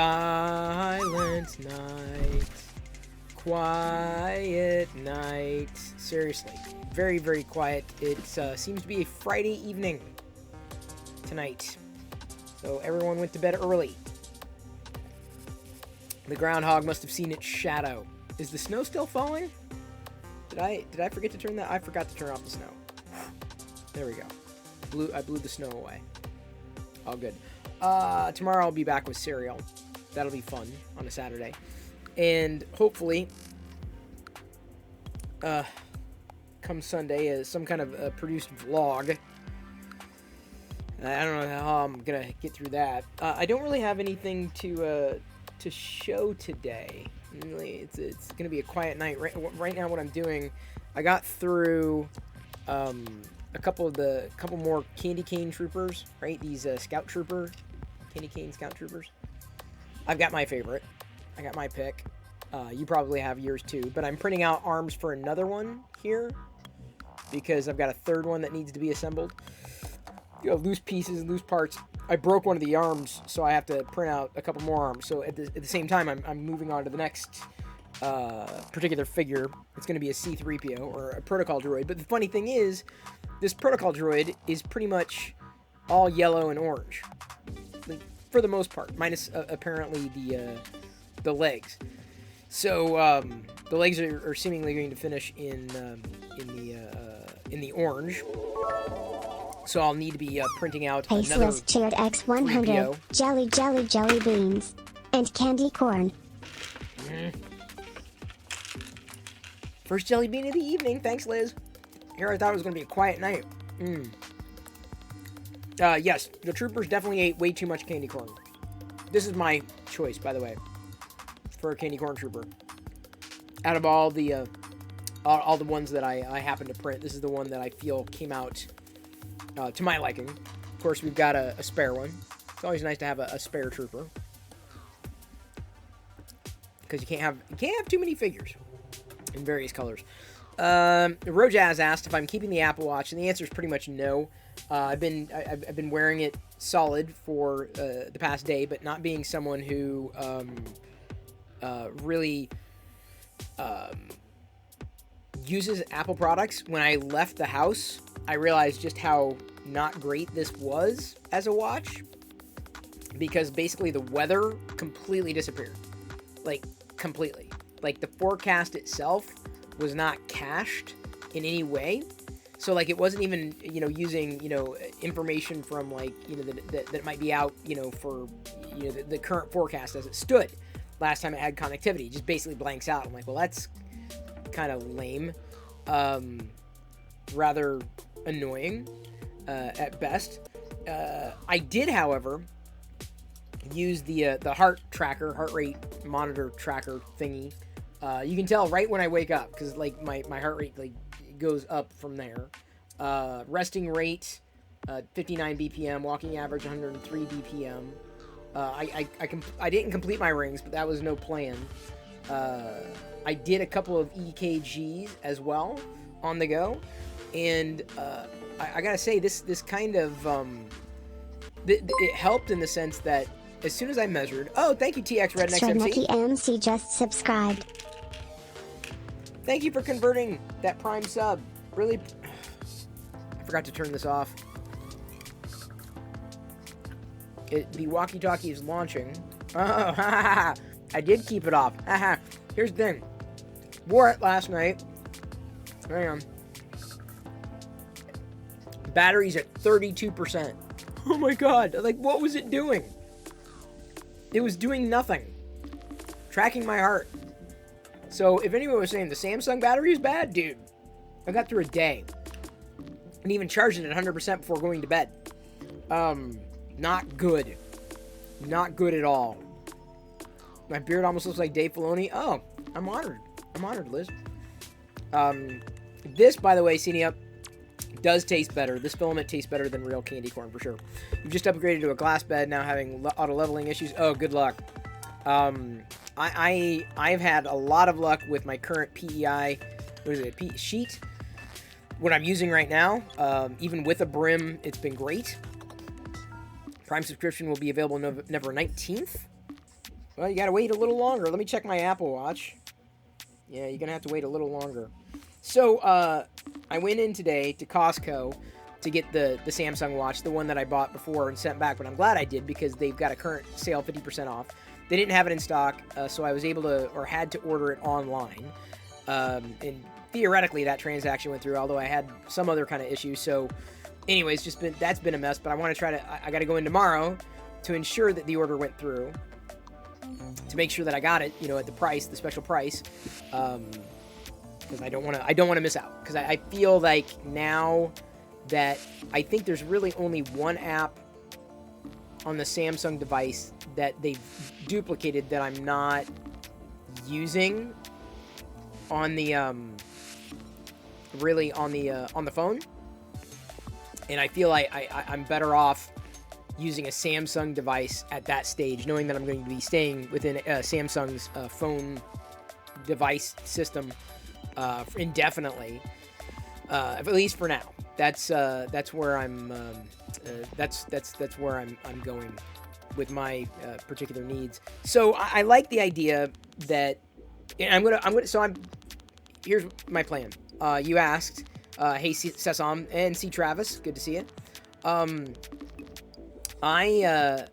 Silent night. Quiet night. Seriously. Very, very quiet. It seems to be a Friday evening tonight. So everyone went to bed early. The groundhog must have seen its shadow. Is the snow still falling? Did I forget to turn that? I forgot to turn off the snow. There we go. I blew the snow away. All good. Tomorrow I'll be back with Serial. That'll be fun on a Saturday. And hopefully, come Sunday, some kind of produced vlog. I don't know how I'm gonna get through that. I don't really have anything to show today. Really, it's gonna be a quiet night. Right now, what I'm doing, I got through a couple more candy cane troopers. Right, these candy cane scout troopers. I've got my favorite. I got my pick. You probably have yours too. But I'm printing out arms for another one here because I've got a third one that needs to be assembled. You know, loose pieces, loose parts. I broke one of the arms, so I have to print out a couple more arms. So at the same time, I'm moving on to the next particular figure. It's going to be a C-3PO or a protocol droid. But the funny thing is, this protocol droid is pretty much all yellow and orange, like, for the most part, minus apparently the legs. So the legs are seemingly going to finish in the orange. So I'll need to be printing out another cheered X100 jelly beans and candy corn. First jelly bean of the evening. Thanks, Liz. Here I thought it was going to be a quiet night. Yes, the troopers definitely ate way too much candy corn. This is my choice, by the way, for a candy corn trooper. Out of all the ones that I happen to print, this is the one that I feel came out to my liking. Of course, we've got a spare one. It's always nice to have a spare trooper, because you can't have too many figures in various colors. Rojaz asked if I'm keeping the Apple Watch, and the answer is pretty much no. I've been wearing it solid for the past day, but not being someone who really uses Apple products. When I left the house, I realized just how not great this was as a watch, because basically the weather completely disappeared. Like, completely. Like, the forecast itself was not cached in any way. So, like, it wasn't even, using, information from, like, that might be out, for, the current forecast as it stood last time it had connectivity. It just basically blanks out. I'm like, well, that's kind of lame. Rather annoying, at best. I did, however, use the heart rate monitor tracker thingy. You can tell right when I wake up, because, like, my heart rate, like, goes up from there. Resting rate 59 BPM, walking average 103 BPM. I didn't complete my rings, but that was no plan. I did a couple of EKGs as well on the go, and I gotta say, this kind of it helped in the sense that as soon as I measured, oh, thank you, TX Redneck MC just subscribed. Thank you for converting that Prime sub. Really, I forgot to turn this off. The walkie-talkie is launching. Oh, I did keep it off. Here's the thing. Wore it last night. Hang on. Battery's at 32%. Oh my god. Like, what was it doing? It was doing nothing. Tracking my heart. So, if anyone was saying the Samsung battery is bad, dude, I got through a day. And even charged it at 100% before going to bed. Not good. Not good at all. My beard almost looks like Dave Filoni. Oh, I'm honored. I'm honored, Liz. This, by the way, Cenia, does taste better. This filament tastes better than real candy corn, for sure. You've just upgraded to a glass bed, now having auto-leveling issues. Oh, good luck. I've had a lot of luck with my current PEI, sheet. What I'm using right now, even with a brim, it's been great. Prime subscription will be available November 19th. Well, you gotta wait a little longer. Let me check my Apple Watch. Yeah, you're gonna have to wait a little longer. So, I went in today to Costco to get the Samsung watch, the one that I bought before and sent back, but I'm glad I did because they've got a current sale 50% off. They didn't have it in stock, so I was able to, or had to order it online. And theoretically, that transaction went through, although I had some other kind of issue. So, anyways, that's been a mess, but I want to try to, I got to go in tomorrow to ensure that the order went through, to make sure that I got it, at the special price, because I don't want to miss out, because I feel like now that I think there's really only one app on the Samsung device that they've duplicated that I'm not using on the really on the phone, and I feel like I'm better off using a Samsung device at that stage, knowing that I'm going to be staying within Samsung's phone device system indefinitely, at least for now. That's where I'm that's where I'm going with my particular needs. So I like the idea that, and here's my plan. You asked, hey Sesam and C Travis, good to see you. I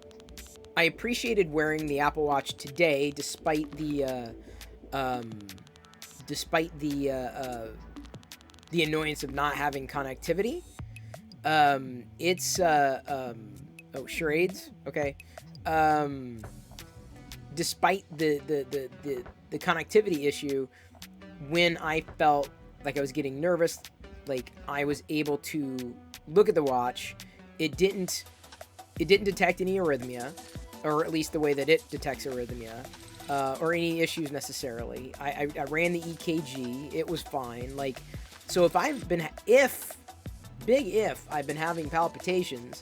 appreciated wearing the Apple Watch today, despite the annoyance of not having connectivity. Charades. Okay. Despite the connectivity issue, when I felt like I was getting nervous, like I was able to look at the watch, it didn't detect any arrhythmia, or at least the way that it detects arrhythmia, or any issues necessarily. I ran the EKG, it was fine. Like, so if I've been having palpitations,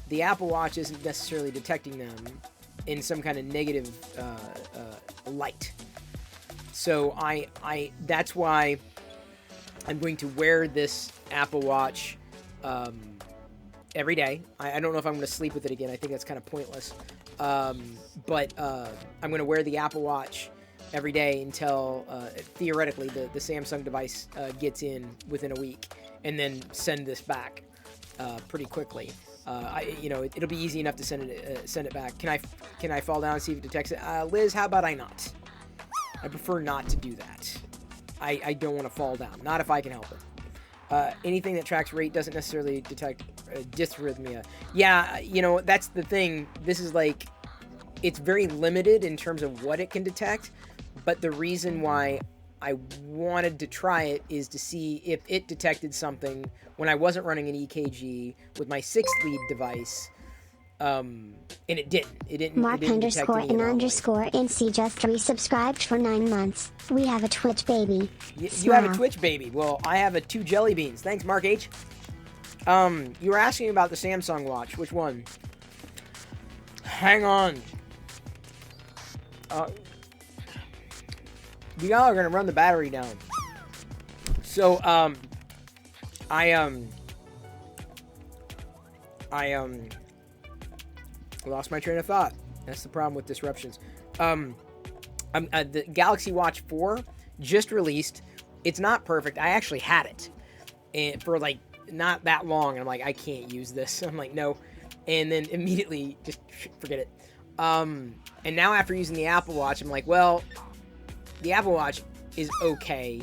the Apple Watch isn't necessarily detecting them in some kind of negative light. So that's why I'm going to wear this Apple Watch every day. I don't know if I'm going to sleep with it again. I think that's kind of pointless. But I'm going to wear the Apple Watch every day until theoretically the Samsung device gets in within a week, and then send this back pretty quickly. It'll be easy enough to send it back. Can I fall down and see if it detects it? Liz, how about I not? I prefer not to do that. I don't want to fall down. Not if I can help it. Anything that tracks rate doesn't necessarily detect dysrhythmia. Yeah, that's the thing. This is like, it's very limited in terms of what it can detect, but the reason why I wanted to try it is to see if it detected something when I wasn't running an EKG with my 6-lead device. And it didn't. It didn't. Mark it didn't detect any anomaly. _NC just resubscribed for 9 months. We have a Twitch baby. You have a Twitch baby. Well, I have 2 jelly beans. Thanks, Mark H. You were asking about the Samsung watch. Which one? Hang on. Y'all are gonna run the battery down. So, I lost my train of thought. That's the problem with disruptions. The Galaxy Watch 4 just released. It's not perfect. I actually had it, and for like not that long. And I'm like, I can't use this. I'm like, no. And then immediately just forget it. And now after using the Apple Watch, I'm like, well, the Apple Watch is okay,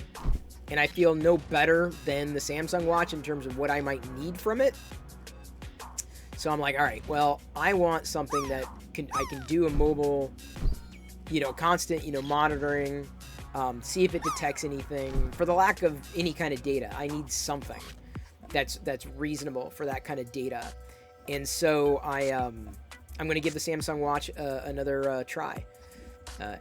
and I feel no better than the Samsung Watch in terms of what I might need from it. So I'm like, all right, well, I want something that I can do a mobile, constant, monitoring, see if it detects anything. For the lack of any kind of data, I need something that's reasonable for that kind of data. And so I'm going to give the Samsung Watch another try.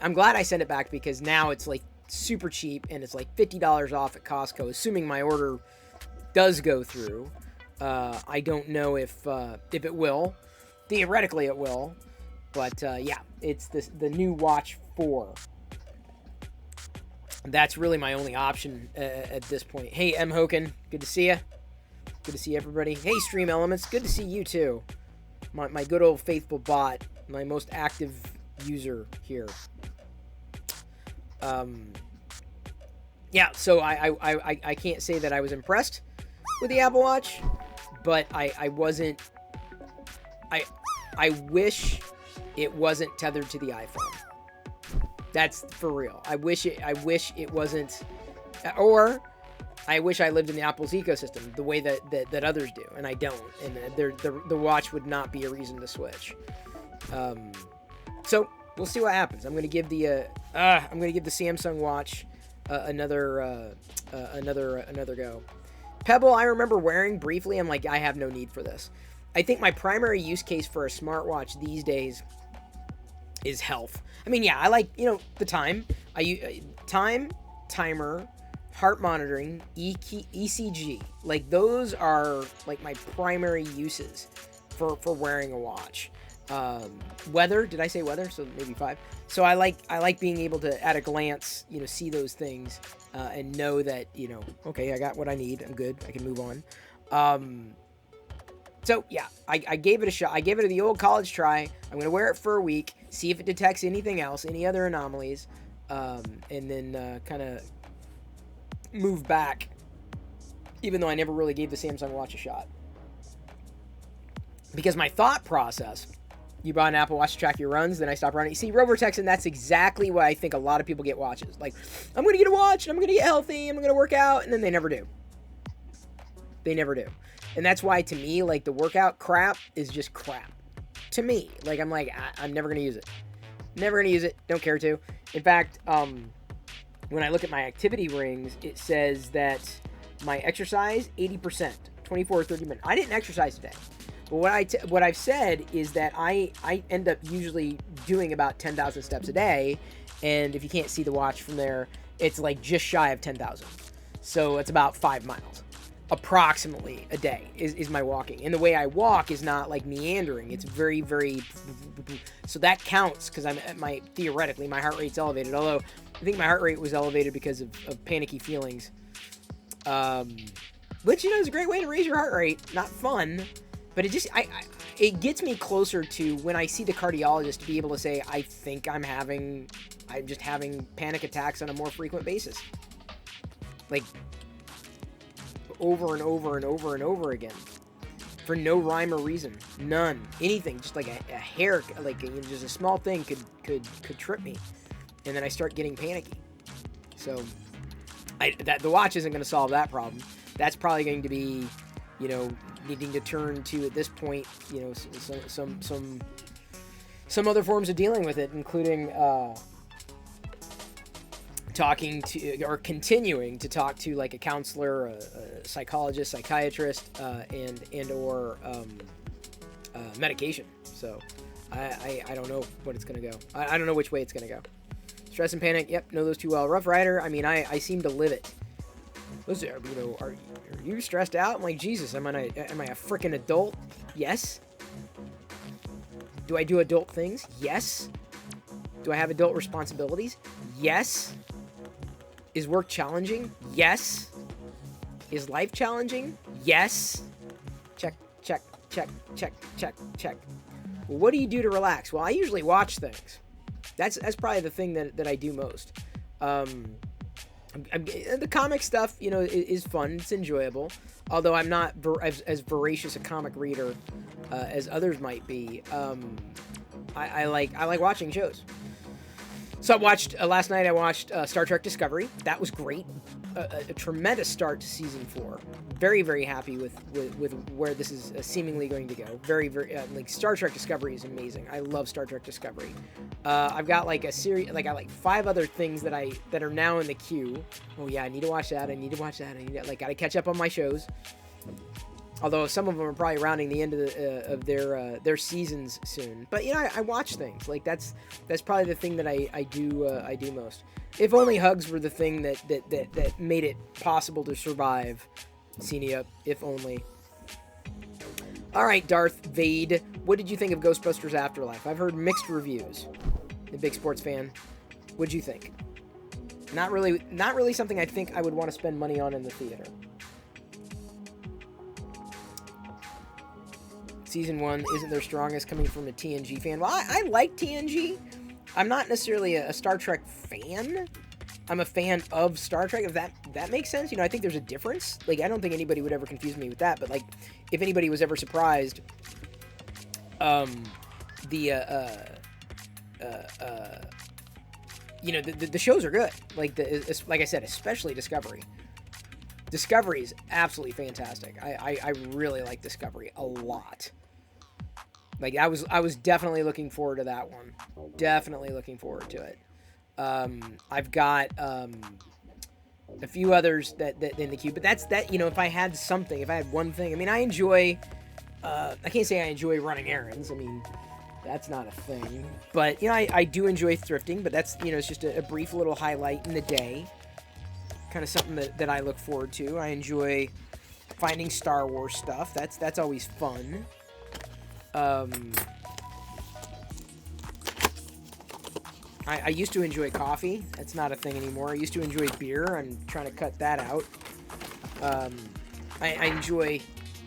I'm glad I sent it back, because now it's like super cheap, and it's like $50 off at Costco, assuming my order does go through. I don't know if it will. Theoretically it will, but yeah, it's the new Watch 4. That's really my only option at this point. Hey, M. Hoken, good to see you. Good to see everybody. Hey, Stream Elements, good to see you too. My good old faithful bot, my most active user here. Yeah, so I can't say that I was impressed with the Apple Watch, but I wasn't. I wish it wasn't tethered to the iPhone. That's for real. I wish it wasn't, or I wish I lived in the Apple's ecosystem the way that others do, and I don't. And the watch would not be a reason to switch. So we'll see what happens. I'm gonna give the Samsung watch another go. Pebble, I remember wearing briefly. I'm like, I have no need for this. I think my primary use case for a smartwatch these days is health. I mean, yeah, I like, the time. Time, timer, heart monitoring, ECG. Like, those are like my primary uses for wearing a watch. Weather, did I say weather? So maybe 5. So I like being able to, at a glance, see those things, and know that, okay, I got what I need. I'm good. I can move on. So yeah, I gave it a shot. I gave it the old college try. I'm going to wear it for a week, see if it detects anything else, any other anomalies, and then kind of move back, even though I never really gave the Samsung Watch a shot. Because my thought process, you buy an Apple Watch to track your runs, then I stop running. You see, Robortex, and that's exactly why I think a lot of people get watches. Like, I'm going to get a watch, and I'm going to get healthy, I'm going to work out, and then they never do. They never do. And that's why, to me, like, the workout crap is just crap. To me. Like, I'm like, I'm never going to use it. Never going to use it. Don't care to. In fact, when I look at my activity rings, it says that my exercise, 80%, 24 or 30 minutes. I didn't exercise today. But what I've said is that I end up usually doing about 10,000 steps a day. And if you can't see the watch from there, it's like just shy of 10,000. So it's about 5 miles. Approximately a day is my walking. And the way I walk is not like meandering. It's very, very... So that counts because theoretically, my heart rate's elevated. Although, I think my heart rate was elevated because of panicky feelings. Which, is a great way to raise your heart rate. Not fun. But it gets me closer to when I see the cardiologist to be able to say, I think I'm just having panic attacks on a more frequent basis. Like... over and over and over and over again for no rhyme or reason. None. Anything. Just like a hair, like just a small thing could trip me, and then I start getting panicky. So the watch isn't going to solve that problem. That's probably going to be, needing to turn to, at this point, some other forms of dealing with it, including talking to, or continuing to talk to, like, a counselor, a psychologist, psychiatrist, and or medication. So I don't know what it's gonna go. I don't know which way it's gonna go. Stress and panic, yep, know those too well. Rough Rider, I mean, I seem to live it. Those are, are you stressed out? I'm like, Jesus, am I a freaking adult? Yes. Do I do adult things? Yes. Do I have adult responsibilities? Yes. Is work challenging? Yes. Is life challenging? Yes. Check, check, check, check, check, check. Well, what do you do to relax? Well, I usually watch things. That's probably the thing that I do most. The comic stuff, is fun. It's enjoyable. Although I'm not as voracious a comic reader as others might be. I like watching shows. So I watched, last night I watched Star Trek Discovery. That was great. A tremendous start to season 4. Very, very happy with where this is seemingly going to go. Very, very, Star Trek Discovery is amazing. I love Star Trek Discovery. I've got like a series, I got like 5 other things that are now in the queue. Oh yeah, I need to watch that. I gotta catch up on my shows. Although some of them are probably rounding the end of their seasons soon. But I watch things. Like that's probably the thing that I do most. If only hugs were the thing that made it possible to survive. Xenia, if only. All right, Darth Vade, what did you think of Ghostbusters Afterlife? I've heard mixed reviews. A big sports fan. What'd you think? Not really something I think I would want to spend money on in the theater. Season 1 isn't their strongest, coming from a TNG fan. Well, I like TNG. I'm not necessarily a Star Trek fan. I'm a fan of Star Trek, if that makes sense. You know, I think there's a difference. Like, I don't think anybody would ever confuse me with that, but, like, if anybody was ever surprised, you know, the shows are good. Like, like I said, especially Discovery. Discovery is absolutely fantastic. I really like Discovery a lot. Like, I was definitely looking forward to that one. Definitely looking forward to it. I've got a few others that in the queue, but that's that. You know, if I had something, if I had one thing, I mean, I enjoy. I can't say I enjoy running errands. I mean, that's not a thing. But you know, I do enjoy thrifting. But that's, you know, it's just a brief little highlight in the day. Kind of something that I look forward to. I enjoy finding Star Wars stuff. That's always fun. I used to enjoy coffee. That's not a thing anymore. I used to enjoy beer. I'm trying to cut that out. I enjoy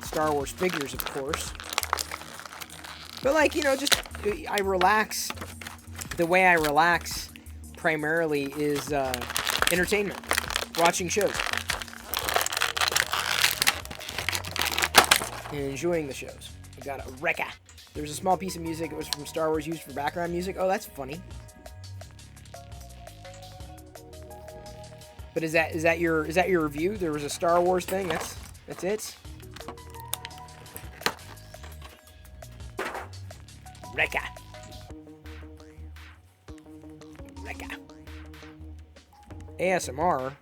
Star Wars figures, of course. But, like, you know, just I relax. The way I relax primarily is entertainment. Watching shows. And enjoying the shows. I got a Rekka. There was a small piece of music. It was from Star Wars used for background music. Oh, that's funny. But is that your review? There was a Star Wars thing. That's it. Rekka. ASMR.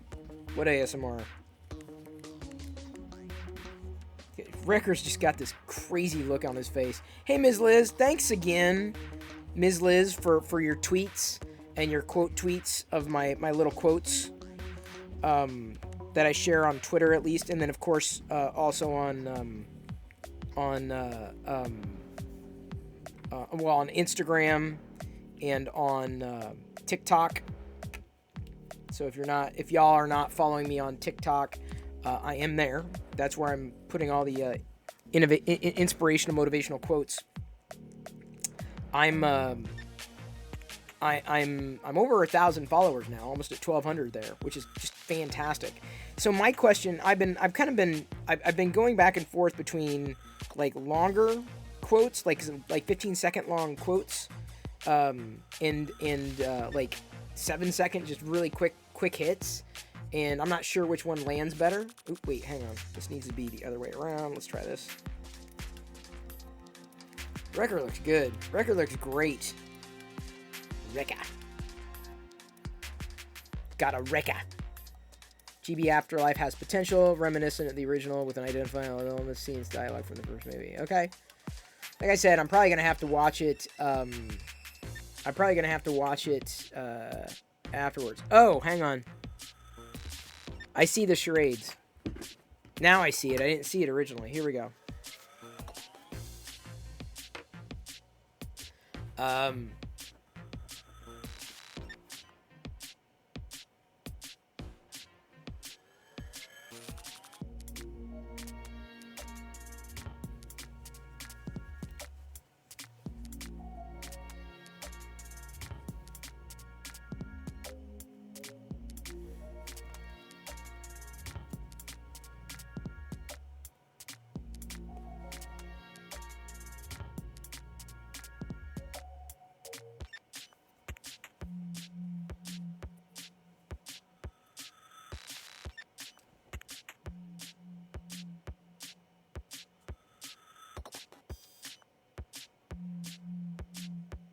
What ASMR? Wrecker's just got this crazy look on his face. Hey, Ms. Liz, thanks again, Ms. Liz, for your tweets and your quote tweets of my little quotes that I share on Twitter, at least, and then of course also on Instagram and on TikTok. So if y'all are not following me on TikTok, I am there. That's where I'm putting all the inspirational, motivational quotes. I'm over 1,000 followers now, almost at 1,200 there, which is just fantastic. So my question, I've been going back and forth between like longer quotes, like 15-second long quotes, and like 7-second, just really quick hits. And I'm not sure which one lands better. Oop, wait, hang on. This needs to be the other way around. Let's try this. Wrecker looks good. Wrecker looks great. Rekka. Got a Rekka. GB Afterlife has potential, reminiscent of the original with an identifiable element, scenes, dialogue from the first movie. Okay. Like I said, I'm probably going to have to watch it. Afterwards. Oh, hang on. I see the charades. Now I see it. I didn't see it originally. Here we go.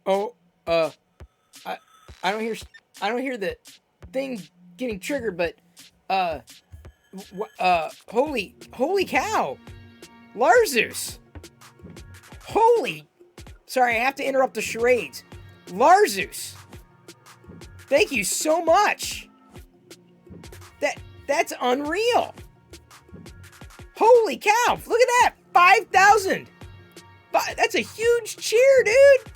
Oh, I don't hear the thing getting triggered, but holy cow, Larzus! Sorry, I have to interrupt the charades. Larzus, thank you so much. That's unreal. Holy cow! Look at that, 5,000. That's a huge cheer, dude.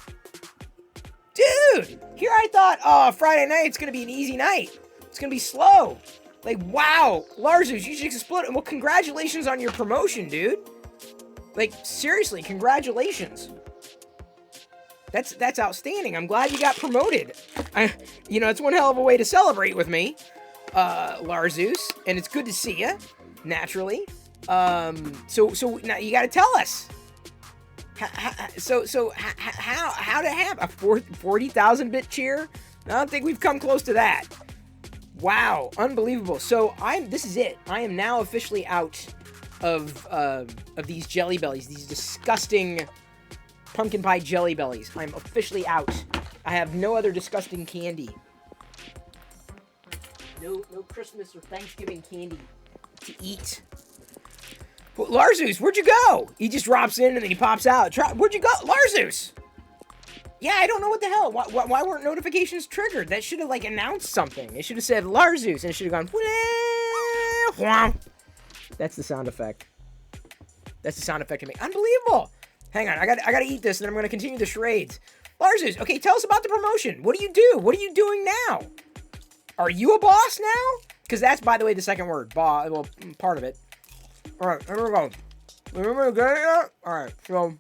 Dude, here I thought, oh, Friday night, it's going to be an easy night. It's going to be slow. Like, wow, Larzus, you just exploded. Well, congratulations on your promotion, dude. Like, seriously, congratulations. That's outstanding. I'm glad you got promoted. It's one hell of a way to celebrate with me, Larzeus, and it's good to see you, naturally. So now you got to tell us. How to have a 40,000 bit cheer? I don't think we've come close to that. Wow, unbelievable. So this is it. I am now officially out of these Jelly Bellies, these disgusting pumpkin pie Jelly Bellies. I'm officially out. I have no other disgusting candy. No Christmas or Thanksgiving candy to eat. Well, Larzeus, where'd you go? He just drops in and then he pops out. Where'd you go? Larzeus! Yeah, I don't know what the hell. Why weren't notifications triggered? That should have, like, announced something. It should have said Larzeus, and it should have gone... That's the sound effect. That's the sound effect to me. Unbelievable! Hang on, I gotta eat this, and then I'm gonna continue the charades. Larzeus, okay, tell us about the promotion. What do you do? What are you doing now? Are you a boss now? Because that's, by the way, the second word. Well, part of it. Alright, here we go. Remember to get it yet? Alright, so...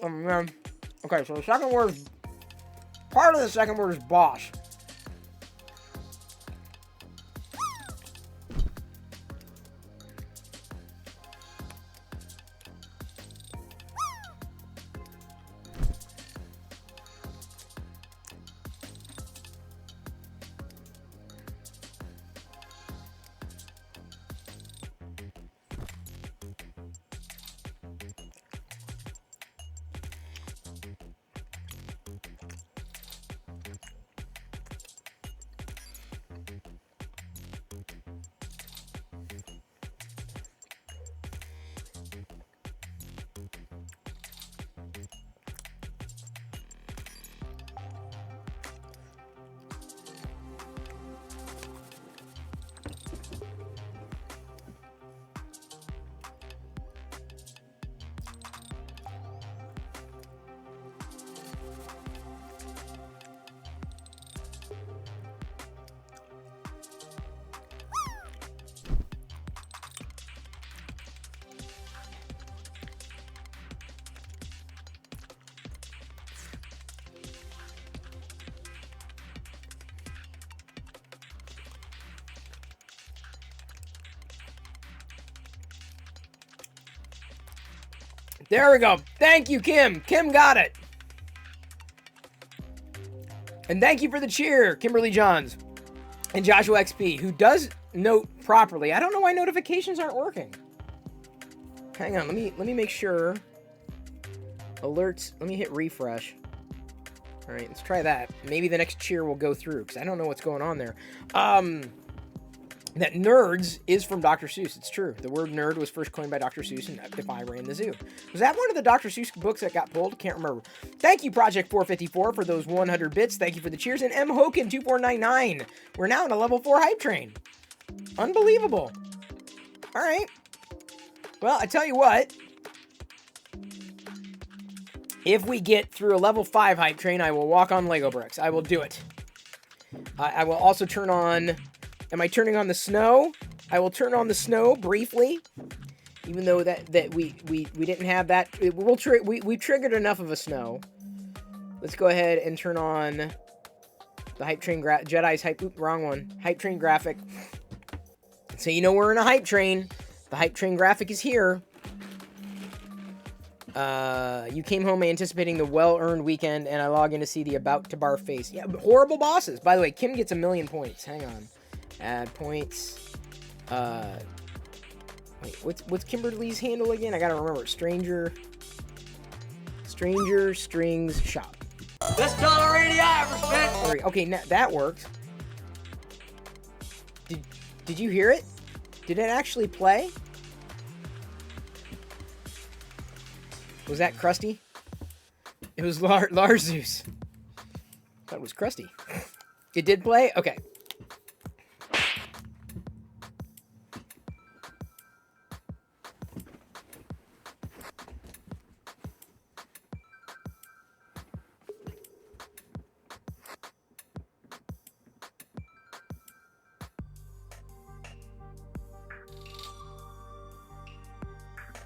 okay, so the second word is... part of the second word is boss. There we go. Thank you, Kim. Kim got it. And thank you for the cheer, Kimberly Johns. And Joshua XP, who does note properly. I don't know why notifications aren't working. Hang on, let me make sure. Alerts, let me hit refresh. All right, let's try that. Maybe the next cheer will go through, because I don't know what's going on there. That nerds is from Dr. Seuss. It's true. The word nerd was first coined by Dr. Seuss in If I Ran the Zoo. Was that one of the Dr. Seuss books that got pulled? Can't remember. Thank you, Project 454, for those 100 bits. Thank you for the cheers. And M. Hoken 2499. We're now in a level 4 hype train. Unbelievable. All right. Well, I tell you what. If we get through a level 5 hype train, I will walk on Lego bricks. I will do it. I will also turn on... Am I turning on the snow? I will turn on the snow briefly, even though that we didn't have that. We triggered enough of a snow. Let's go ahead and turn on the hype train Jedi's hype. Oops, wrong one. Hype train graphic. So you know we're in a hype train. The hype train graphic is here. You came home anticipating the well-earned weekend, and I log in to see the about to bar face. Yeah, horrible bosses. By the way, Kim gets 1,000,000 points. Hang on. Add points. Wait, what's Kimberly's handle again? I gotta remember. Stranger Strings Shop. Best dollar radio I ever spent. Okay, now that works. Did you hear it? Did it actually play? Was that Krusty? It was Larzeus. I thought it was Krusty. It did play? Okay.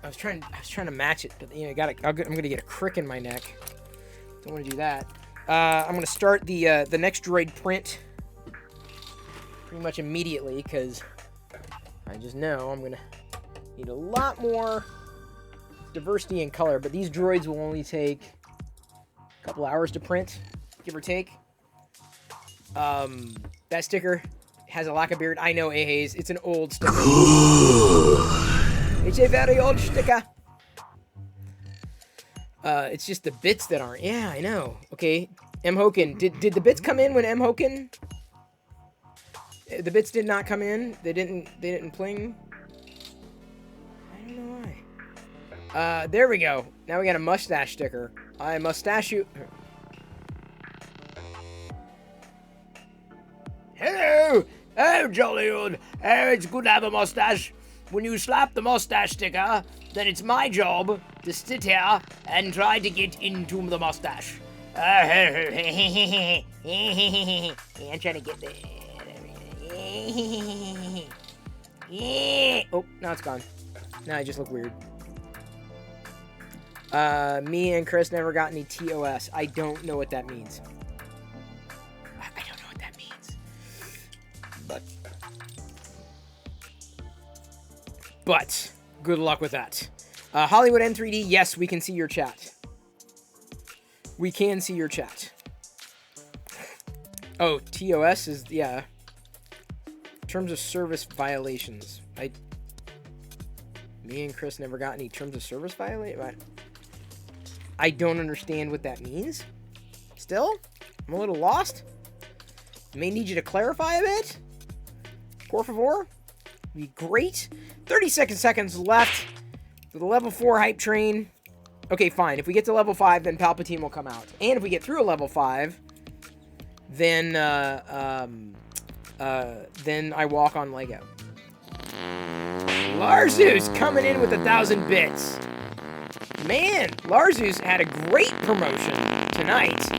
I was trying to match it, but I'm gonna get a crick in my neck. Don't want to do that. I'm going to start the next droid print pretty much immediately, because I just know I'm going to need a lot more diversity in color, but these droids will only take a couple hours to print, give or take. That sticker has a lack of beard. I know, Ahaze. It's an old sticker. It's a very old sticker. It's just the bits that aren't. Yeah, I know. Okay, M. Hoken. Did the bits come in when M. Hoken? The bits did not come in. They didn't pling. I don't know why. There we go. Now we got a mustache sticker. I mustache you. Hello! Oh, jolly old. Oh, it's good to have a mustache. When you slap the mustache sticker, then it's my job to sit here and try to get into the mustache. I'm trying to get there. Oh, now it's gone. Now I just look weird. Me and Chris never got any TOS. I don't know what that means. I don't know what that means. But good luck with that. Hollywood N3D, yes, we can see your chat. We can see your chat. Oh, TOS is, yeah. Terms of service violations. Me and Chris never got any terms of service violation. I don't understand what that means. Still, I'm a little lost. May need you to clarify a bit. Por favor. Be great. 30 seconds left for the level 4 hype train. Okay, fine. If we get to level 5, then Palpatine will come out. And if we get through a level 5, then I walk on Lego. Larzeus coming in with 1,000 bits. Man, Larzeus had a great promotion tonight.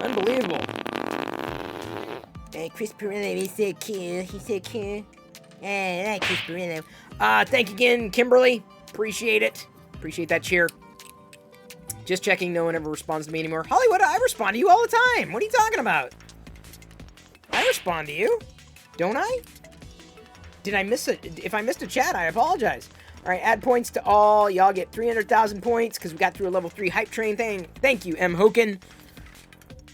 Unbelievable. Hey, Chris Perillo, he's so cute. He's so cute. Hey, I like Chris Perillo. Thank you again, Kimberly. Appreciate it. Appreciate that cheer. Just checking, no one ever responds to me anymore. Hollywood, I respond to you all the time. What are you talking about? I respond to you. Don't I? Did I miss it? If I missed a chat, I apologize. All right, add points to all. Y'all get 300,000 points because we got through a level 3 hype train thing. Thank you, M. Hoken.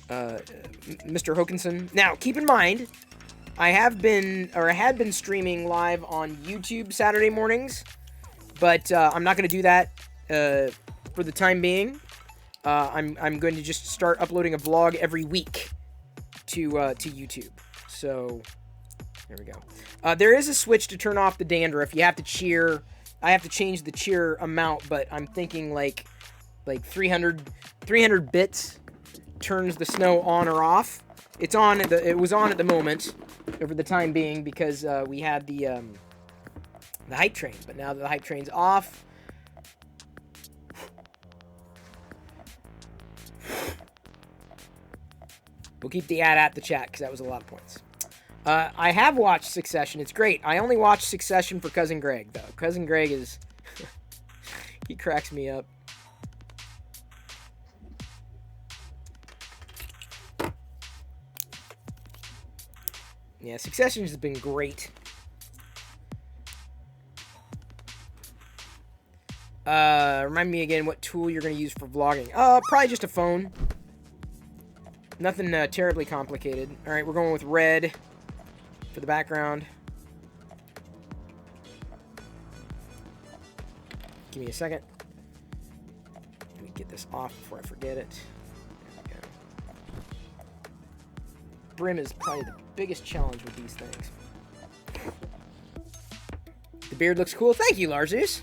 Mr. Hokinson. Now, keep in mind, I had been streaming live on YouTube Saturday mornings, but I'm not going to do that for the time being. I'm going to just start uploading a vlog every week to YouTube. So there we go. There is a switch to turn off the dandruff. You have to cheer. I have to change the cheer amount, but I'm thinking like 300 bits turns the snow on or off. It's on. It was on at the moment, for the time being, because we had the hype train. But now that the hype train's off, we'll keep the ad at the chat because that was a lot of points. I have watched Succession. It's great. I only watched Succession for Cousin Greg, though. Cousin Greg is... he cracks me up. Yeah, Succession has been great. Remind me again what tool you're going to use for vlogging. Probably just a phone. Nothing terribly complicated. All right, we're going with red for the background. Give me a second. Let me get this off before I forget it. There we go. Brim is probably the biggest challenge with these things. The beard looks cool. Thank you, Larzeus.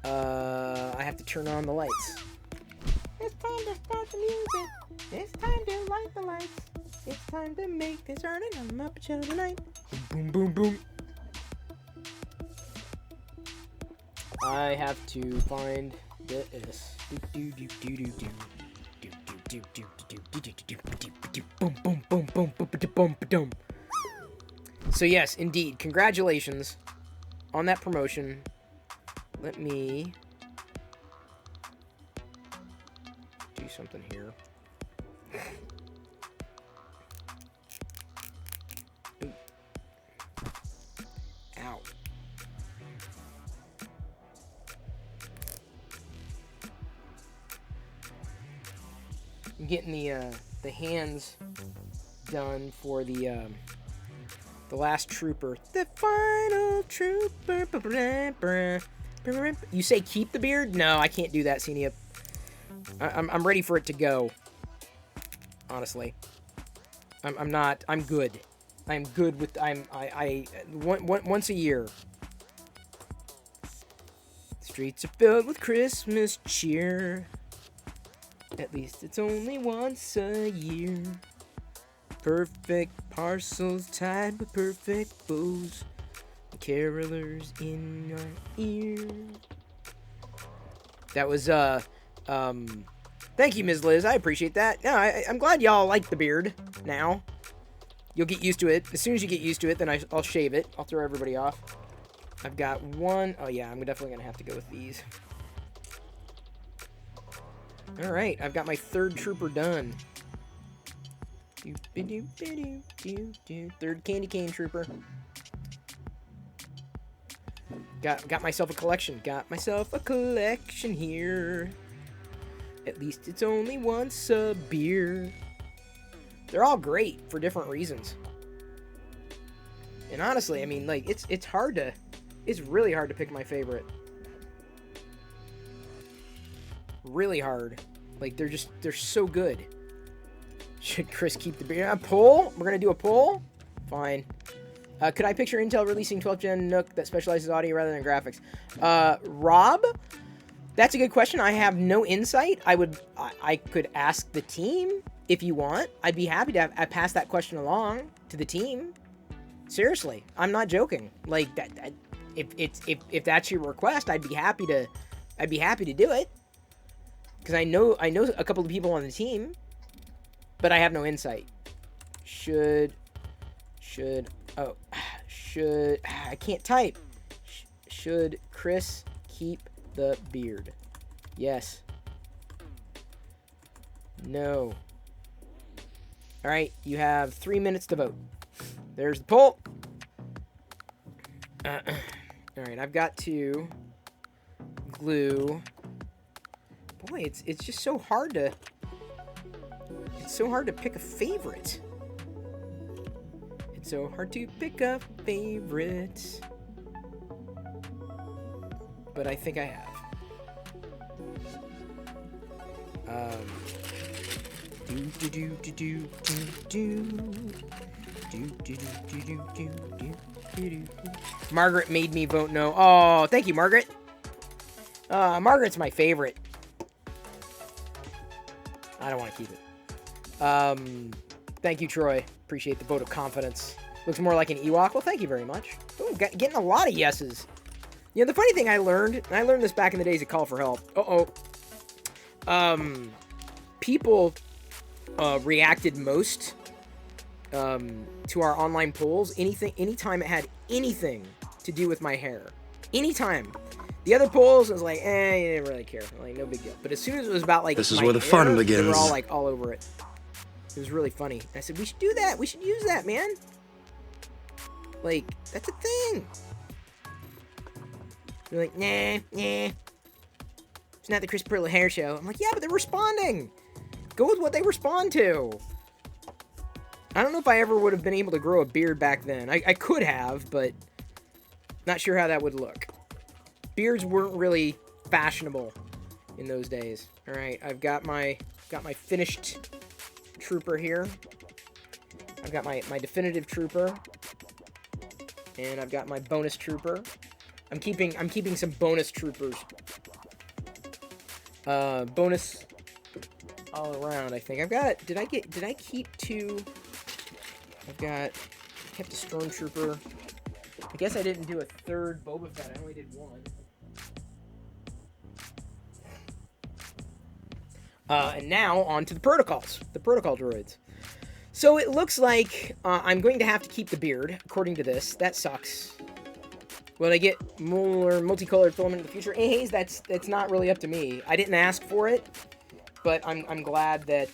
I have to turn on the lights. It's time to start the music. It's time to light the lights. It's time to make this starting on the Muppet Show tonight. Boom, boom, boom, boom. I have to find this. Boom, boom, boom, boom, boom, boom. So yes, indeed, congratulations on that promotion. Let me something here. Ooh. Ow. I'm getting the hands done for the last trooper. The final trooper. You say keep the beard? No, I can't do that, Senia. I'm ready for it to go. Honestly, I'm not. I'm good. I'm good with. Once a year. Streets are filled with Christmas cheer. At least it's only once a year. Perfect parcels tied with perfect bows. Carolers in our ear. That was, thank you, Ms. Liz. I appreciate that. No, I'm glad y'all like the beard now. You'll get used to it. As soon as you get used to it, then I'll shave it. I'll throw everybody off. I've got one. Oh, yeah, I'm definitely going to have to go with these. All right, I've got my third trooper done. Third candy cane trooper. Got myself a collection. Got myself a collection here. At least it's only once a beer. They're all great for different reasons. And honestly, I mean, like, it's hard to... It's really hard to pick my favorite. Really hard. Like, they're so good. Should Chris keep the beer? A poll? We're gonna do a poll? Fine. Could I picture Intel releasing 12th gen NUC that specializes audio rather than graphics? Rob? That's a good question. I have no insight. I could ask the team if you want. I'd be happy to pass that question along to the team. Seriously, I'm not joking. Like that if that's your request, I'd be happy to do it. Because I know a couple of people on the team, but I have no insight. I can't type. Should Chris keep the beard? Yes. No. All right, you have 3 minutes to vote. There's the poll. All right, I've got to glue. Boy, it's just so hard to. It's so hard to pick a favorite. It's so hard to pick a favorite. But I think I have. Margaret made me vote no. Oh, thank you, Margaret. Margaret's my favorite. I don't want to keep it. Thank you, Troy. Appreciate the vote of confidence. Looks more like an Ewok. Well, thank you very much. Ooh, getting a lot of yeses. You know, the funny thing I learned this back in the days at Call for Help. People reacted most to our online polls. Anytime it had anything to do with my hair. Anytime. The other polls, I was like, you didn't really care. Like, no big deal. But as soon as it was about, like, this is where the fun begins. They were all, like, all over it. It was really funny. I said, we should do that. We should use that, man. Like, that's a thing. They're like, nah. It's not the Chris Perla hair show. I'm like, yeah, but they're responding. Go with what they respond to. I don't know if I ever would have been able to grow a beard back then. I could have, but not sure how that would look. Beards weren't really fashionable in those days. All right, I've got my finished trooper here. I've got my definitive trooper, and I've got my bonus trooper. I'm keeping some bonus troopers. Bonus all around. I think I've got. Did I keep two? Kept a stormtrooper. I guess I didn't do a third Boba Fett. I only did one. And now, on to the protocols. The protocol droids. So it looks like I'm going to have to keep the beard, according to this. That sucks. Will I get more multicolored filament in the future? Hey, Hayes, that's not really up to me. I didn't ask for it. but I'm glad that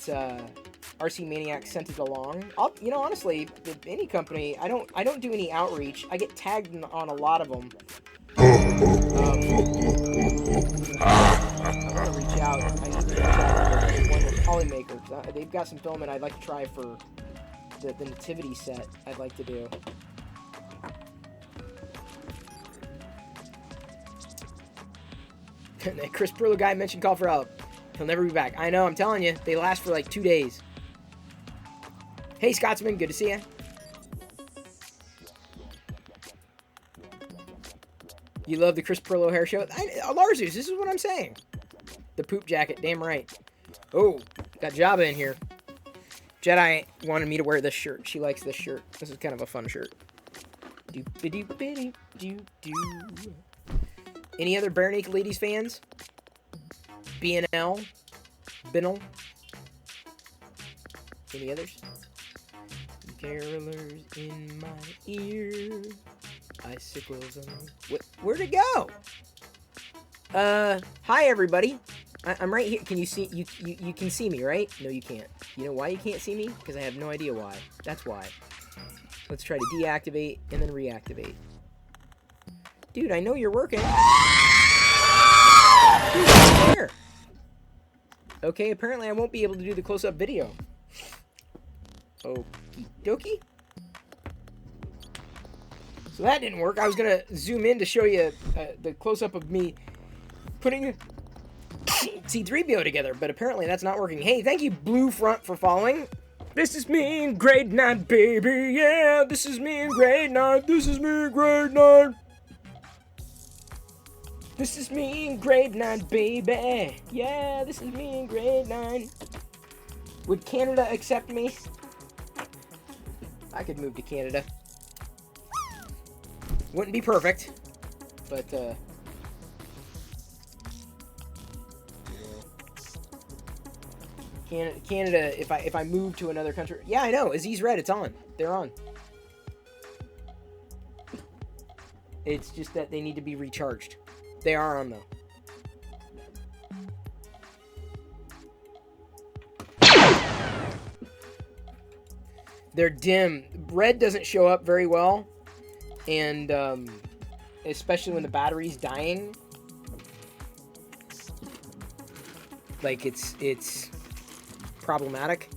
RC Maniac sent it along. You know, honestly, with any company, I don't do any outreach. I get tagged on a lot of them. I want to reach out. I need to reach out to one with Polymaker. They've got some filament I'd like to try for the nativity set. I'd like to do. That Chris Perlo guy mentioned call for help. He'll never be back. I know, I'm telling you. They last for like 2 days. Hey, Scotsman. Good to see you. You love the Chris Perlo hair show? Larzus, this is what I'm saying. The poop jacket. Damn right. Oh, got Jabba in here. Jedi wanted me to wear this shirt. She likes this shirt. This is kind of a fun shirt. Do-ba-do-ba-do-do-do. Any other Bare Naked Ladies fans? BNL? Binnell? Any others? Carolers in my ear. Icicles on... Where'd it go? Hi everybody. I'm right here. Can you see... You can see me, right? No, you can't. You know why you can't see me? Because I have no idea why. That's why. Let's try to deactivate and then reactivate. Dude, I know you're working. Dude, there. Okay, apparently I won't be able to do the close-up video. Okie dokie. So that didn't work. I was going to zoom in to show you the close-up of me putting C3PO together, but apparently that's not working. Hey, thank you, Blue Front, for following. This is me in grade 9, baby. Yeah, this is me in grade 9. This is me in grade 9. This is me in grade 9, baby. Yeah, this is me in grade 9. Would Canada accept me? I could move to Canada. Wouldn't be perfect, but Canada. If I move to another country, yeah, I know. Aziz Red, it's on. They're on. It's just that they need to be recharged. They are on though. They're dim. Red doesn't show up very well. And especially when the battery's dying, like it's problematic.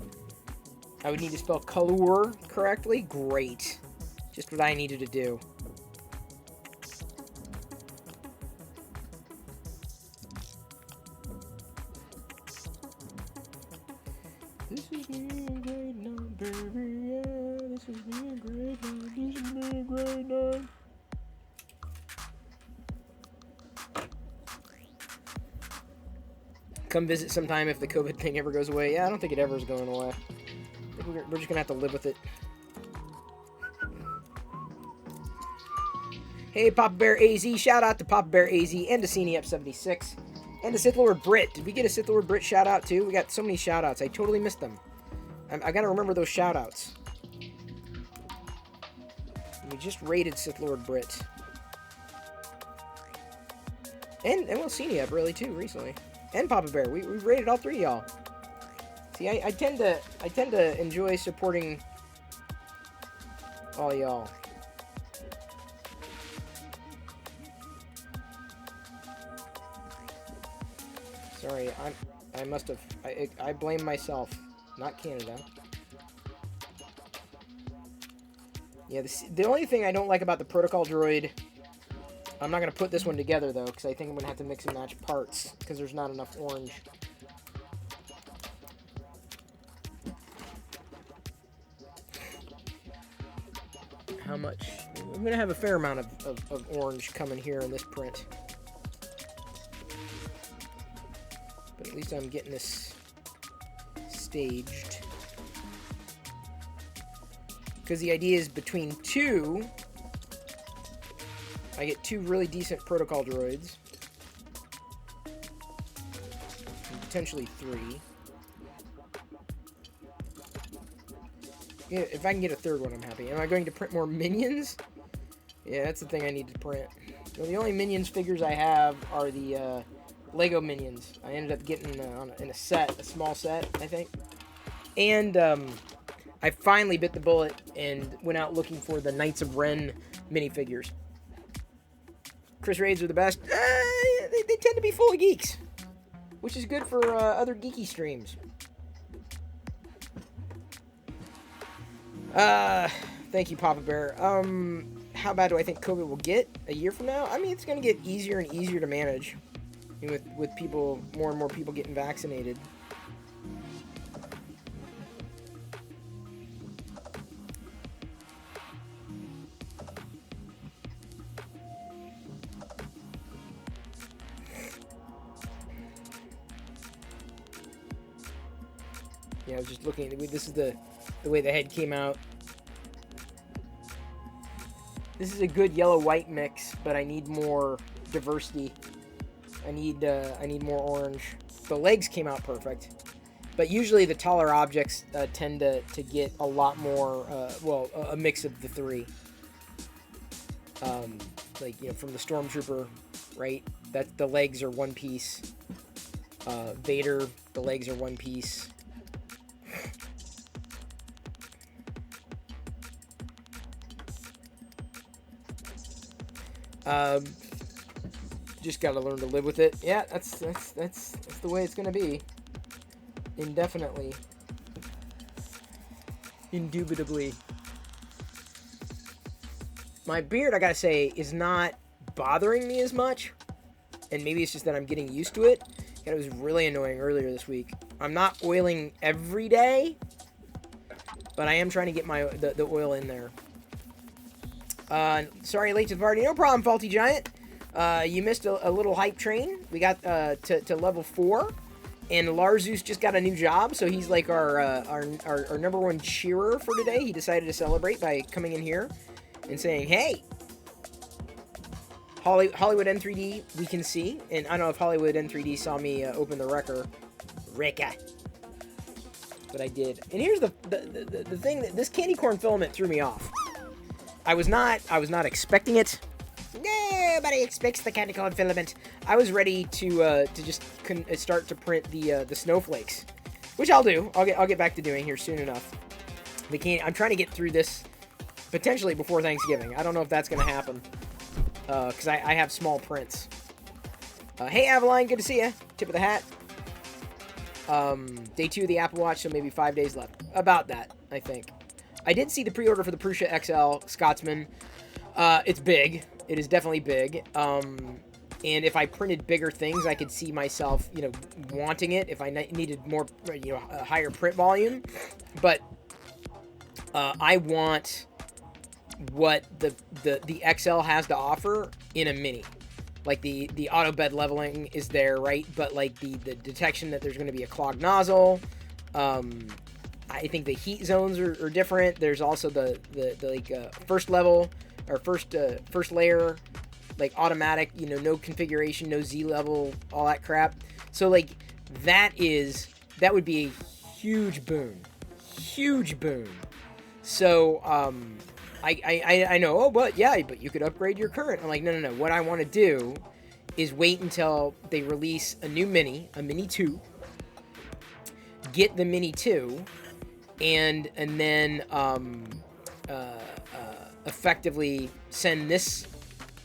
I would need to spell color correctly. Great, just what I needed to do. This is me in grade 9, baby. Yeah, this is me in grade 9. This is me in grade 9. Come visit sometime if the COVID thing ever goes away. Yeah, I don't think it ever is going away. I think we're just gonna have to live with it. Hey, Papa Bear AZ. Shout out to Papa Bear AZ and to CNEP76. And to Sith Lord Brit. Did we get a Sith Lord Brit shout out too? We got so many shout outs. I totally missed them. I gotta remember those shout outs. We just raided Sith Lord Brit. And well, CNEP really too recently. And Papa Bear. We raided all three of y'all. See, I tend to enjoy supporting all y'all. Sorry, I must have... I blame myself, not Canada. Yeah, the only thing I don't like about the protocol droid... I'm not going to put this one together, though, because I think I'm going to have to mix and match parts, because there's not enough orange. How much? I'm going to have a fair amount of orange coming here in this print. But at least I'm getting this staged. Because the idea is between two, I get two really decent protocol droids. And potentially three. Yeah, if I can get a third one, I'm happy. Am I going to print more minions? Yeah, that's the thing I need to print. So the only minions figures I have are the Lego Minions. I ended up getting in a small set, I think. And I finally bit the bullet and went out looking for the Knights of Ren minifigures. Chris Raids are the best. They tend to be full of geeks, which is good for other geeky streams. Thank you, Papa Bear. How bad do I think COVID will get a year from now? I mean, it's going to get easier and easier to manage with people, more and more people getting vaccinated. Yeah, I was just looking. This is the way the head came out. This is a good yellow-white mix, but I need more diversity. I need more orange. The legs came out perfect, but usually the taller objects tend to get a lot more. A mix of the three. Like from the Stormtrooper, right? That the legs are one piece. Vader, the legs are one piece. Just gotta learn to live with it. Yeah, that's the way it's gonna be. Indefinitely. Indubitably. My beard, I gotta say, is not bothering me as much. And maybe it's just that I'm getting used to it. And it was really annoying earlier this week. I'm not oiling every day, but I am trying to get the oil in there. Sorry, late to the party. No problem, Faulty Giant. You missed a little hype train. We got to level 4, and Larzeus just got a new job, so he's like our number one cheerer for today. He decided to celebrate by coming in here and saying, "Hey, Hollywood N3D, we can see." And I don't know if Hollywood N3D saw me open the wrecker, but I did. And here's the thing: that this candy corn filament threw me off. I was not expecting it. Nobody expects the candy corn filament. I was ready to just start to print the snowflakes, which I'll do. I'll get back to doing here soon enough. I'm trying to get through this potentially before Thanksgiving. I don't know if that's gonna happen because I have small prints. Hey Avaline, good to see you. Tip of the hat. Day 2 of the Apple Watch, so maybe 5 days left. About that, I think. I did see the pre-order for the Prusa XL Scotsman. It's big. It is definitely big. And if I printed bigger things, I could see myself, wanting it if I needed more, a higher print volume. But I want what the XL has to offer in a mini. Like the auto bed leveling is there, right? But like the detection that there's going to be a clogged nozzle. I think the heat zones are different. There's also the first level or first layer, like automatic, no configuration, no Z level, all that crap. So like that would be a huge boon. So I know, but you could upgrade your current. I'm like, no. What I want to do is wait until they release a new mini, a Mini 2. Get the Mini 2. And then effectively send the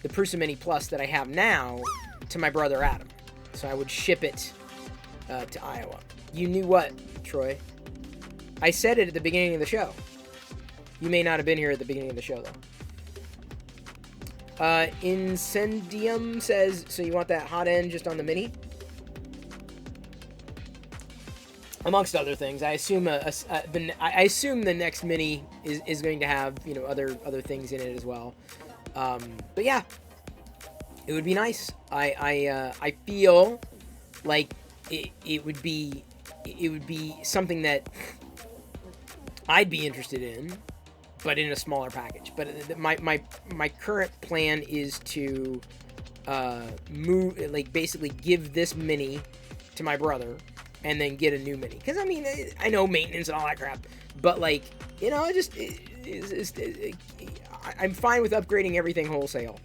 Prusa Mini Plus that I have now to my brother Adam. So I would ship it to Iowa. You knew what, Troy? I said it at the beginning of the show. You may not have been here at the beginning of the show, though. Incendium says, so you want that hot end just on the Mini? Amongst other things, I assume the next Mini is going to have other things in it as well. But yeah, it would be nice. I feel like it would be something that I'd be interested in, but in a smaller package. But my current plan is to basically give this Mini to my brother. And then get a new Mini. Because, I mean, I know maintenance and all that crap. But, I'm fine with upgrading everything wholesale.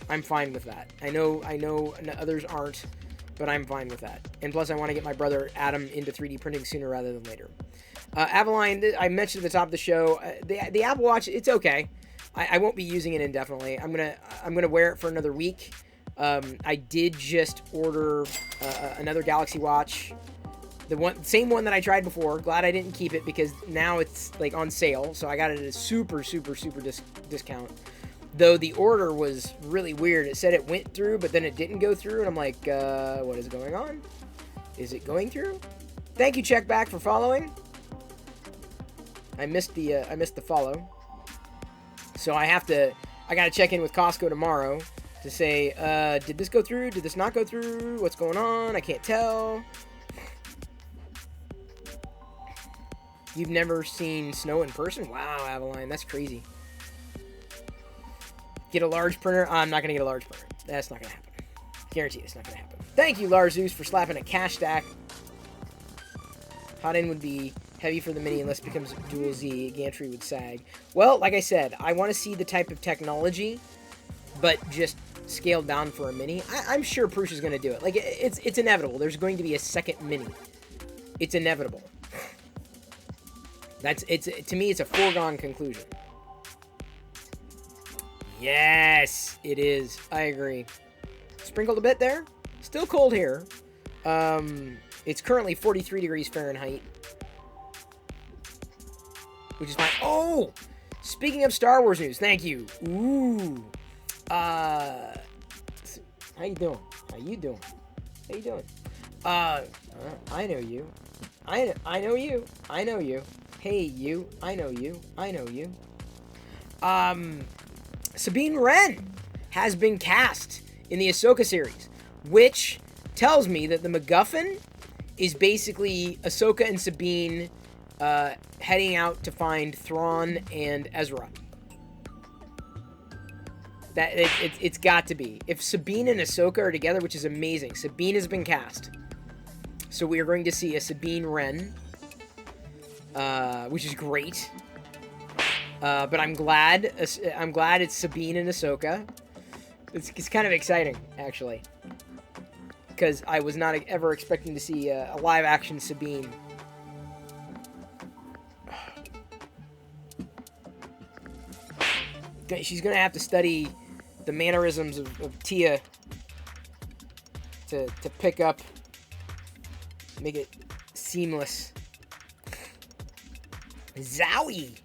I'm fine with that. I know others aren't, but I'm fine with that. And plus, I want to get my brother Adam into 3D printing sooner rather than later. Avaline, I mentioned at the top of the show, the Apple Watch, it's okay. I won't be using it indefinitely. I'm gonna wear it for another week. I did just order another Galaxy Watch, same one that I tried before. Glad I didn't keep it because now it's like on sale, so I got it at a super discount. Though the order was really weird. It said it went through, but then it didn't go through, and I'm like, what is going on? Is it going through? Thank you, Checkback, for following. I missed the follow. So I gotta check in with Costco tomorrow to say, did this go through? Did this not go through? What's going on? I can't tell. You've never seen snow in person? Wow, Avaline, that's crazy. Get a large printer? I'm not gonna get a large printer. That's not gonna happen. Guarantee it's not gonna happen. Thank you, Larzeus, for slapping a cash stack. Hot end would be heavy for the mini unless it becomes dual Z. Gantry would sag. Well, like I said, I want to see the type of technology, but just scaled down for a mini. I'm sure Prusa is going to do it. Like, it's inevitable. There's going to be a second mini. It's inevitable. To me, it's a foregone conclusion. Yes, it is. I agree. Sprinkled a bit there. Still cold here. It's currently 43 degrees Fahrenheit. Which is fine. Oh! Speaking of Star Wars news, thank you. Ooh. How you doing? How you doing? How you doing? I know you. I know you. I know you. Hey, you. I know you. I know you. Sabine Wren has been cast in the Ahsoka series, which tells me that the MacGuffin is basically Ahsoka and Sabine heading out to find Thrawn and Ezra. It's got to be. If Sabine and Ahsoka are together, which is amazing. Sabine has been cast. So we are going to see a Sabine Wren, which is great. But I'm glad it's Sabine and Ahsoka. It's kind of exciting, actually. Because I was not ever expecting to see a live-action Sabine. She's going to have to study the mannerisms of Tia to pick up, make it seamless. Zowie!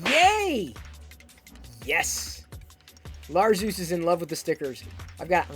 Yay! Yes! Larzeus is in love with the stickers. I've got...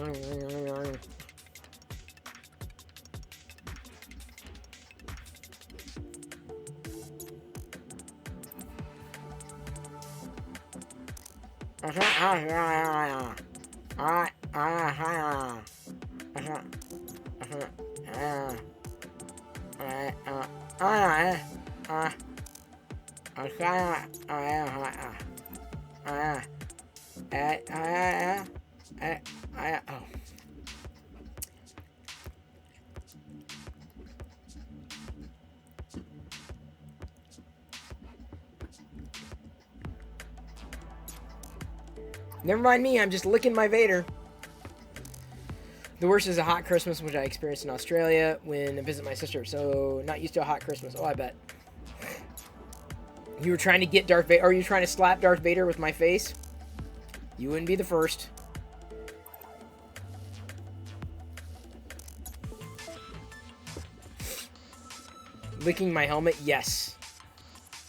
Never mind me, I'm just licking my Vader. The worst is a hot Christmas, which I experienced in Australia when I visit my sister. So, not used to a hot Christmas. Oh, I bet. You were trying to get Darth Vader, or you were trying to slap Darth Vader with my face? You wouldn't be the first. Licking my helmet? Yes.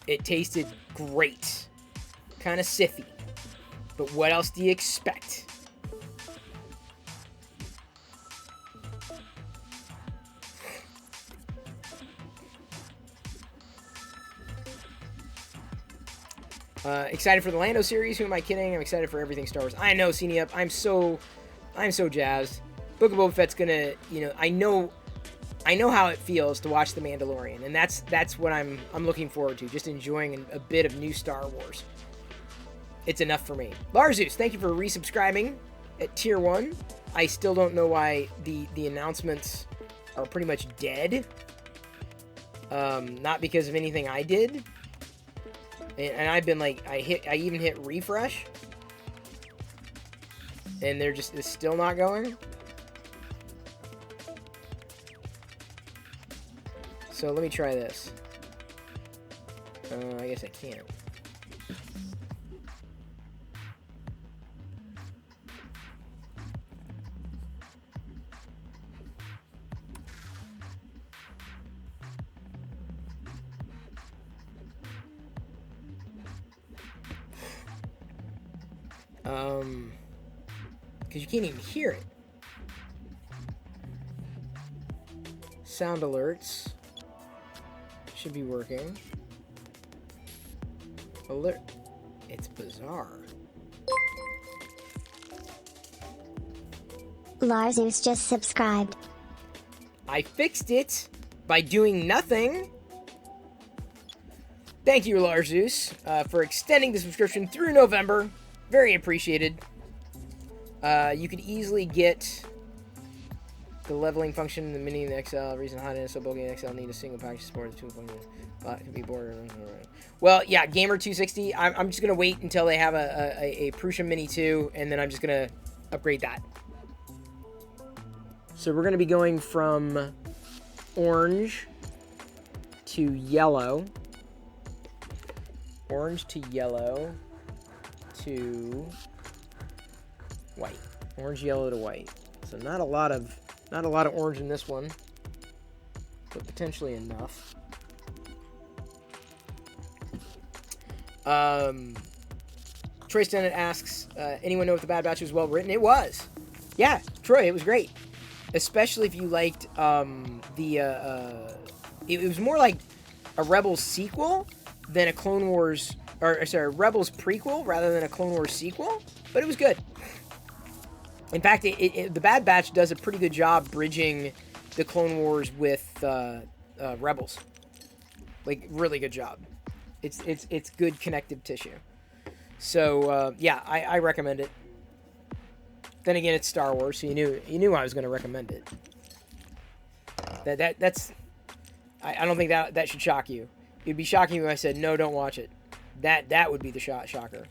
It tasted great. Kind of siffy. But what else do you expect? Excited for the Lando series. Who am I kidding? I'm excited for everything Star Wars. I know, CNEUp. I'm so jazzed. Book of Boba Fett's gonna, I know how it feels to watch The Mandalorian, and that's what I'm looking forward to. Just enjoying a bit of new Star Wars. It's enough for me. Larzeus, thank you for resubscribing at Tier 1. I still don't know why the announcements are pretty much dead. Not because of anything I did. And I've been like, I even hit refresh. And it's still not going? So let me try this. I guess I can't. Because you can't even hear it. Sound alerts should be working. Alert. It's bizarre. Larzeus just subscribed. I fixed it by doing nothing. Thank you, Larzeus, for extending the subscription through November. Very appreciated. You could easily get the leveling function in the mini in the XL. Reason hot and so bulky in XL need a single package support. 2 functions. It can be bored. Well, yeah, Gamer 260. I'm just gonna wait until they have a Prusa Mini 2, and then I'm just gonna upgrade that. So we're gonna be going from orange to yellow. Orange to yellow to white. Orange, yellow to white. So not a lot of orange in this one, but potentially enough. Troy Stennett asks, anyone know if The Bad Batch was well written? It was. Yeah, Troy, it was great. Especially if you liked it was more like a Rebels sequel than a Clone Wars, Rebels prequel rather than a Clone Wars sequel, but it was good. In fact, The Bad Batch does a pretty good job bridging the Clone Wars with Rebels. Like, really good job. It's good connective tissue. So yeah, I recommend it. Then again, it's Star Wars, so you knew I was going to recommend it. That's I don't think that should shock you. It'd be shocking if I said no, don't watch it. That would be the shocker.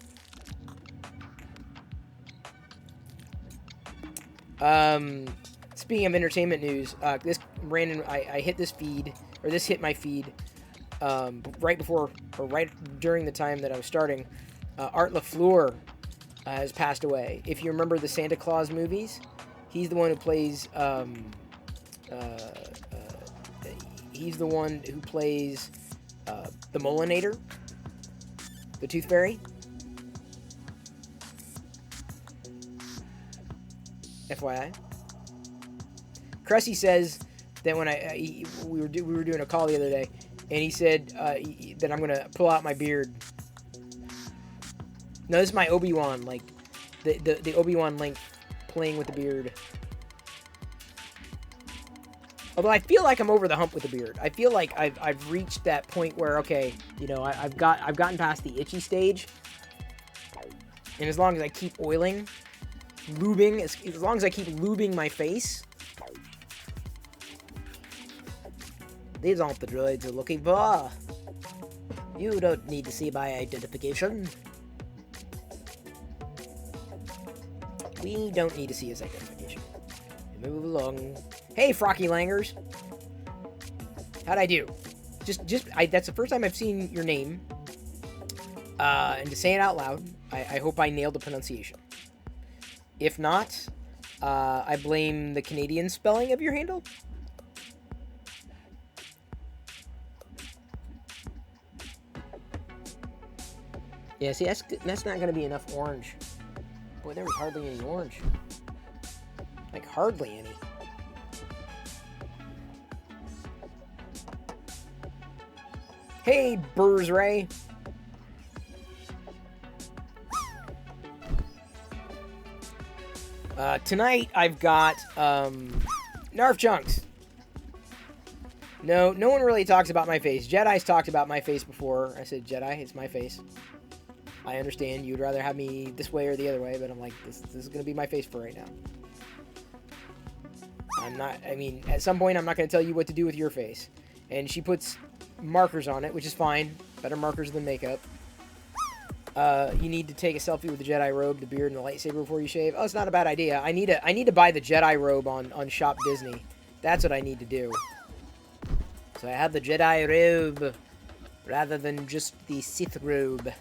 Speaking of entertainment news, this Brandon, I hit this feed, or this hit my feed, right before, or right during the time that I was starting. Art LaFleur has passed away. If you remember the Santa Claus movies, he's the one who plays, he's the one who plays, the Molinator, the Tooth Fairy. FYI. Cressy says that when we were doing a call the other day, and he said that I'm gonna pull out my beard. No, this is my Obi-Wan, like the Obi-Wan link playing with the beard. Although I feel like I'm over the hump with the beard. I feel like I've reached that point where, okay, you know, I've gotten past the itchy stage, and as long as I keep oiling, lubing, as long as I keep lubing my face, these aren't the droids you're looking for. You don't need to see my identification. We don't need to see his identification. Move along. Hey, Frocky Langers. How'd I do? That's the first time I've seen your name. And to say it out loud, I hope I nailed the pronunciation. If not, I blame the Canadian spelling of your handle. Yeah, see, that's not going to be enough orange. Boy, there was hardly any orange. Like, hardly any. Hey, Burrs Ray. Tonight, I've got, Narf Chunks. No one really talks about my face. Jedi's talked about my face before. I said, Jedi, it's my face. I understand you'd rather have me this way or the other way, but I'm like, this is going to be my face for right now. At some point, I'm not going to tell you what to do with your face. And she puts markers on it, which is fine. Better markers than makeup. You need to take a selfie with the Jedi robe, the beard, and the lightsaber before you shave. Oh, it's not a bad idea. I need to buy the Jedi robe on Shop Disney. That's what I need to do. So I have the Jedi robe rather than just the Sith robe.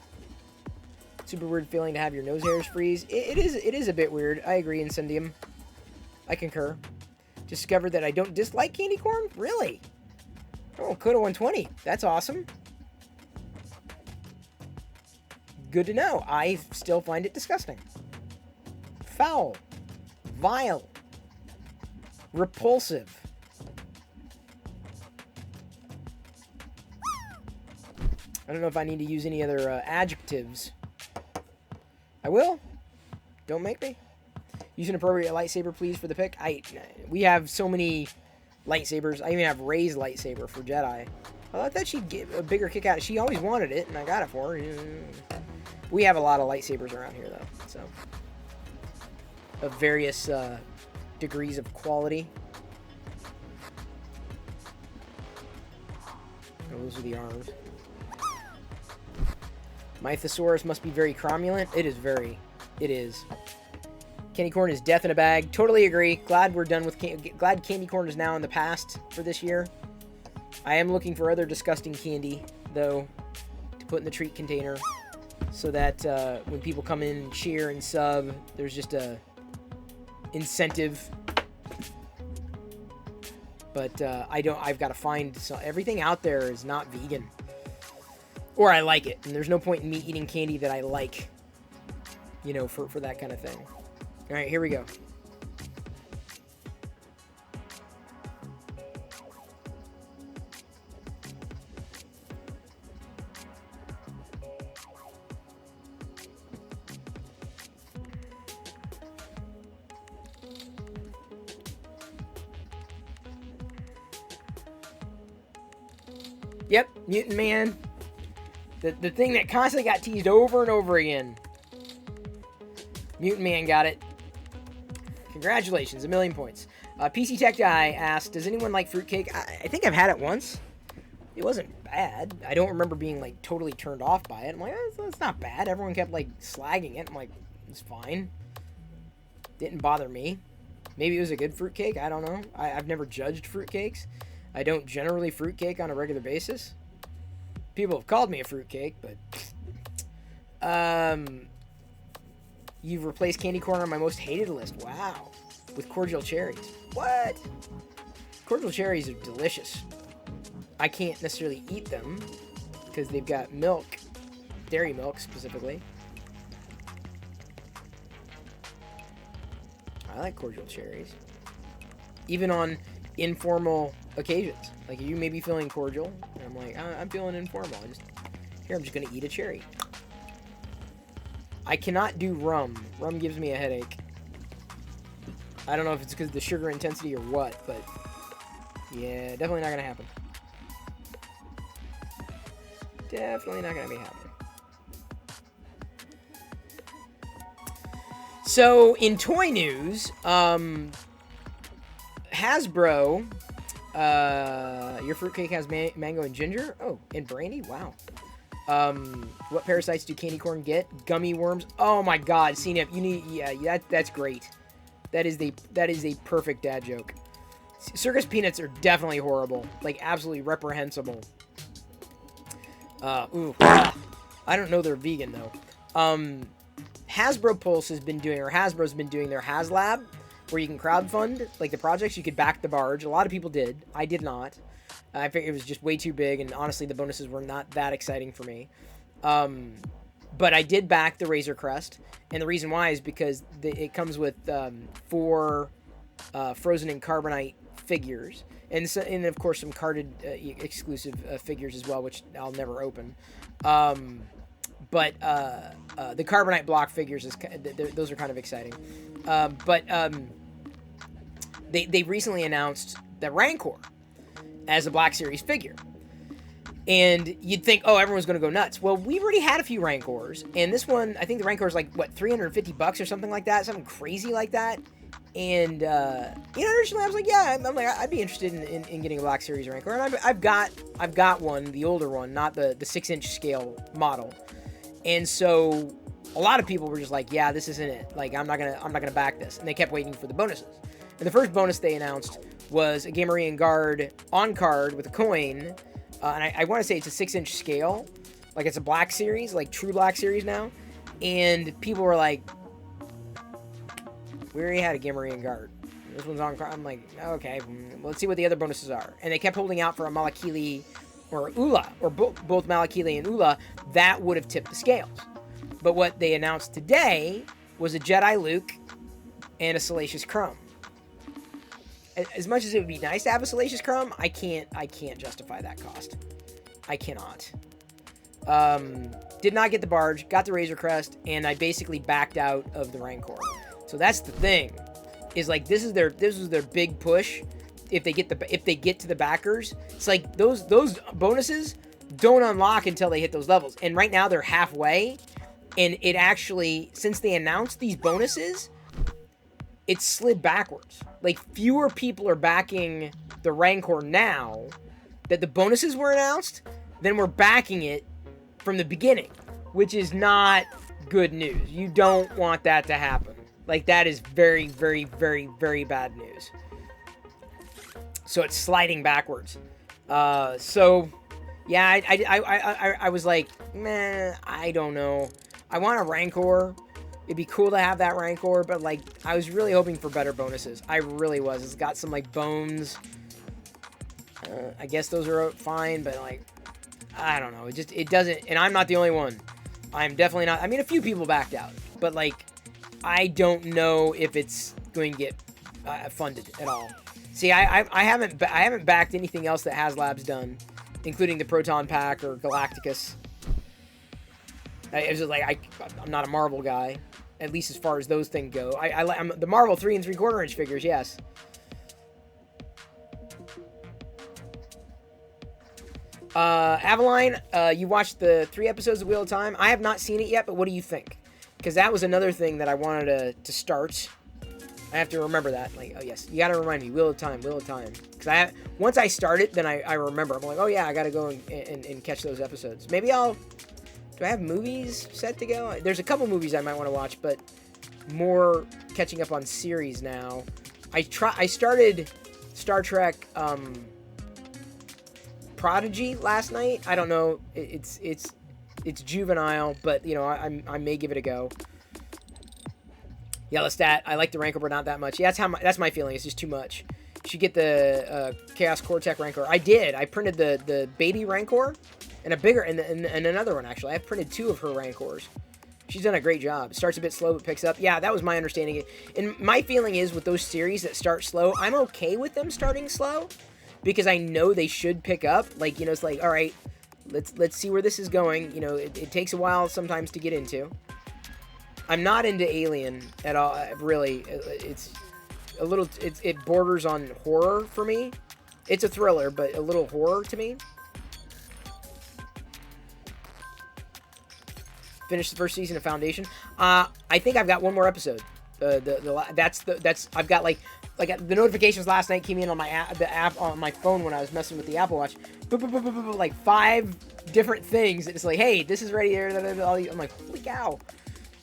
Super weird feeling to have your nose hairs freeze. It is a bit weird. I agree, Incendium. I concur. Discovered that I don't dislike candy corn? Really? Oh, Coda 120. That's awesome. Good to know. I still find it disgusting. Foul. Vile. Repulsive. I don't know if I need to use any other adjectives. I will. Don't make me. Use an appropriate lightsaber, please, for the pick. We have so many lightsabers. I even have Rey's lightsaber for Jedi. I thought she'd get a bigger kick out of it. She always wanted it, and I got it for her. We have a lot of lightsabers around here, though. So, of various degrees of quality. Oh, those are the arms. Mythosaurus must be very cromulent. It is very. It is. Candy corn is death in a bag. Totally agree. Glad we're done with glad candy corn is now in the past for this year. I am looking for other disgusting candy, though, to put in the treat container, so that when people come in and cheer and sub, there's just a incentive. But I've got to find everything out there is not vegan. Or I like it, and there's no point in me eating candy that I like, you know, for that kind of thing. All right, here we go. Yep, Mutant Man. The thing that constantly got teased over and over again. Mutant Man got it. Congratulations, 1,000,000 points. PC Tech Guy asked, does anyone like fruitcake? I think I've had it once. It wasn't bad. I don't remember being, like, totally turned off by it. I'm like, it's not bad. Everyone kept, like, slagging it. I'm like, it's fine. Didn't bother me. Maybe it was a good fruitcake. I don't know. I've never judged fruitcakes. I don't generally fruitcake on a regular basis. People have called me a fruitcake, but you've replaced candy corn on my most hated list. Wow. With cordial cherries. What? Cordial cherries are delicious. I can't necessarily eat them because they've got milk, dairy milk specifically. I like cordial cherries. Even on informal occasions. Like, you may be feeling cordial, and I'm like, I'm feeling informal. I'm just gonna eat a cherry. I cannot do rum. Rum gives me a headache. I don't know if it's because of the sugar intensity or what, but yeah, definitely not gonna happen. Definitely not gonna be happening. So, in toy news, Hasbro, your fruitcake has mango and ginger. Oh, and brandy. Wow. What parasites do candy corn get? Gummy worms. Oh my God, CNF, you need. Yeah, that's great. That is a perfect dad joke. Circus peanuts are definitely horrible, like absolutely reprehensible. I don't know they're vegan though. Hasbro Pulse has been doing, or Hasbro's been doing their HasLab, where you can crowdfund, like, the projects. You could back the barge. A lot of people did. I did not. I figured it was just way too big, and honestly, the bonuses were not that exciting for me. But I did back the Razor Crest, and the reason why is because it comes with 4 Frozen in Carbonite figures, and of course some carded exclusive figures as well, which I'll never open. But the Carbonite block figures, those are kind of exciting. They recently announced the Rancor as a Black Series figure. And you'd think, oh, everyone's going to go nuts. Well, we've already had a few Rancors, and this one, I think the Rancor is like, what, $350 or something like that? Something crazy like that. And, originally I was like, yeah, I'd be interested in getting a Black Series Rancor. And I've got one, the older one, not the 6-inch scale model. And so a lot of people were just like, yeah, this isn't it. Like, I'm not gonna back this. And they kept waiting for the bonuses. And the first bonus they announced was a Gamorrean Guard on card with a coin. And I want to say it's a 6-inch scale. Like, it's a black series, like true black series now. And people were like, we already had a Gamorrean Guard. This one's on card. I'm like, okay, let's see what the other bonuses are. And they kept holding out for a Malakili or Ula, or both Malakili and Ula. That would have tipped the scales. But what they announced today was a Jedi Luke and a Salacious Crumb. As much as it would be nice to have a Salacious Crumb, I can't justify that cost. I cannot. Did not get the Barge, got the Razor Crest, and I basically backed out of the Rancor. So that's the thing, is like this was their big push. If they get to the backers, it's like those bonuses don't unlock until they hit those levels. And right now they're halfway, and it actually, since they announced these bonuses, it slid backwards. Like, fewer people are backing the Rancor now that the bonuses were announced than were backing it from the beginning, which is not good news. You don't want that to happen. Like, that is very, very, very, very bad news. So it's sliding backwards. So yeah, I was like, man, I don't know. I want a Rancor. It'd be cool to have that Rancor, but like, I was really hoping for better bonuses. I really was. It's got some like bones. I guess those are fine, but like, I don't know. It doesn't, and I'm not the only one. I'm definitely not. I mean, a few people backed out, but like, I don't know if it's going to get funded at all. See, I haven't backed anything else that HasLab's done, including the Proton Pack or Galacticus. It's just like I'm not a Marvel guy, at least as far as those things go. I'm the Marvel 3 3/4 inch figures, yes. Avaline, you watched the 3 episodes of Wheel of Time. I have not seen it yet, but what do you think? Because that was another thing that I wanted to start. I have to remember that. Like, oh yes, you got to remind me. Wheel of Time. Because once I start it, then I remember. I'm like, oh yeah, I got to go and catch those episodes. Maybe do I have movies set to go? There's a couple movies I might want to watch, but more catching up on series now. I started Star Trek Prodigy last night. I don't know. It's juvenile, but you know, I may give it a go. Yeah, Lestat, I like the Rancor, but not that much. Yeah, that's my feeling. It's just too much. You should get the Chaos Cortec Rancor. I did. I printed the baby Rancor and a bigger and another one actually. I've printed 2 of her Rancors. She's done a great job. It starts a bit slow, but picks up. Yeah, that was my understanding. And my feeling is with those series that start slow, I'm okay with them starting slow because I know they should pick up. Like, you know, it's like, all right, let's see where this is going. You know, it takes a while sometimes to get into. I'm not into Alien at all, really. It's a little, it borders on horror for me. It's a thriller, but a little horror to me. Finished the first season of Foundation. I think I've got one more episode. I've got like the notifications last night came in on my app on my phone when I was messing with the Apple Watch. Like 5 different things. It's like, hey, this is ready. I'm like, holy cow.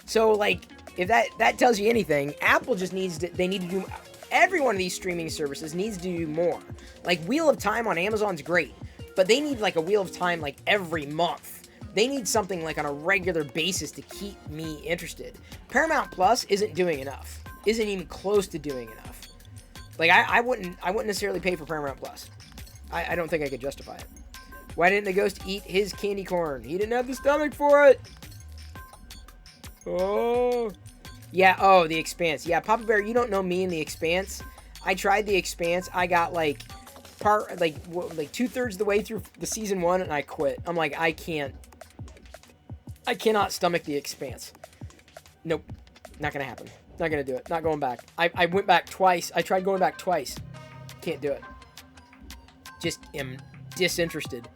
So, like, if that tells you anything, Apple just they need to do, every one of these streaming services needs to do more. Like, Wheel of Time on Amazon's great, but they need, like, a Wheel of Time, like, every month. They need something, like, on a regular basis to keep me interested. Paramount Plus isn't doing enough. Isn't even close to doing enough. Like, I wouldn't necessarily pay for Paramount Plus. I don't think I could justify it. Why didn't the ghost eat his candy corn? He didn't have the stomach for it! Oh, yeah. Oh, The Expanse. Yeah, Papa Bear, you don't know me in The Expanse. I tried The Expanse. I got like 2/3 of the way through the season 1, and I quit. I'm like, I cannot stomach The Expanse. Nope, not gonna happen. Not gonna do it. Not going back. I went back twice. I tried going back twice. Can't do it. Just am disinterested.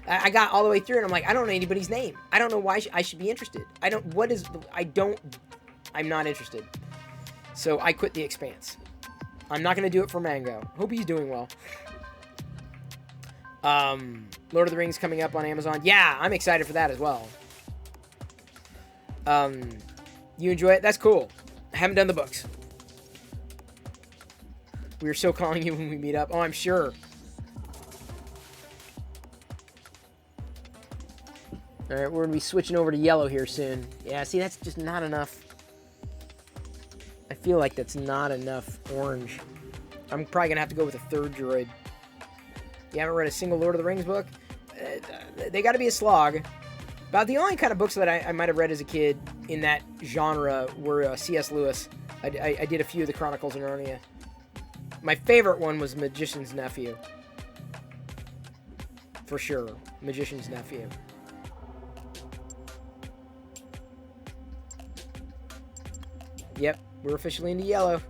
I got all the way through and I'm like, I don't know anybody's name. I don't know why I should be interested. I'm not interested. So I quit The Expanse. I'm not going to do it for Mango. Hope he's doing well. Lord of the Rings coming up on Amazon. Yeah, I'm excited for that as well. You enjoy it? That's cool. I haven't done the books. We are so calling you when we meet up. Oh, I'm sure. Alright, we're going to be switching over to yellow here soon. Yeah, see, that's just not enough. I feel like that's not enough orange. I'm probably going to have to go with a third droid. You haven't read a single Lord of the Rings book? They got to be a slog. About the only kind of books that I might have read as a kid in that genre were C.S. Lewis. I did a few of the Chronicles of Narnia. My favorite one was Magician's Nephew. For sure. Magician's Nephew. Yep, we're officially into yellow.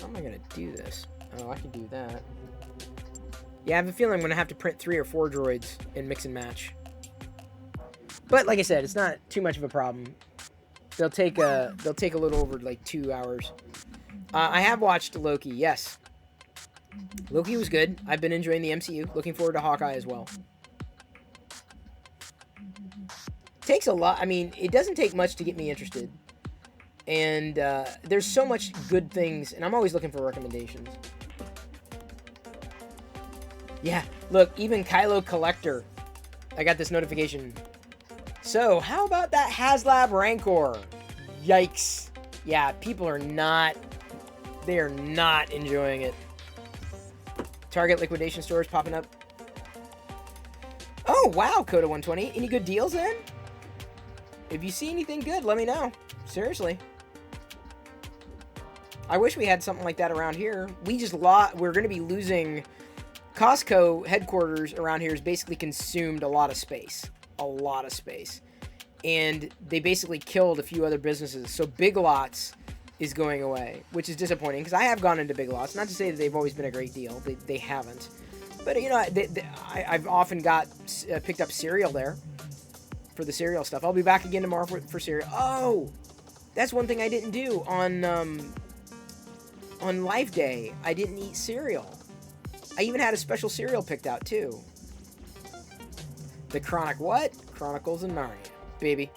How am I gonna do this? Oh, I can do that. Yeah, I have a feeling I'm gonna have to print 3 or 4 droids and mix and match. But like I said, it's not too much of a problem. They'll take a little over like 2 hours. I have watched Loki, yes. Loki was good. I've been enjoying the MCU. Looking forward to Hawkeye as well. Takes a lot. I mean, it doesn't take much to get me interested. And there's so much good things, and I'm always looking for recommendations. Yeah, look, even Kylo Collector. I got this notification. So, how about that HasLab Rancor? Yikes. Yeah, people are not... They are not enjoying it. Target liquidation stores popping up. Oh, wow, Coda 120. Any good deals then? If you see anything good, let me know. Seriously. I wish we had something like that around here. We're going to be losing... Costco headquarters around here has basically consumed a lot of space. A lot of space. And they basically killed a few other businesses. So Big Lots is going away, which is disappointing because I have gone into Big Lots. Not to say that they've always been a great deal. They haven't. But, you know, I've often picked up cereal there for the cereal stuff. I'll be back again tomorrow for cereal. Oh, that's one thing I didn't do on Life Day. I didn't eat cereal. I even had a special cereal picked out, too. The Chronicles of Narnia, baby.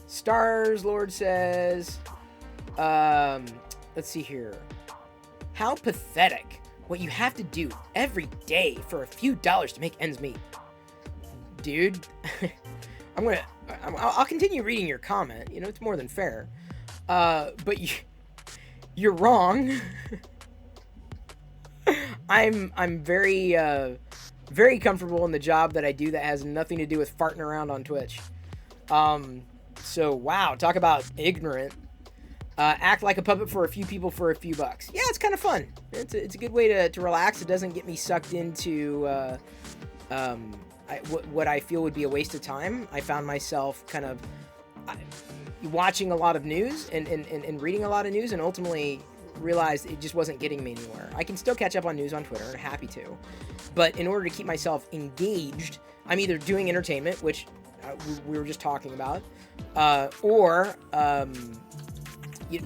Stars Lord says, let's see here. How pathetic what you have to do every day for a few dollars to make ends meet. Dude, I'll continue reading your comment. You know, it's more than fair. But you're wrong. I'm very very comfortable in the job that I do that has nothing to do with farting around on Twitch. So wow, talk about ignorant. Act like a puppet for a few people for a few bucks. Yeah, it's kind of fun. It's a good way to relax. It doesn't get me sucked into what I feel would be a waste of time. I found myself kind of watching a lot of news and reading a lot of news, and ultimately realized it just wasn't getting me anywhere. I can still catch up on news on Twitter, and I'm happy to. But in order to keep myself engaged, I'm either doing entertainment, which we were just talking about, or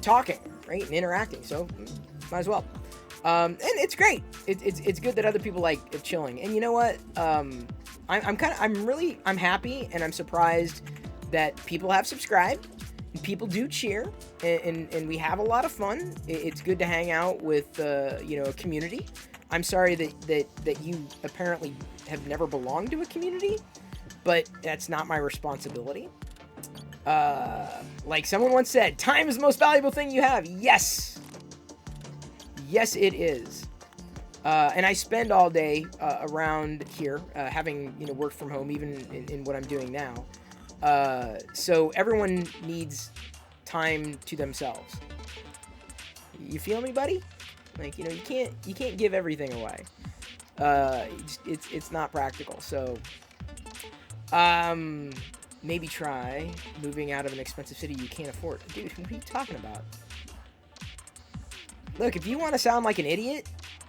talking, right, and interacting. So might as well. And it's great. It's good that other people like chilling. And you know what? I'm happy, and I'm surprised that people have subscribed, and people do cheer, and we have a lot of fun. It's good to hang out with a community. I'm sorry that you apparently have never belonged to a community, but that's not my responsibility. Like someone once said, time is the most valuable thing you have. Yes, it is. And I spend all day around here, having worked from home, even in what I'm doing now. So everyone needs time to themselves. You feel me, buddy? Like, you can't give everything away. It's not practical. So maybe try moving out of an expensive city you can't afford. Dude, what are you talking about? Look, if you want to sound like an idiot,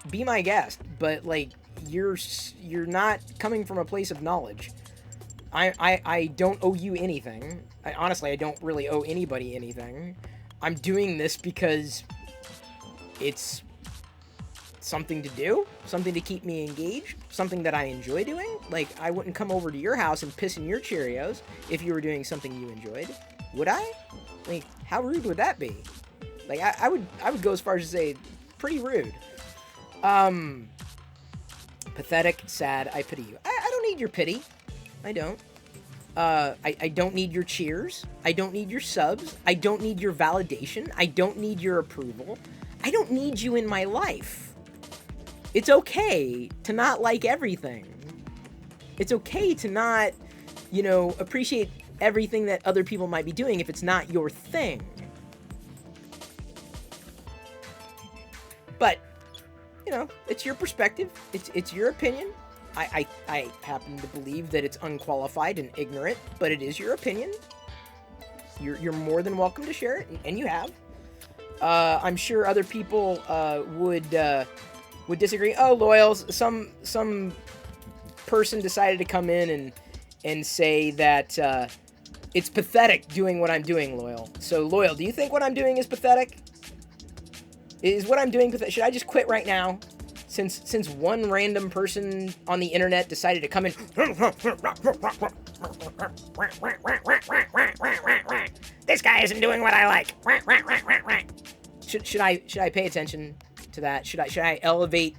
be my guest, but like you're not coming from a place of knowledge. I don't owe you anything. Honestly, I don't really owe anybody anything. I'm doing this because it's something to do, something to keep me engaged, something that I enjoy doing. Like, I wouldn't come over to your house and piss in your Cheerios if you were doing something you enjoyed, would I? Like, how rude would that be? Like, I would go as far as to say, pretty rude. Pathetic, sad, I pity you. I don't need your pity. I don't. I don't need your cheers. I don't need your subs. I don't need your validation. I don't need your approval. I don't need you in my life. It's okay to not like everything. It's okay to not, you know, appreciate everything that other people might be doing if it's not your thing. But, you know, it's your perspective. It's your opinion. I happen to believe that it's unqualified and ignorant, but it is your opinion. You're more than welcome to share it, and you have. I'm sure other people would disagree. Oh, Loyals, some person decided to come in and say that it's pathetic doing what I'm doing, Loyal. So, Loyal, do you think what I'm doing is pathetic? Is what I'm doing pathetic? Should I just quit right now? Since one random person on the internet decided to come in. This guy isn't doing what I like. Should I pay attention to that? Should I elevate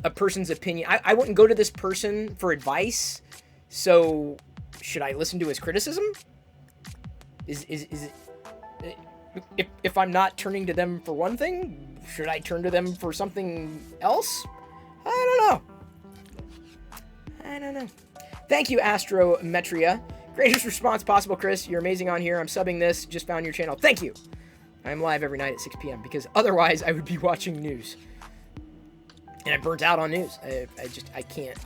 a person's opinion? I wouldn't go to this person for advice. So should I listen to his criticism? Is it if I'm not turning to them for one thing, should I turn to them for something else? I don't know. Thank you, Astrometria. Greatest response possible, Chris. You're amazing on here. I'm subbing this. Just found your channel. Thank you. I'm live every night at 6 p.m. because otherwise I would be watching news. And I burnt out on news. I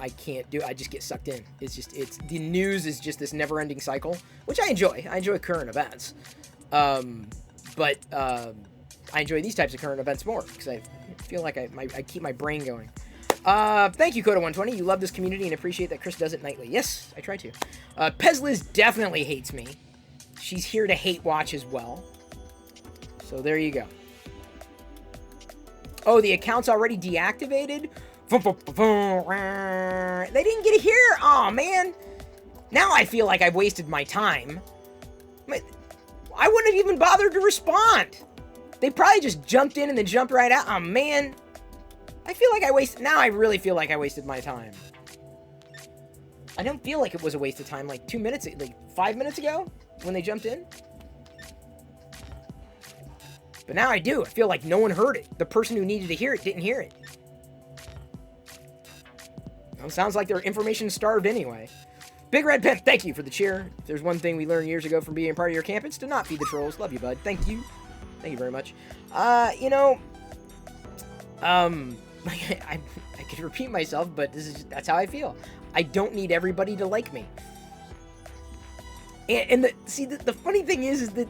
can't do it. I just get sucked in. The news is just this never-ending cycle, which I enjoy. I enjoy current events. But I enjoy these types of current events more because I feel like I keep my brain going. Thank you, Coda120. You love this community and appreciate that Chris does it nightly. Yes, I try to. Pezliz definitely hates me. She's here to hate watch as well. So there you go. Oh, the account's already deactivated? They didn't get here? Aw, man. Now I feel like I've wasted my time. I wouldn't have even bothered to respond. They probably just jumped in and then jumped right out. Oh, man. I feel like now I really feel like I wasted my time. I don't feel like it was a waste of time like 5 minutes ago when they jumped in. But now I do. I feel like no one heard it. The person who needed to hear it didn't hear it. Well, sounds like they're information starved anyway. Big Red Pen, thank you for the cheer. If there's one thing we learned years ago from being part of your camp, it's to not feed the trolls. Love you, bud. Thank you. Thank you very much. I could repeat myself, but that's how I feel. I don't need everybody to like me. And the funny thing is that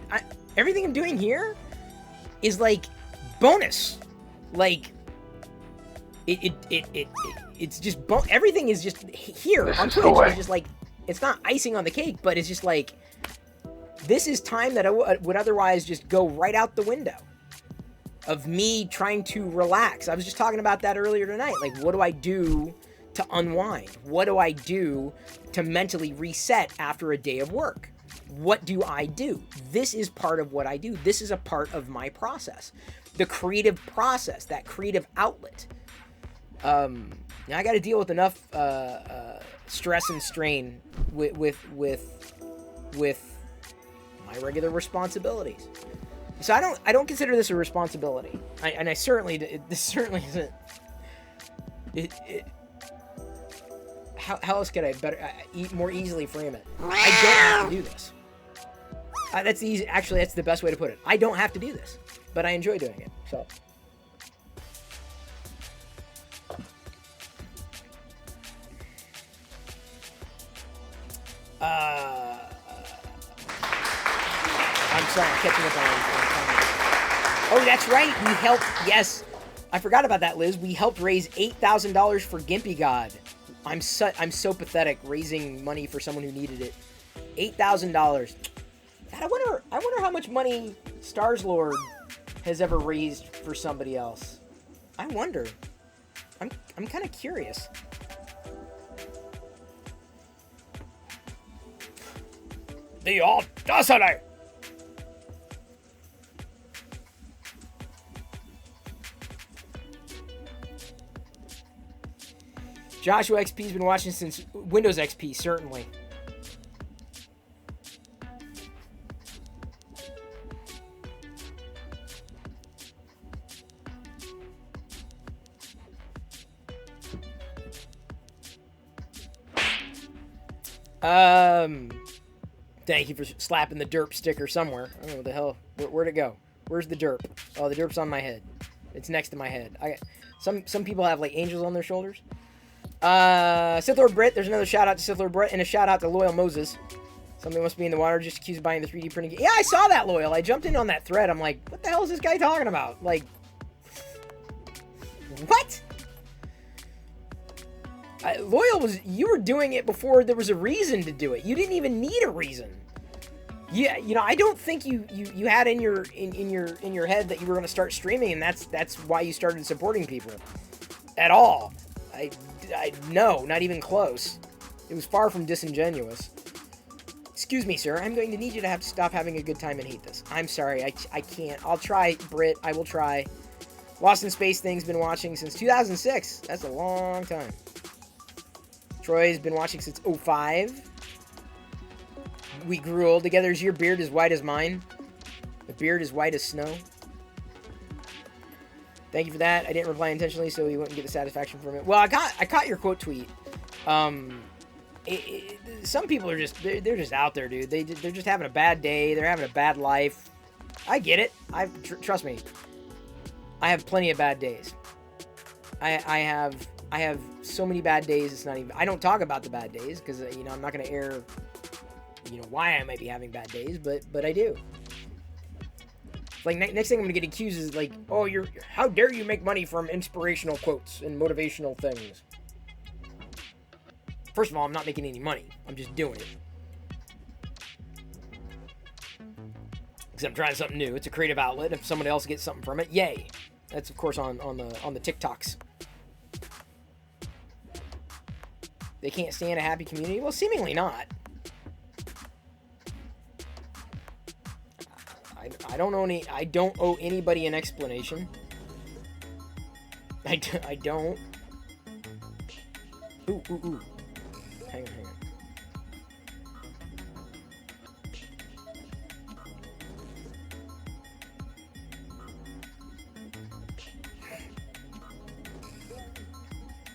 everything I'm doing here is like bonus. Like it's just everything is just here on Twitch. It's just like, it's not icing on the cake, but it's just like, this is time that I would otherwise just go right out the window of me trying to relax. I was just talking about that earlier tonight. Like, what do I do to unwind? What do I do to mentally reset after a day of work? What do I do? This is part of what I do. This is a part of my process. The creative process, that creative outlet. Now I got to deal with enough stress and strain with my regular responsibilities. So I don't consider this a responsibility. This certainly isn't. How else could I more easily frame it? I don't have to do this. That's easy. Actually, that's the best way to put it. I don't have to do this, but I enjoy doing it. So. I'm sorry, I'm catching up on Oh, that's right. We helped. Yes, I forgot about that, Liz. We helped raise $8,000 for Gimpy God I'm so pathetic raising money for someone who needed it. $8,000. I wonder how much money Stars Lord has ever raised for somebody else. I wonder. I'm kind of curious. The audacity! Joshua XP's been watching since Windows XP, certainly. Thank you for slapping the derp sticker somewhere. I don't know what the hell. Where'd it go? Where's the derp? Oh, the derp's on my head. It's next to my head. Some people have like angels on their shoulders. Sith Lord Brit. There's another shout out to Sith Lord Brit and a shout out to Loyal Moses. Something must be in the water. Just accused of buying the 3D printing game. Yeah, I saw that, Loyal. I jumped in on that thread. I'm like, what the hell is this guy talking about? Like, what? Loyal you were doing it before there was a reason to do it. You didn't even need a reason. Yeah, I don't think you had in your head that you were going to start streaming, and that's why you started supporting people at all. No, not even close. It was far from disingenuous. Excuse me, sir. I'm going to need you to have to stop having a good time and hate this. I'm sorry. I can't. I'll try, Brit. I will try. Lost in Space thing's been watching since 2006. That's a long time. Troy's been watching since 05. We grew old together. Is your beard as white as mine? The beard is white as snow. Thank you for that. I didn't reply intentionally, so you wouldn't get the satisfaction from it. Well, I caught your quote tweet. Some people are just they're just out there, dude. They're just having a bad day. They're having a bad life. I get it. Trust me. I have plenty of bad days. I have so many bad days. It's not even. I don't talk about the bad days because I'm not going to air. Why I might be having bad days, but I do. Like, next thing I'm gonna get accused is like, oh, how dare you make money from inspirational quotes and motivational things. First of all, I'm not making any money. I'm just doing it. Because I'm trying something new. It's a creative outlet. If someone else gets something from it, yay. That's, of course, on the TikToks. They can't stand a happy community? Well, seemingly not. I don't owe anybody an explanation. I don't. Ooh. Hang on.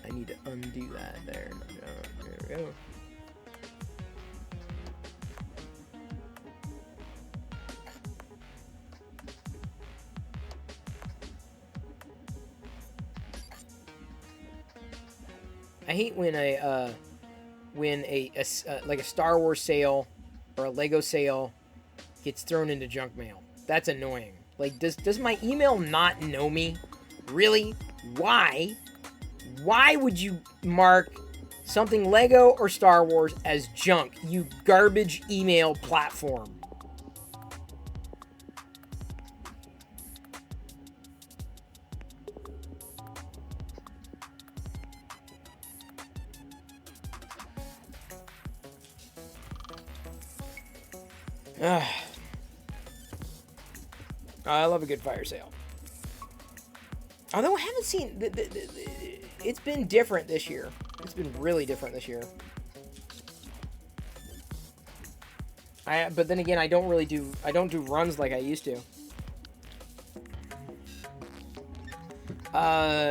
I need to undo that there. There we go. I hate when a Star Wars sale or a Lego sale gets thrown into junk mail. That's annoying. Like, does my email not know me? Really? Why? Why would you mark something Lego or Star Wars as junk, you garbage email platform? I love a good fire sale. Although I haven't seen... it's been different this year. It's been really different this year. But then again, I don't do runs like I used to.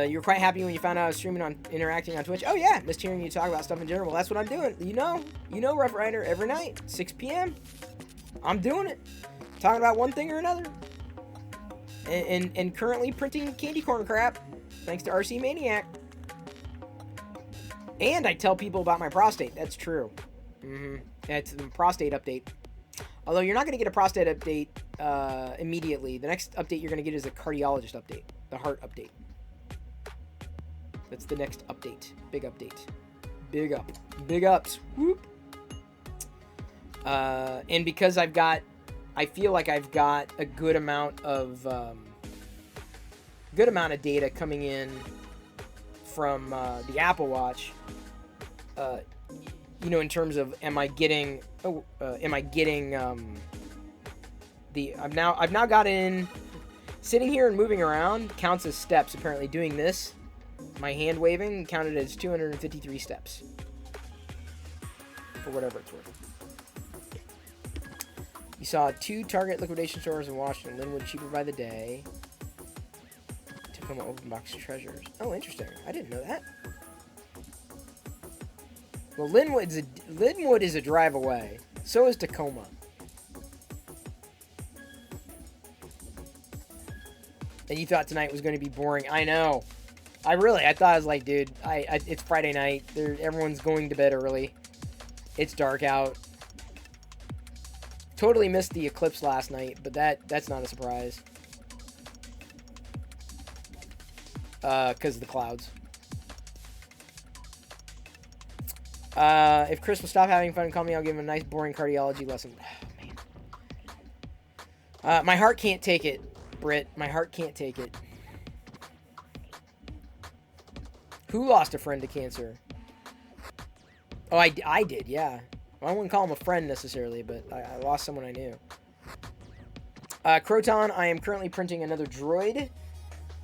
You were quite happy when you found out I was streaming on interacting on Twitch. Oh yeah, missed hearing you talk about stuff in general. Well, that's what I'm doing. You know, Rough Rider, every night, 6 p.m. I'm doing it. Talking about one thing or another. And currently printing candy corn crap, thanks to RC Maniac. And I tell people about my prostate. That's true. Yeah, it's the prostate update. Although you're not going to get a prostate update immediately. The next update you're going to get is a cardiologist update. The heart update. That's the next update. Big update. Big up. Big ups. Whoop. And because I feel like I've got a good amount of data coming in from the Apple Watch. In terms of I've now got in. Sitting here and moving around counts as steps. Apparently, doing this, my hand waving, counted as 253 steps. For whatever it's worth. You saw 2 Target liquidation stores in Washington. Linwood cheaper by the day. Tacoma open box treasures. Oh, interesting. I didn't know that. Well, Linwood is a drive away. So is Tacoma. And you thought tonight was going to be boring. I know. I thought, I was like, dude, it's Friday night. Everyone's going to bed early. It's dark out. Totally missed the eclipse last night, but that's not a surprise. Because of the clouds. If Chris will stop having fun and call me, I'll give him a nice boring cardiology lesson. Oh, man. My heart can't take it. Britt, my heart can't take it. Who lost a friend to cancer? Oh, I did, yeah. Well, I wouldn't call him a friend necessarily, but I lost someone I knew. Croton, I am currently printing another droid.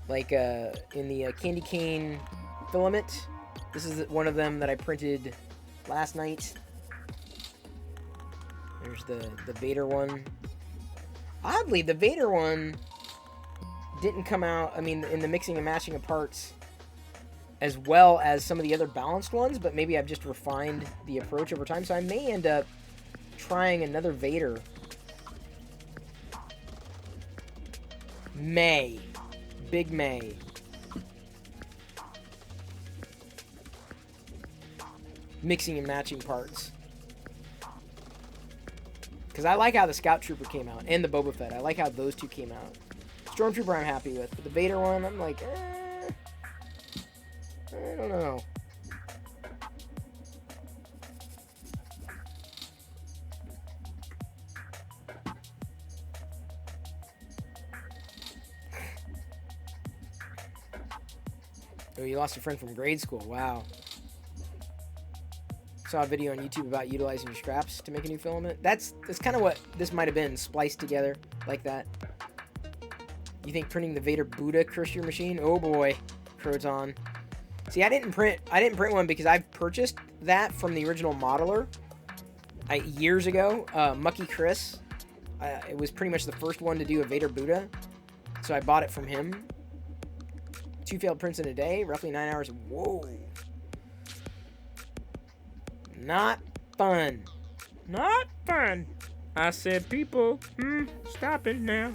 Like, in the candy cane filament. This is one of them that I printed last night. There's the Vader one. Oddly, the Vader one didn't come out, in the mixing and matching of parts as well as some of the other balanced ones, but maybe I've just refined the approach over time, so I may end up trying another Vader. Big May. Mixing and matching parts. Because I like how the Scout Trooper came out, and the Boba Fett. I like how those two came out. Stormtrooper I'm happy with, but the Vader one, I'm like, I don't know. Oh, you lost a friend from grade school. Wow. Saw a video on YouTube about utilizing your scraps to make a new filament. That's kind of what this might have been, spliced together like that. You think printing the Vader Buddha cursed your machine? Oh boy, Croton. See, I didn't print one because I've purchased that from the original modeler years ago. Mucky Chris. It was pretty much the first one to do a Vader Buddha, so I bought it from him. 2 failed prints in a day, roughly 9 hours. Whoa. Not fun. Not fun. I said, people, stop it now.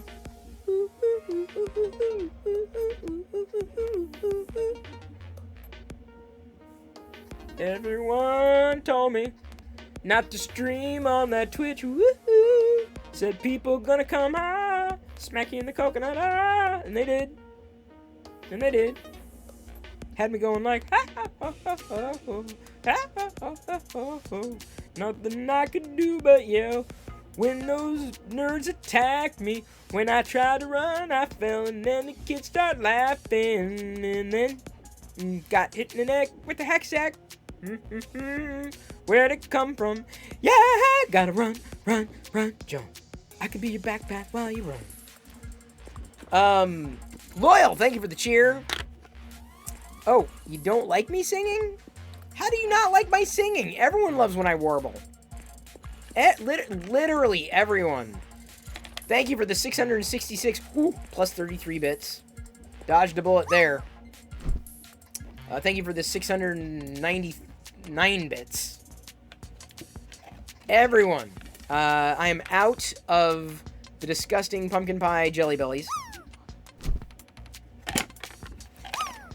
Everyone told me not to stream on that Twitch. Woo-hoo. Said people gonna come smack you in the coconut, and they did. And they did. Had me going like, nothing I could do but yell when those nerds attacked me. When I tried to run, I fell, and then the kids start laughing, and then got hit in the neck with the hex sack. Where'd it come from? Yeah, gotta run, jump. I could be your backpack while you run. Loyal, thank you for the cheer. Oh, you don't like me singing? How do you not like my singing? Everyone loves when I warble. Literally everyone. Thank you for the 666 plus 33 bits. Dodged a bullet there. Thank you for the 699 bits. Everyone. I am out of the disgusting pumpkin pie jelly bellies.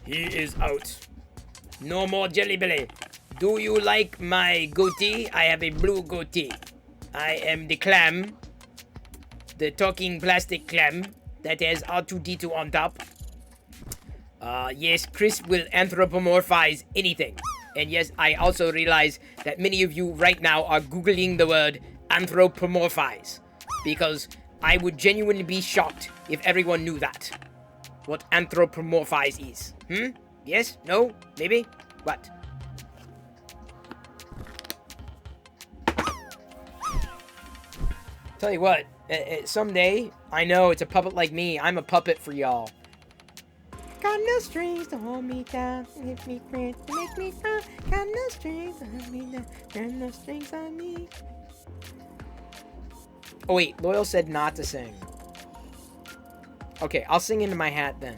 He is out. No more Jelly Belly. Do you like my goatee? I have a blue goatee. I am the clam. The talking plastic clam that has R2-D2 on top. Yes, Chris will anthropomorphize anything. And yes, I also realize that many of you right now are Googling the word anthropomorphize. Because I would genuinely be shocked if everyone knew that. What anthropomorphize is. Yes? No? Maybe? What? Tell you what, someday, I know it's a puppet like me. I'm a puppet for y'all. Got no strings to hold me down, make me cringe, make me frown. Got no strings to hold me down, there are no strings on me. Oh wait, Loyal said not to sing. Okay, I'll sing into my hat then.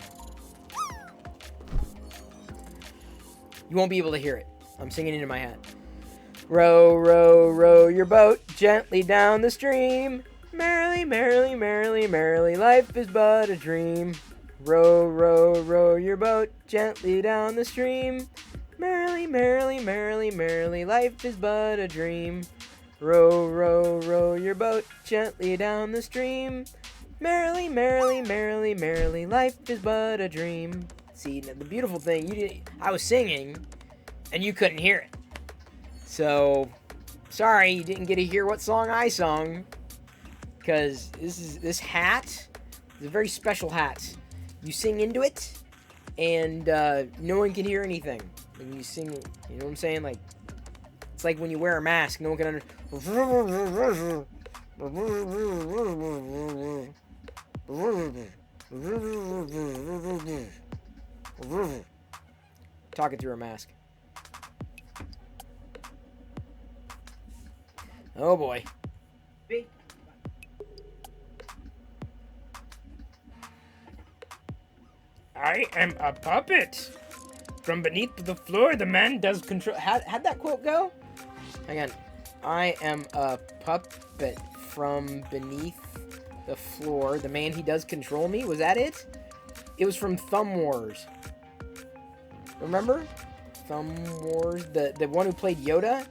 You won't be able to hear it. I'm singing into my hat. Row, row, row your boat gently down the stream. Merrily, merrily, merrily, merrily, life is but a dream. Row, row, row your boat gently down the stream. Merrily, merrily, merrily, merrily, life is but a dream. Row, row, row your boat gently down the stream. Merrily, merrily, merrily, merrily, life is but a dream. See, the beautiful thing, I was singing, and you couldn't hear it. So, sorry you didn't get to hear what song I sung, because this hat is a very special hat. You sing into it, and no one can hear anything when you sing. You know what I'm saying? Like, it's like when you wear a mask, no one can talking through a mask. Oh boy. I am a puppet. From beneath the floor, the man does control. How'd that quote go? Hang on. I am a puppet from beneath the floor. The man he does control me. Was that it? It was from Thumb Wars. Remember? Thumb Wars? The one who played Yoda?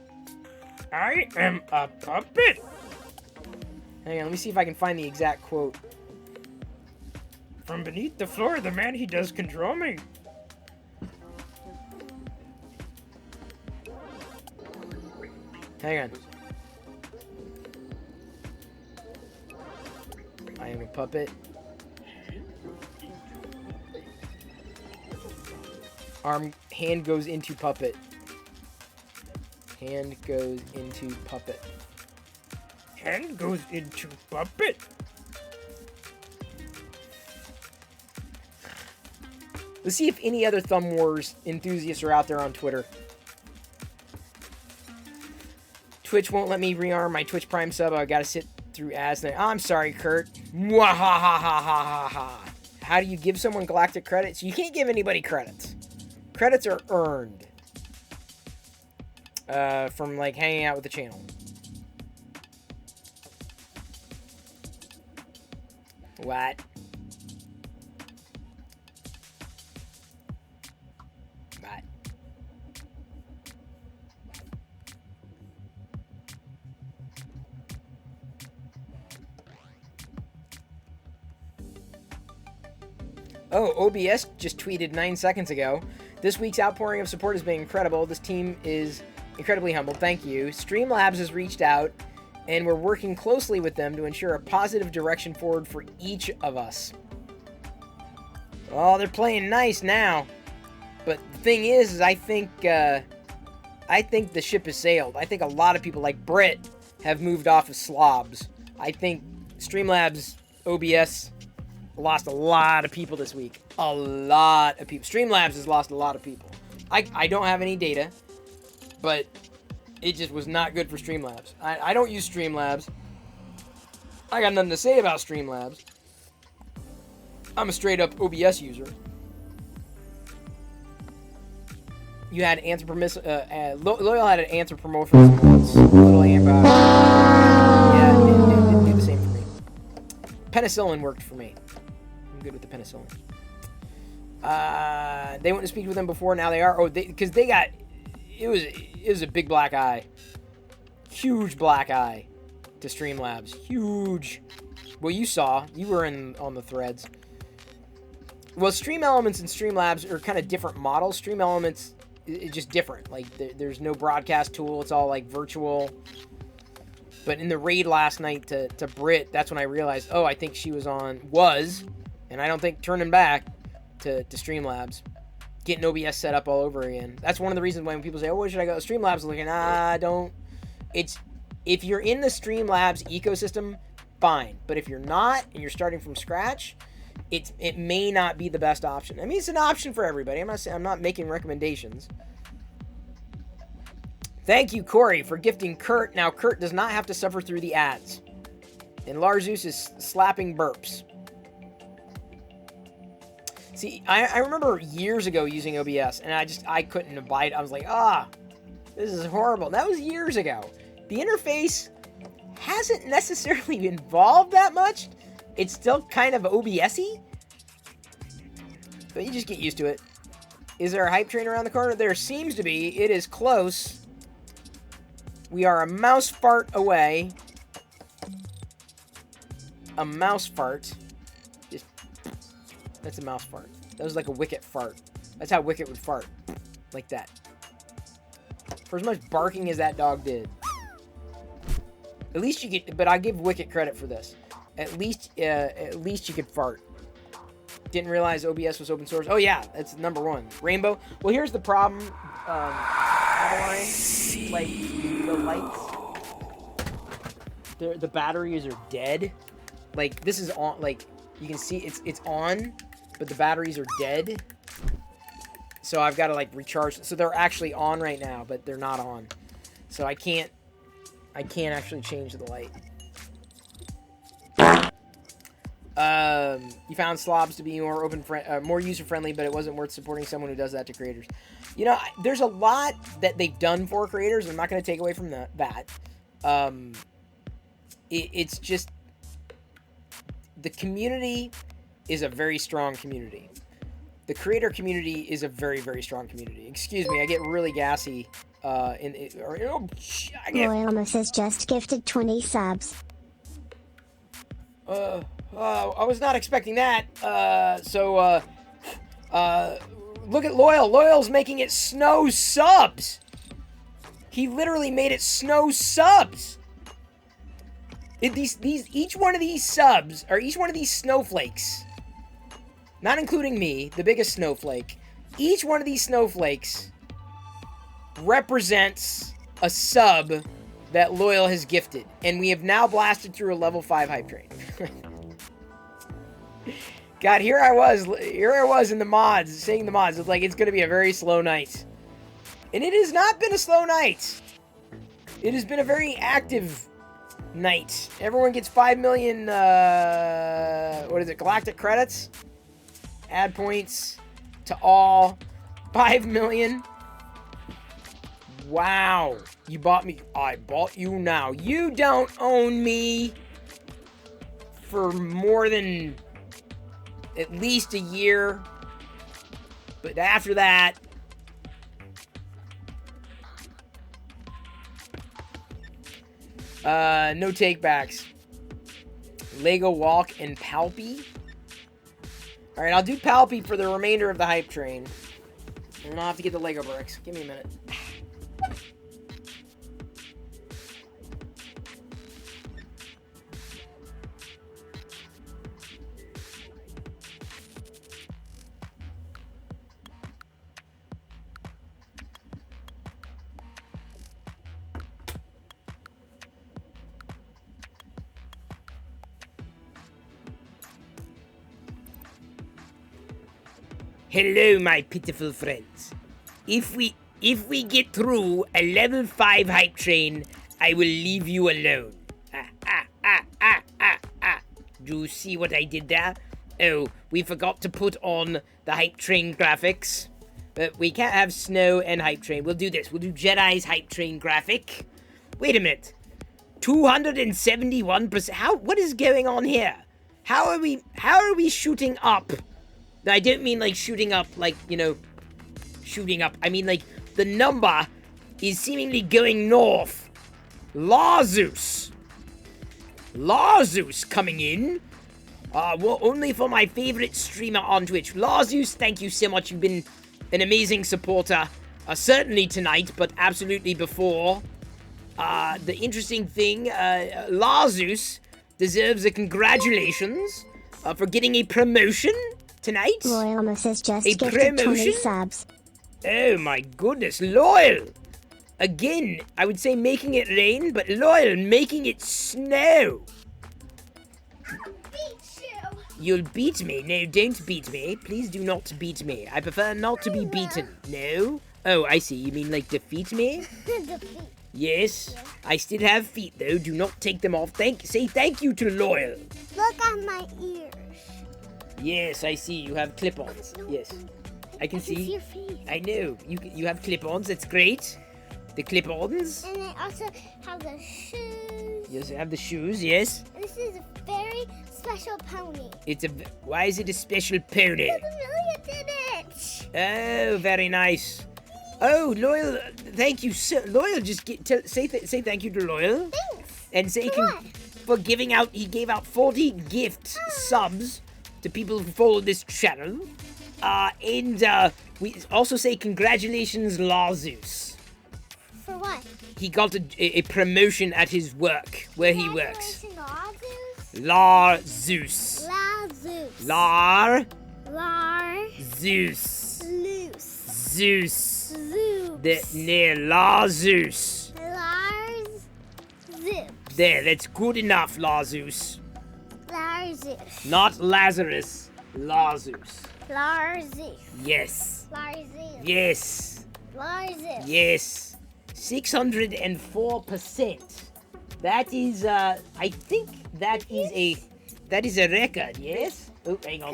I am a puppet. Hang on, let me see if I can find the exact quote. From beneath the floor, the man he does control me. Hang on. I am a puppet. Hand goes into puppet. Hand goes into puppet. Hand goes into puppet. Let's see if any other Thumb Wars enthusiasts are out there on Twitter. Twitch won't let me rearm my Twitch Prime sub. I gotta sit through ads. Oh, I'm sorry, Kurt. Mwahahahahaha. How do you give someone galactic credits? You can't give anybody credits. Credits are earned. From, like, hanging out with the channel. What? What? Oh, OBS just tweeted 9 seconds ago. This week's outpouring of support has been incredible. This team is incredibly humbled. Thank you. Streamlabs has reached out, and we're working closely with them to ensure a positive direction forward for each of us. Oh, they're playing nice now. But the thing is I think the ship has sailed. I think a lot of people, like Brit, have moved off of slobs. I think Streamlabs OBS lost a lot of people this week. A lot of people. Streamlabs has lost a lot of people. I don't have any data, but it just was not good for Streamlabs. I don't use Streamlabs. I got nothing to say about Streamlabs. I'm a straight up OBS user. You had Loyal had an anthropomorphism once. Little antibiotic. Yeah, it didn't do the same for me. Penicillin worked for me. I'm good with the penicillin. They went to speak with them before. Now they are. Oh, because they got. It was a big black eye. Huge black eye to Streamlabs. Huge. Well, you saw. You were on the threads. Well, Stream Elements and Streamlabs are kind of different models. Stream Elements it's just different. Like there's no broadcast tool. It's all like virtual. But in the raid last night to Brit, that's when I realized, oh, I think she was, and I don't think turning back to Streamlabs, getting OBS set up all over again. That's one of the reasons when people say, oh, where should I go? Streamlabs, looking, don't. It's, if you're in the Streamlabs ecosystem, fine. But if you're not, and you're starting from scratch, it may not be the best option. I mean, it's an option for everybody. I'm not making recommendations. Thank you, Corey, for gifting Kurt. Now, Kurt does not have to suffer through the ads. And Larzeus is slapping burps. See, I remember years ago using OBS, and I couldn't abide. I was like, this is horrible. That was years ago. The interface hasn't necessarily evolved that much. It's still kind of OBS-y. But you just get used to it. Is there a hype train around the corner? There seems to be. It is close. We are a mouse fart away. A mouse fart. That's a mouse fart. That was like a Wicket fart. That's how Wicket would fart. Like that. For as much barking as that dog did. At least you get... But I give Wicket credit for this. At least you could fart. Didn't realize OBS was open source. Oh yeah, that's number one. Rainbow. Well, here's the problem. Avalanche, like the lights, the batteries are dead. Like this is on. Like you can see, it's on, but the batteries are dead. So I've got to like recharge. So they're actually on right now, but they're not on. So I can't actually change the light. You found Slobs to be more more user-friendly, but it wasn't worth supporting someone who does that to creators. You know, there's a lot that they've done for creators. I'm not going to take away from that. It's just the community is a very strong community. The creator community is a very, very strong community. Excuse me, I get really gassy. Roy Almost has just gifted 20 subs. I was not expecting that. Look at Loyal. Loyal's making it snow subs. He literally made it snow subs. Each one of these subs, or each one of these snowflakes, not including me, the biggest snowflake, each one of these snowflakes represents a sub that Loyal has gifted. And we have now blasted through a level 5 hype train. God, here I was in the mods, saying the mods. It's like it's going to be a very slow night. And it has not been a slow night. It has been a very active night. Everyone gets 5 million, what is it, galactic credits? Add points to all. 5 million. Wow. You bought me. I bought you now. You don't own me for more than at least a year. But after that, no takebacks. Lego Walk and Palpy. Alright, I'll do Palpy for the remainder of the hype train. And I'll have to get the Lego bricks. Give me a minute. Hello, my pitiful friends. If we get through a level 5 hype train, I will leave you alone. Do you see what I did there? Oh, we forgot to put on the hype train graphics. But we can't have snow and hype train. We'll do this. We'll do Jedi's hype train graphic. Wait a minute. 271%. What is going on here? How are we shooting up? I don't mean like shooting up, like, you know, shooting up. I mean like the number is seemingly going north. Larzeus coming in. Well, only for my favorite streamer on Twitch. Larzeus, thank you so much. You've been an amazing supporter Certainly tonight, but absolutely before. The interesting thing, Larzus deserves a congratulations for getting a promotion tonight. Loyal almost has just A gifted 20 promotion? subs. Oh my goodness, Loyal! Again, I would say making it rain, but Loyal making it snow. You'll beat me. No, don't beat me. Please do not beat me. I prefer not to be beaten. No? Oh, I see. You mean like defeat me? Yes. I still have feet though. Do not take them off. Say thank you to Loyal. Look at my ears. Yes, I see. You have clip-ons. Yes. I can see. Your face. I know. You have clip-ons. That's great. The clip-ons. And I also have the shoes. Yes, I have the shoes. Yes. This is a very special pony. Why is it a special pony? Because Amelia did it. Oh, very nice. Oh, Loyal, thank you, sir. Loyal, just say thank you to Loyal. Thanks. And say For what? for giving out, he gave out 40 gift subs to people who follow this channel. And we also say congratulations, Larzus. For what? He got a promotion at his work, where he works. Congratulations, Larzus. Lazus. Lar. Lar. Zeus. Loose. Zeus. Zoops. Near Larzus. Lars. Zoops. There, that's good enough, Larzus. Larzus. Not Lazarus. Larzus. Larzus. Yes. Larzus. Yes. Larzus. Yes. 604%. That is, I think that is a record, yes? Oh, hang on.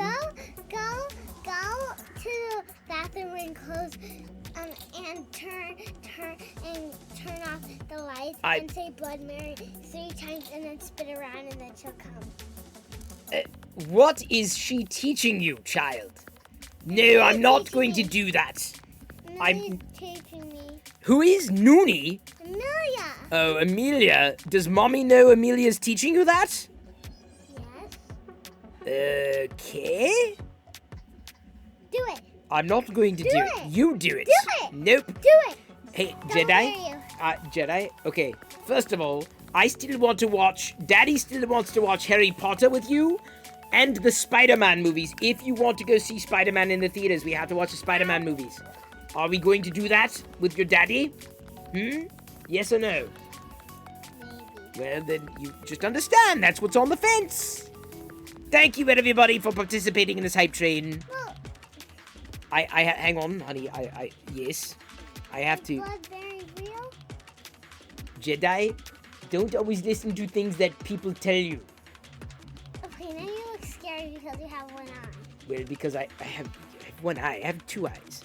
Go to the bathroom and close and turn off the lights and say Blood Mary 3 times and then spin around and then she'll come. What is she teaching you, child? No, I'm not going to do that. Amelia's teaching me. Who is Noonie? Amelia. Oh, Amelia. Does mommy know Amelia's teaching you that? Yes. Okay. Do it. I'm not going to do it. it. You do it. Do it. Nope. Do it. Hey, Don't Jedi? dare you. Jedi? Okay, first of all, Daddy still wants to watch Harry Potter with you and the Spider-Man movies. If you want to go see Spider-Man in the theaters, we have to watch the Spider-Man movies. Are we going to do that with your daddy? Yes or no? Maybe. Well, then you just understand that's what's on the fence. Thank you, everybody, for participating in this hype train. Well, hang on, honey. Yes. I have to. Blood very real? Jedi, don't always listen to things that people tell you. Okay, now you look scary because you have one eye. Well, because I have one eye. I have 2 eyes.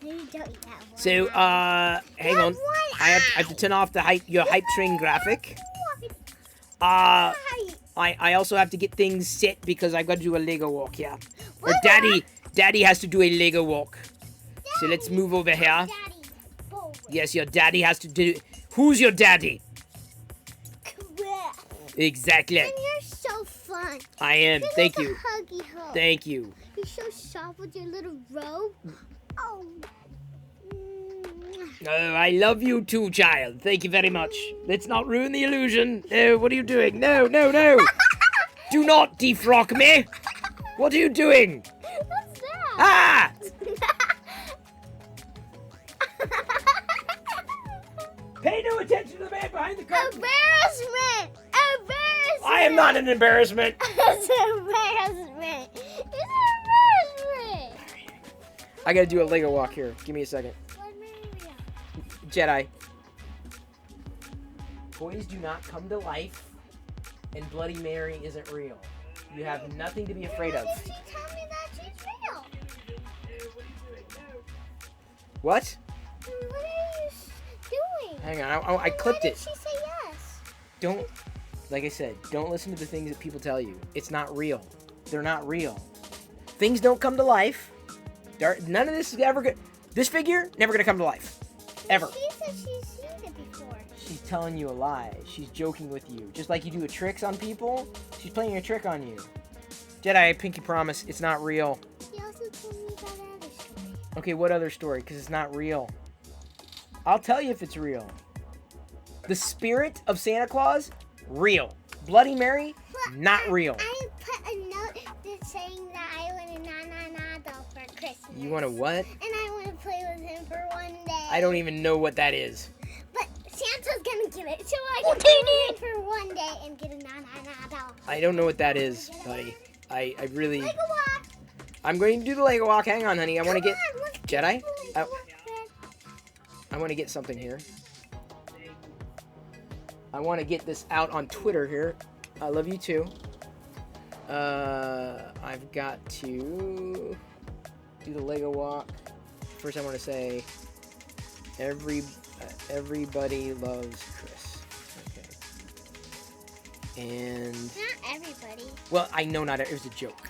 No, you don't. You have one So, eye. hang You on. have one I have to turn off your hype train graphic. Eye. I also have to get things set because I've got to do a Lego walk here. Or What? Daddy has to do a Lego walk. So let's move over here. Daddy. Boy. Yes, your daddy has to do. Who's your daddy? Correct. Exactly. And you're so fun. I am. You're Thank like you. A huggy hug. Thank you. You're so soft with your little robe. Oh. Oh, I love you too, child. Thank you very much. Let's not ruin the illusion. No, what are you doing? No. Do not defrock me. What are you doing? What's that? Ah! Pay no attention to the man behind the curtain. Embarrassment! Embarrassment! I am not an embarrassment. It's embarrassment! It's embarrassment! I gotta do a Lego walk here. Give me a second. Blood Mary. Jedi. Toys do not come to life, and Bloody Mary isn't real. You have nothing to be afraid of. Why did you tell me that she's real? What? What are you doing? Hang on, I clipped Why it. did she say yes? Don't, like I said, don't listen to the things that people tell you. It's not real. They're not real. Things don't come to life. None of this is ever good. This figure, never gonna come to life. Ever. She said she's seen it before. She's telling you a lie. She's joking with you. Just like you do tricks on people, she's playing a trick on you. Jedi, I pinky promise, it's not real. She also told me about another story. Okay, what other story? Because it's not real. I'll tell you if it's real. The spirit of Santa Claus, real. Bloody Mary, not real. I put a note that's saying that I want a na-na-na doll for Christmas. You want a what? And I want to play with him for one day. I don't even know what that is. But Santa's gonna give it, so I can play with him for one day and get a na-na-na doll. I don't know what that is, buddy. I really... Lego walk. I'm going to do the Lego walk. Hang on, honey. I want to get... Come on, let's Jedi? do the Lego walk, Fred. I want to get something here. I want to get this out on Twitter here. I love you too. I've got to do the Lego walk. First, I want to say everybody loves Chris. Okay. And Not everybody. well, I know not. It was a joke.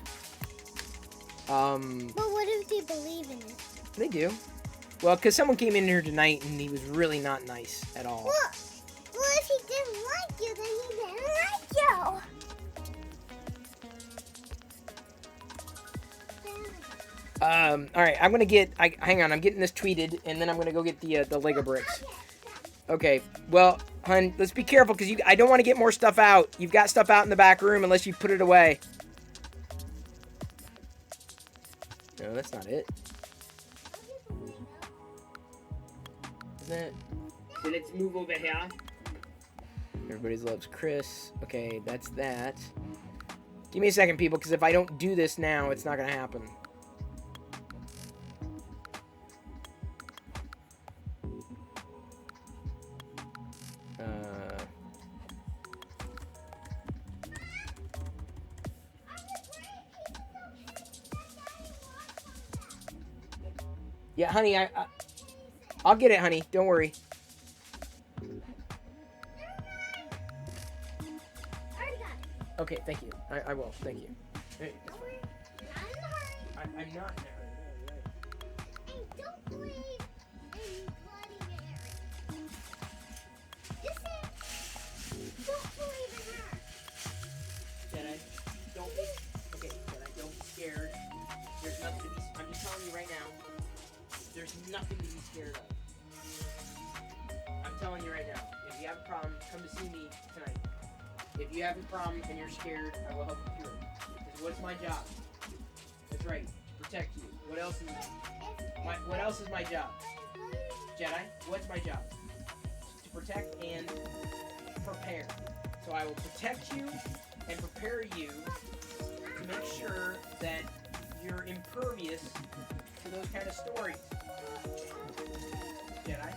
But what if they believe in it? They do. Well, because someone came in here tonight and he was really not nice at all. Well, if he didn't like you, then he didn't like you. All right, I'm gonna get. Hang on, I'm getting this tweeted, and then I'm gonna go get the Lego bricks. Okay. Well, hun, let's be careful because I don't want to get more stuff out. You've got stuff out in the back room unless you put it away. No, that's not it. Isn't it? So let's move over here. Everybody loves Chris. Okay, that's that. Give me a second, people, because if I don't do this now, it's not gonna happen. Yeah, honey, I'll get it, honey. Don't worry. Okay, thank you. I will. Thank you. Hey, I'm not in a hurry. And don't believe in Bloody Mary. Just say, don't believe in her. Jedi, don't be. Okay, Jedi, don't be scared. There's nothing to be. I'm just telling you right now. There's nothing to be scared of. I'm telling you right now. If you have a problem, come to see me tonight. If you have a problem and you're scared, I will help you through it. Because what's my job? That's right. Protect you. What else is my job? Jedi, what's my job? To protect and prepare. So I will protect you and prepare you to make sure that you're impervious to those kind of stories. Jedi,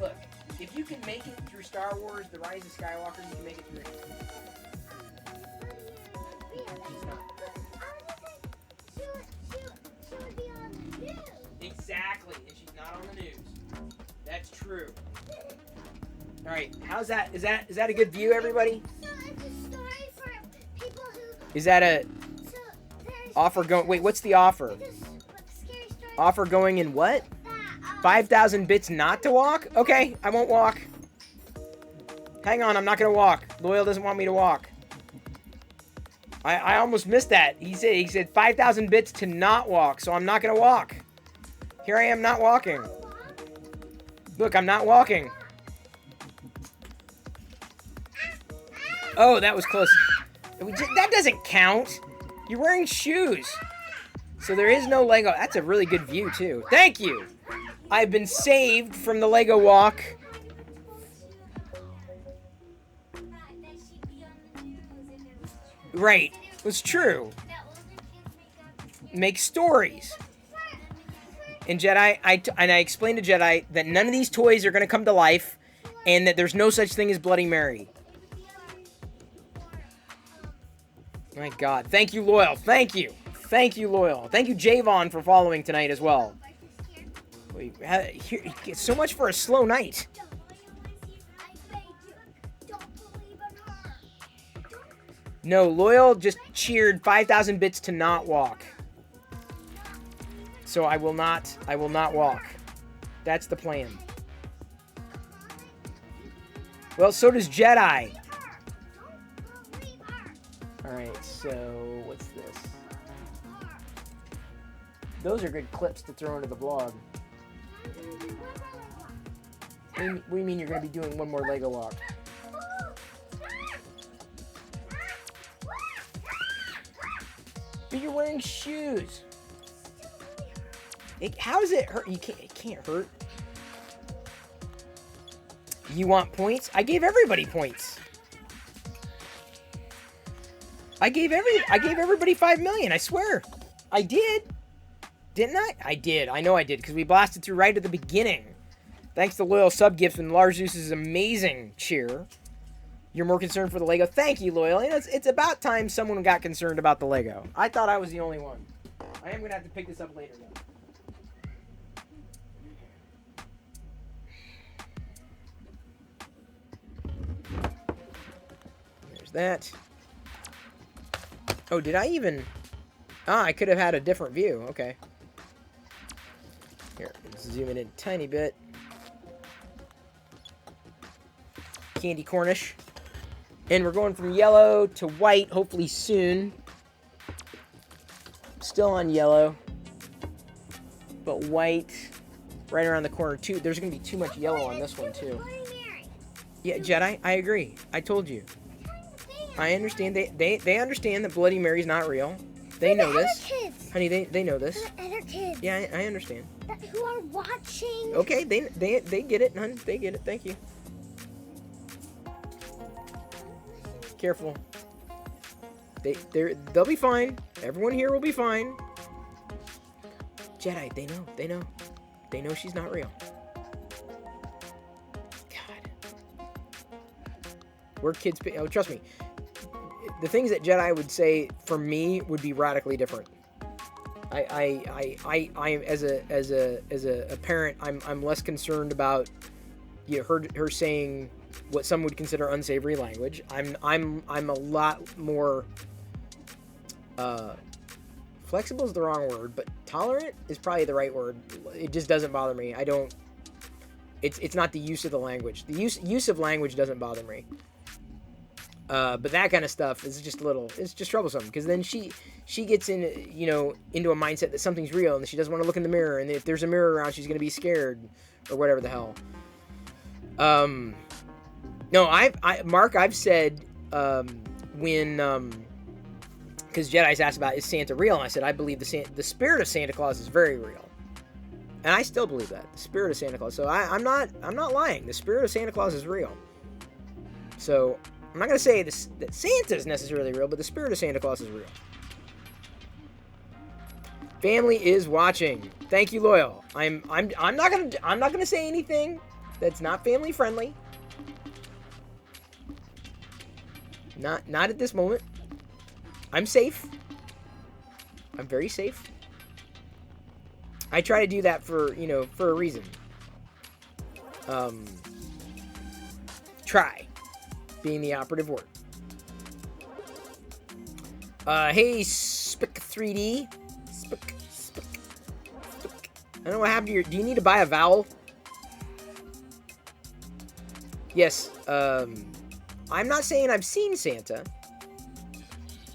look, if you can make it through Star Wars, The Rise of Skywalker, you can make it through anything. She's not. She would be on the news. Exactly, and she's not on the news. That's true. All right, how's that? Is that a good view, everybody? So it's a story for people who. Is that a So there's. offer going? Wait, what's the offer? It's a scary story. Offer going in what? That, 5,000 bits not to walk? Okay, I won't walk. Hang on, I'm not gonna walk. Loyal doesn't want me to walk. I almost missed that. He said 5,000 bits to not walk, so I'm not gonna walk. Here I am not walking. Look, I'm not walking. Oh, that was close. That doesn't count. You're wearing shoes. So there is no Lego. That's a really good view, too. Thank you. I've been saved from the Lego walk. Right. It's true. Make stories. And Jedi, I explained to Jedi that none of these toys are going to come to life and that there's no such thing as Bloody Mary. My God. Thank you, Loyal. Thank you. Thank you, Loyal. Thank you, Javon, for following tonight as well. So much for a slow night. No, Loyal just cheered 5,000 bits to not walk. So I will not walk. That's the plan. Well, so does Jedi. Alright, so what's this? Those are good clips to throw into the vlog. do you mean you're gonna be doing one more Lego walk? But you're wearing shoes. How is it hurt? It can't hurt. You want points? I gave everybody points. I gave everybody 5 million, I swear. I did. Didn't I? I did. I know I did, because we blasted through right at the beginning. Thanks to Loyal sub gifts and Lars Zeus's amazing cheer. You're more concerned for the Lego. Thank you, Loyal. It's about time someone got concerned about the Lego. I thought I was the only one. I am going to have to pick this up later, though. There's that. Oh, did I even... Ah, I could have had a different view. Okay. Here, let's zoom in a tiny bit. Candy Cornish. And we're going from yellow to white, hopefully soon. Still on yellow. But white right around the corner, too. There's going to be too much yellow on this one, too. Yeah, Jedi, I agree. I told you. I understand. They understand that Bloody Mary's not real. They know this. Kids. Honey, they know this. The other kids. Yeah, I understand. Who are watching. Okay, they get it, hun. They get it. Thank you. Careful. They'll be fine. Everyone here will be fine. Jedi, they know. They know she's not real. God. We're kids. Oh, trust me. The things that Jedi would say for me would be radically different. I as a parent, I'm less concerned about her saying what some would consider unsavory language. I'm a lot more flexible is the wrong word, but tolerant is probably the right word. It just doesn't bother me. I don't. It's not the use of the language. The use of language doesn't bother me. But that kind of stuff is just it's just troublesome, because then she gets into a mindset that something's real, and she doesn't want to look in the mirror, and if there's a mirror around, she's going to be scared, or whatever the hell. No, Mark, I've said, when, because Jedi's asked about, is Santa real? And I said, I believe the spirit of Santa Claus is very real. And I still believe that, the spirit of Santa Claus. So I'm not lying. The spirit of Santa Claus is real. So I'm not going to say that Santa is necessarily real, but the spirit of Santa Claus is real. Family is watching. Thank you, Loyal. I'm not gonna say anything that's not family friendly. Not at this moment. I'm safe. I'm very safe. I try to do that for a reason. Try being the operative word. Hey, Spick3D. Spick. I don't know what happened to your... Do you need to buy a vowel? Yes, I'm not saying I've seen Santa,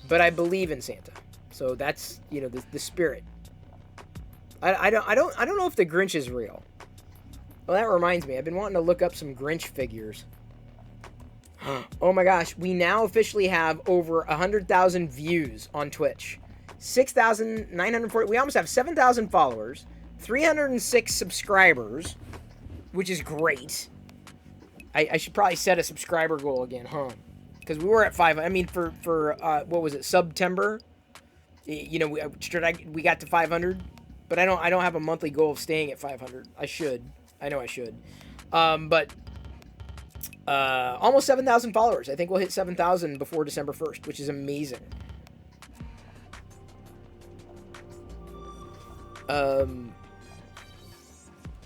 but I believe in Santa. So that's, the spirit. I don't know if the Grinch is real. Well, that reminds me. I've been wanting to look up some Grinch figures. Oh my gosh, we now officially have over 100,000 views on Twitch. 6,940. We almost have 7,000 followers. 306 subscribers, which is great. I should probably set a subscriber goal again, huh? Because we were at 5. I mean, for what was it, September? We got to 500, but I don't have a monthly goal of staying at 500. I should. I know I should. But almost 7,000 followers. I think we'll hit 7,000 before December 1st, which is amazing.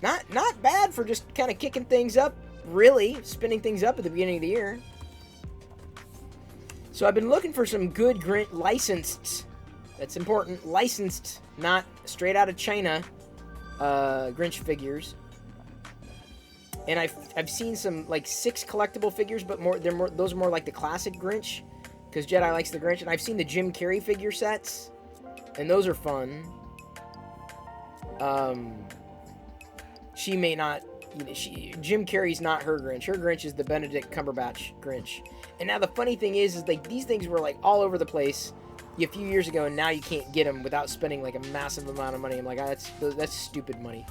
Not bad for just kind of kicking things up, really, spinning things up at the beginning of the year. So I've been looking for some good Grinch licensed, that's important, licensed, not straight out of China, Grinch figures. And I've seen some like 6 collectible figures, but those are more like the classic Grinch, because Jedi likes the Grinch. And I've seen the Jim Carrey figure sets, and those are fun. She may not you know, Jim Carrey's not her Grinch. Her Grinch is the Benedict Cumberbatch Grinch. And now the funny thing is like these things were like all over the place a few years ago, and now you can't get them without spending like a massive amount of money. I'm like, that's stupid money.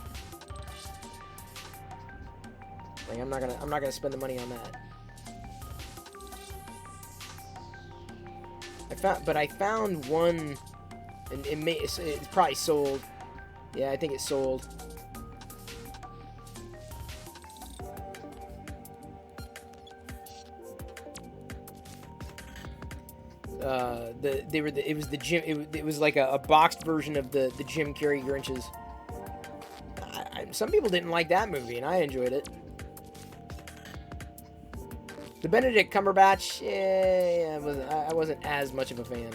Like I'm not gonna spend the money on that. I found one, and it's probably sold. Yeah, I think it's sold. It was like a boxed version of the Jim Carrey Grinches. Some people didn't like that movie, and I enjoyed it. The Benedict Cumberbatch, I wasn't as much of a fan.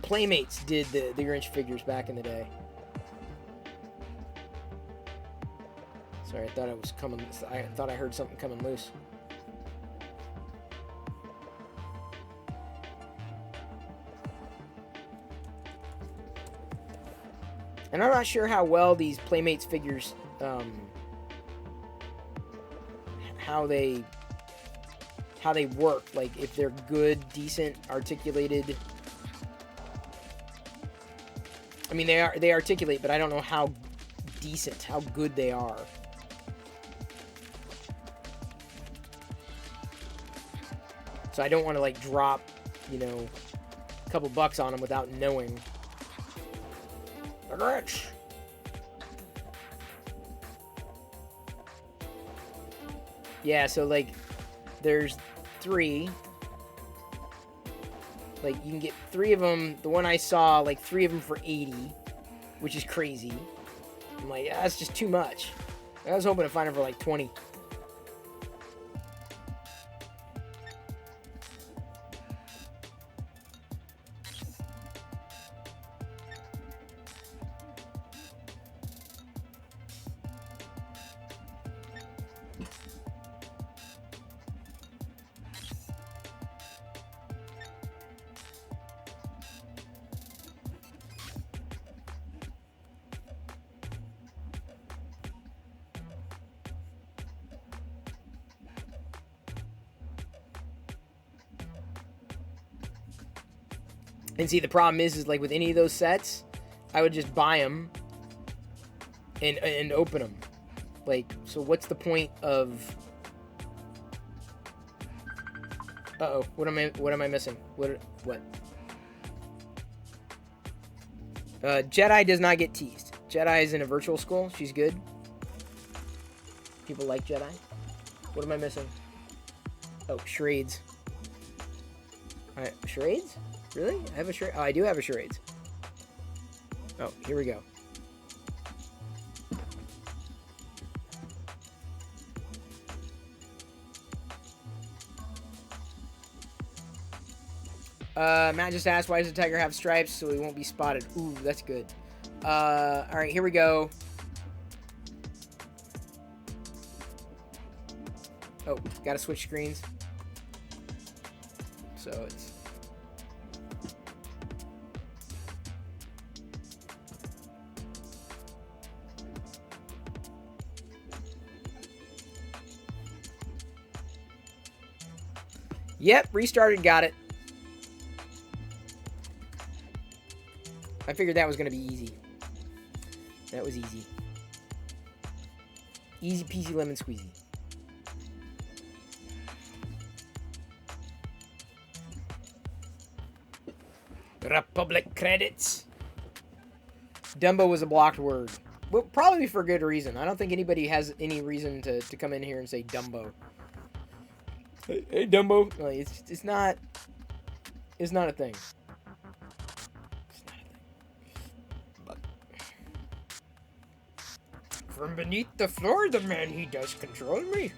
Playmates did the Grinch figures back in the day. Sorry, I thought it was coming. I thought I heard something coming loose. And I'm not sure how well these Playmates figures, how they work. Like if they're good, decent, articulated. I mean, they articulate, but I don't know how decent, how good they are. So I don't want to like drop, a couple bucks on them without knowing. The Grinch. Yeah, so like there's 3. Like you can get 3 of them. The one I saw, like 3 of them for 80, which is crazy. I'm like, that's just too much. I was hoping to find them for like 20. And see, the problem is like with any of those sets, I would just buy them and open them. Like, so what's the point of? Uh-oh, what am I missing? What? Jedi does not get teased. Jedi is in a virtual school. She's good. People like Jedi. What am I missing? Oh, charades. Alright, charades? Really? I have a charade. Oh, I do have a charades. Oh, here we go. Matt just asked, why does the tiger have stripes? So he won't be spotted. Ooh, that's good. Alright, here we go. Oh, gotta switch screens. So it's... Yep, restarted, got it. I figured that was going to be easy. That was easy. Easy peasy lemon squeezy. Republic credits. Dumbo was a blocked word. Well, probably for good reason. I don't think anybody has any reason to come in here and say Dumbo. Hey Dumbo. Like, it's not a thing. It's not a thing. But from beneath the floor, the man he does control me.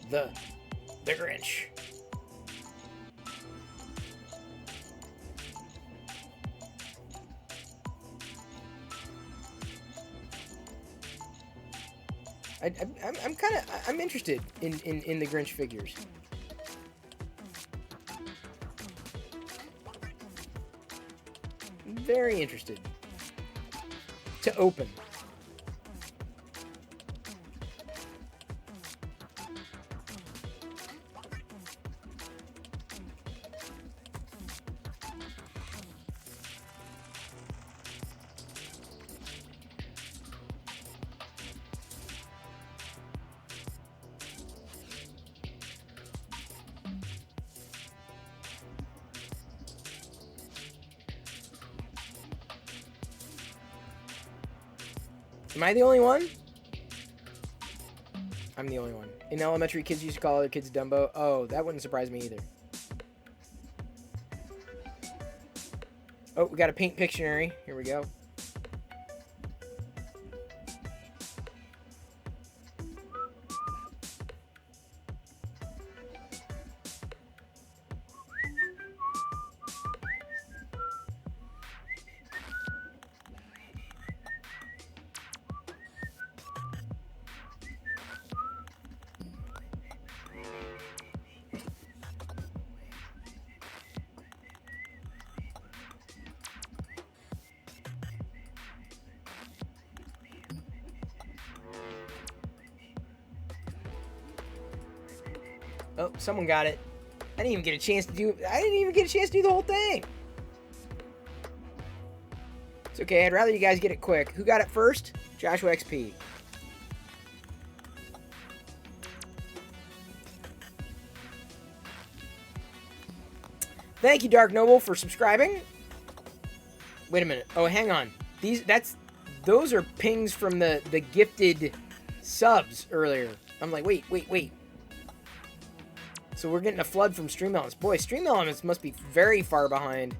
The Grinch. I'm interested in the Grinch figures. Very interested to open. Am I the only one? I'm the only one. In elementary, kids used to call other kids Dumbo. Oh, that wouldn't surprise me either. Oh, we got a Paint Pictionary. Here we go. Oh, someone got it. I didn't even get a chance to do the whole thing. It's okay. I'd rather you guys get it quick. Who got it first? Joshua XP. Thank you, Dark Noble, for subscribing. Wait a minute. Oh, hang on. Those are pings from the gifted subs earlier. I'm like, wait. So we're getting a flood from Stream Elements. Boy, Stream Elements must be very far behind.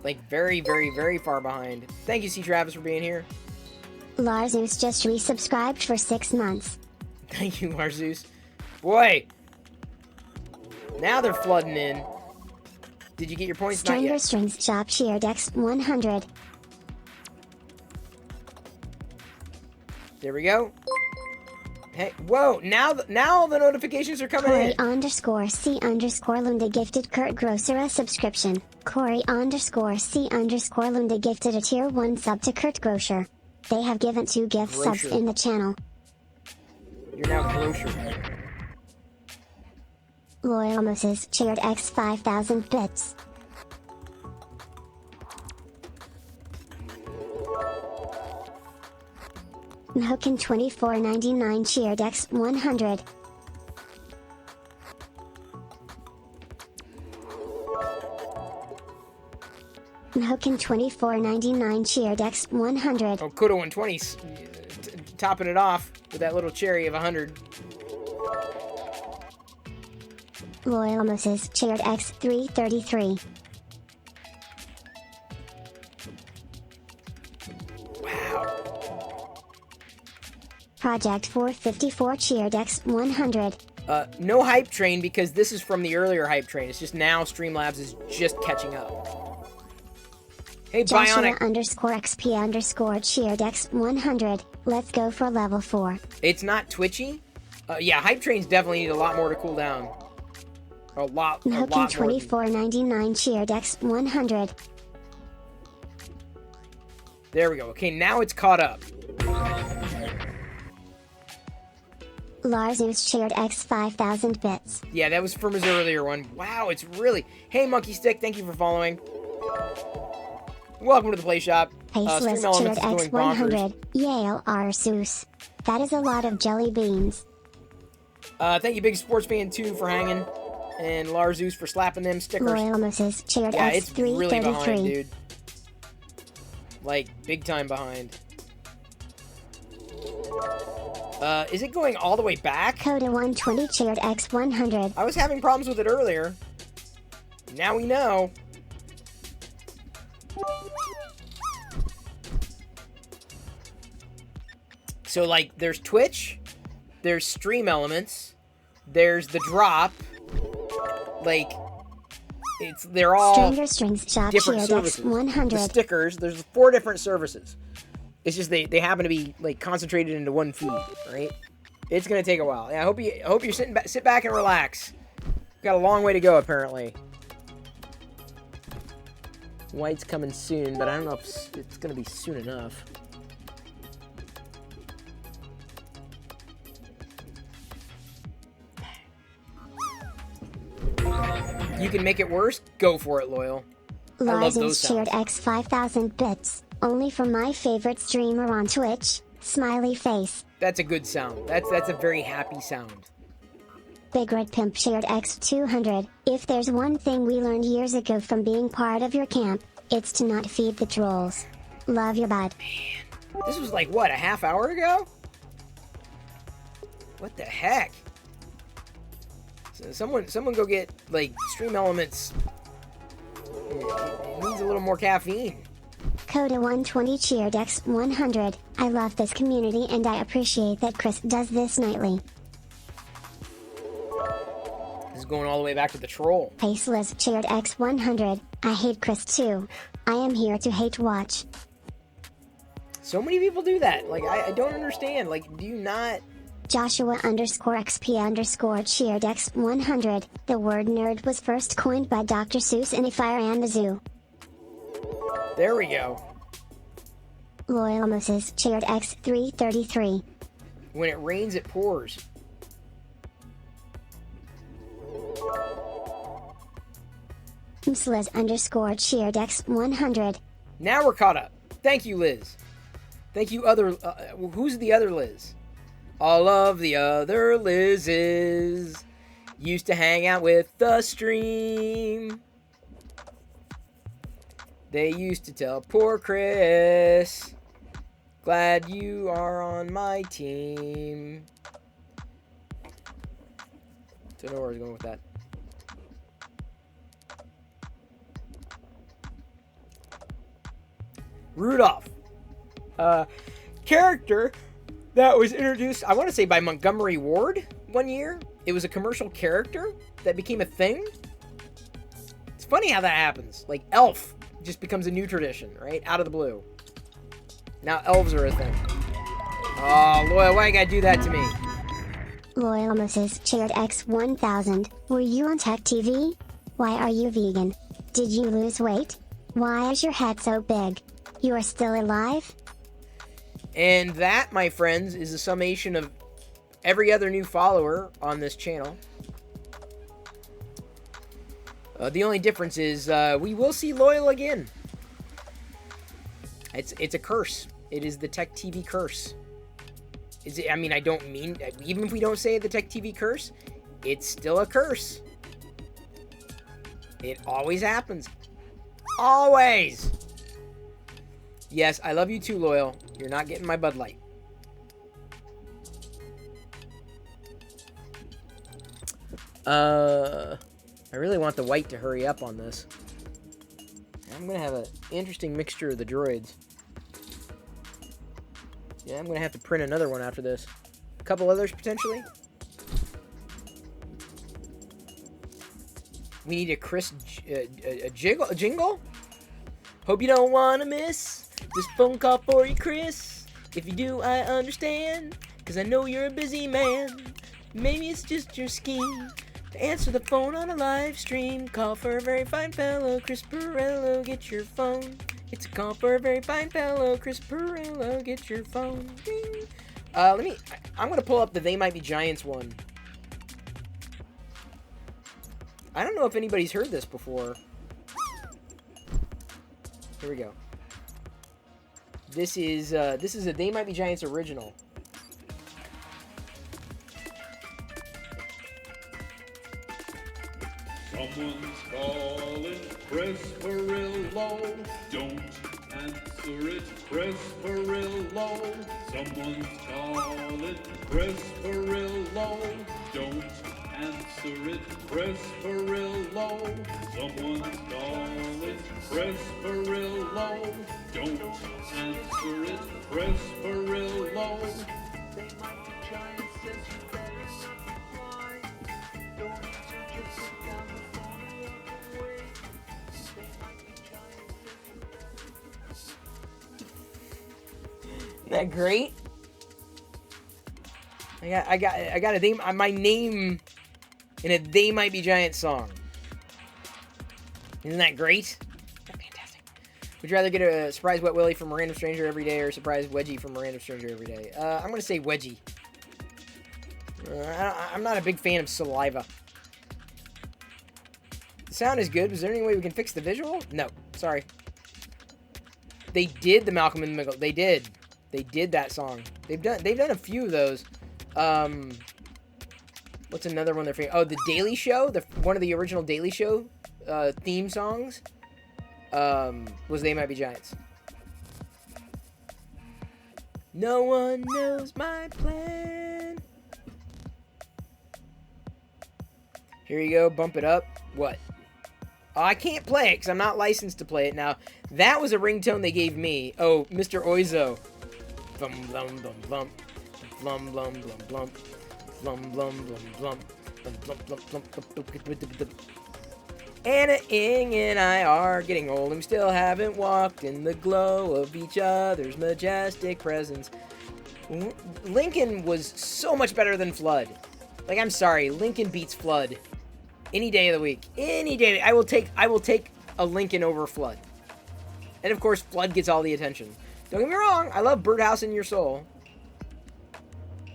Like, very, very, very far behind. Thank you, C. Travis, for being here. Larzeus just resubscribed for 6 months. Thank you, Larzeus. Boy. Now they're flooding in. Did you get your points? Not Stranger yet. Strings Shop Cheer Dex 100. There we go. Hey, whoa, now the notifications are coming in. Corey_C_Lunda gifted Kurt Grosser a subscription. Corey_C_Lunda gifted a tier 1 sub to Kurt Grosser. They have given 2 gift subs in the channel. You're now Grosser. Loyal Moses cheered X 5,000 bits. Mhokin 24.99 cheered X 100. Mhokin 24.99 cheered X 100. Oh, Kudo 120 topping it off with that little cherry of 100. Loyal Moses cheered X 333. Project 454 cheered X 100. No hype train because this is from the earlier hype train. It's just now Streamlabs is just catching up. Hey, Joshua Bionic. _XP_ cheered X 100. Let's go for level 4. It's not twitchy. Yeah, hype trains definitely need a lot more to cool down. A lot more. Mhokin 24.99 cheered X 100. There we go. Okay, now it's caught up. Larzeus cheered X 5,000 bits. Yeah, that was from his earlier one. Wow, it's really... Hey, Monkey Stick, thank you for following. Welcome to the Play Shop. Paceless cheered X 100. Yale Arceus. That is a lot of jelly beans. Thank you, Big Sports Fan 2, for hanging. And Larzeus for slapping them stickers. Loyal Moses cheered yeah, X it's 333. really behind, dude. Like, big time behind. Is it going all the way back? Coda 120 cheered X 100. I was having problems with it earlier. Now we know. So, like, there's Twitch, there's Stream Elements, there's the drop. Like, they're all Stranger Strings Shop different cheered services. X 100. The stickers, there's 4 different services. It's just they happen to be like concentrated into one feed, right? It's gonna take a while. Yeah, I hope you're sit back and relax. Got a long way to go apparently. White's coming soon, but I don't know if it's gonna be soon enough. You can make it worse? Go for it, Loyal. I love those sounds. Shared X 5,000 bits. Only from my favorite streamer on Twitch, Smiley Face. That's a good sound. That's a very happy sound. Big Red Pimp shared X 200. If there's one thing we learned years ago from being part of your camp, it's to not feed the trolls. Love your bud. Man, this was like, what, a half hour ago? What the heck? So someone go get, like, Stream Elements. It needs a little more caffeine. Coda 120 cheered X 100. I love this community and I appreciate that Chris does this nightly. This is going all the way back to the troll. Faceless cheered X 100. I hate Chris too. I am here to hate watch. So many people do that. Like, I don't understand. Like, do you not... Joshua _XP_ cheered X 100. The word nerd was first coined by Dr. Seuss in A Fire and the Zoo. There we go. Loyal Moses cheered X 333. When it rains, it pours. Liz _cheered X 100. Now we're caught up. Thank you, Liz. Thank you, other... who's the other Liz? All of the other Liz's used to hang out with the stream. They used to tell poor Chris, glad you are on my team. Don't know where I was going with that. Rudolph. Character that was introduced, I want to say, by Montgomery Ward one year. It was a commercial character that became a thing. It's funny how that happens. Like, Elf just becomes a new tradition, right? Out of the blue. Now elves are a thing. Oh, Loyal, why you gotta do that to me? Loyal Moses cheered X 1000. Were you on Tech TV? Why are you vegan? Did you lose weight? Why is your head so big? You are still alive? And that, my friends, is a summation of every other new follower on this channel. The only difference is we will see Loyal again. It's a curse. It is the Tech TV curse. I mean, I don't mean... Even if we don't say the Tech TV curse, it's still a curse. It always happens. Always! Yes, I love you too, Loyal. You're not getting my Bud Light. I really want the white to hurry up on this. I'm gonna have an interesting mixture of the droids. Yeah, I'm gonna have to print another one after this. A couple others, potentially. We need a Chris jingle? Hope you don't want to miss this phone call for you, Chris. If you do, I understand, because I know you're a busy man. Maybe it's just your scheme to answer the phone on a live stream. Call for a very fine fellow, Chris Perello, get your phone. It's a call for a very fine fellow, Chris Perello, get your phone. Ding. I'm gonna pull up the They Might Be Giants one. I don't know if anybody's heard this before. Here we go. This is a They Might Be Giants original. Someone's calling Chris Perillo. Don't answer it, Chris Perillo. Someone's calling Chris Perillo. Don't answer it, Chris Perillo. Someone's calling Chris Perillo. Don't answer it, Chris Perillo. They might be giants, says you better not reply. Don't answer, just put down the phone and walk away. They might be giants, says you better that great? I got a name, my name in a They Might Be Giants song. Isn't that great? Fantastic. Would you rather get a surprise Wet Willy from a random stranger every day or a surprise wedgie from a random stranger every day? I'm gonna say wedgie. I'm not a big fan of saliva. The sound is good. Was there any way we can fix the visual? No. Sorry. They did the Malcolm in the Middle. They did. They did that song. They've done a few of those. What's another one they're famous? Oh, The Daily Show. One of the original Daily Show theme songs was They Might Be Giants. No one knows my plan. Here you go. Bump it up. What? Oh, I can't play it because I'm not licensed to play it. Now, that was a ringtone they gave me. Oh, Mr. Oizo. Blum, blum, blum, blum. Blum, blum, blum, blum. Blum, blum, blum, blum. Blum, blum, blum, blum, blum, blum, blum. Anna, Ing, and I are getting old and we still haven't walked in the glow of each other's majestic presence. Lincoln was so much better than Flood. Like, I'm sorry, Lincoln beats Flood. Any day of the week. Any day. I will take a Lincoln over Flood. And of course, Flood gets all the attention. Don't get me wrong, I love Birdhouse in Your Soul.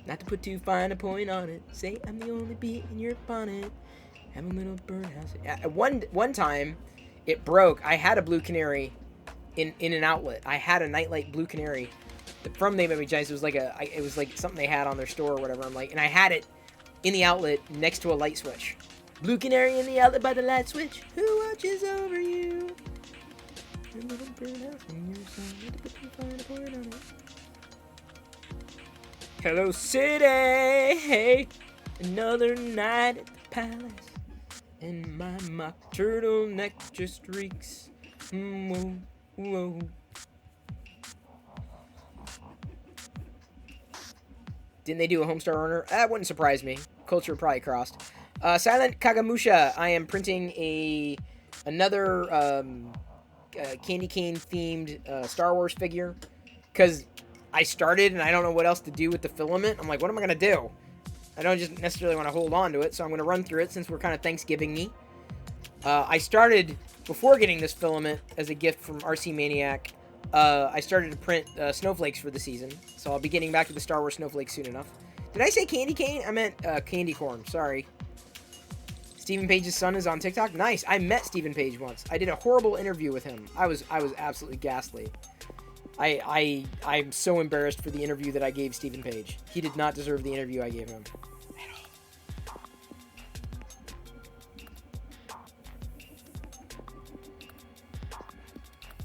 Not to put too fine a point on it. Say I'm the only bee in your bonnet. Have a little birdhouse. One time, it broke. I had a Blue Canary in an outlet. I had a Nightlight Blue Canary from They Might Be Giants. It was like something they had on their store or whatever. And I had it in the outlet next to a light switch. Blue Canary in the outlet by the light switch. Who watches over you? A little birdhouse in your soul. Not to put too fine a point on it. Hello, city. Hey, another night at the palace. And my mock turtleneck just reeks. Whoa, whoa. Didn't they do a Homestar Runner? That wouldn't surprise me. Culture probably crossed. Silent Kagamusha. I am printing another candy cane themed Star Wars figure. Because I started and I don't know what else to do with the filament. I'm like, what am I going to do? I don't just necessarily want to hold on to it, so I'm going to run through it since we're kind of Thanksgiving-y. I started, before getting this filament as a gift from RC Maniac, I started to print snowflakes for the season, so I'll be getting back to the Star Wars snowflakes soon enough. Did I say candy cane? I meant candy corn, sorry. Stephen Page's son is on TikTok? Nice, I met Stephen Page once. I did a horrible interview with him. I was absolutely ghastly. I'm so embarrassed for the interview that I gave Stephen Page. He did not deserve the interview I gave him. At all.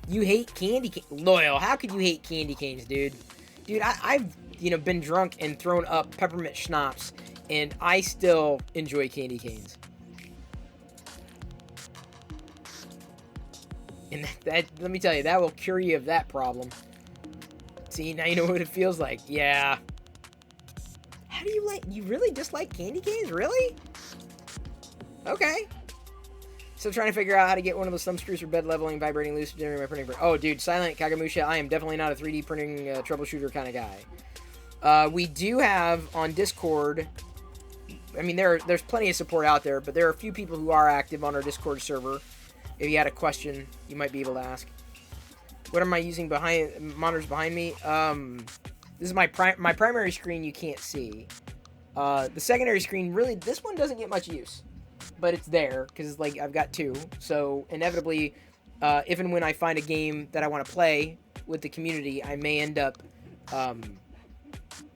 You hate candy cane? Loyal, how could you hate candy canes, dude? Dude, I've been drunk and thrown up peppermint schnapps, and I still enjoy candy canes. And that let me tell you, that will cure you of that problem. See, now you know what it feels like. Yeah. How do you really dislike candy canes? Really? Okay. Still trying to figure out how to get one of those thumb screws for bed leveling, vibrating loose during my printing. Oh, dude, Silent Kagamusha, I am definitely not a 3D printing troubleshooter kind of guy. We do have on Discord, I mean, there's plenty of support out there, but there are a few people who are active on our Discord server. If you had a question, you might be able to ask. What am I using monitors behind me? This is my primary screen you can't see. The secondary screen, really, this one doesn't get much use. But it's there, because like I've got two. So inevitably, if and when I find a game that I want to play with the community, I may end up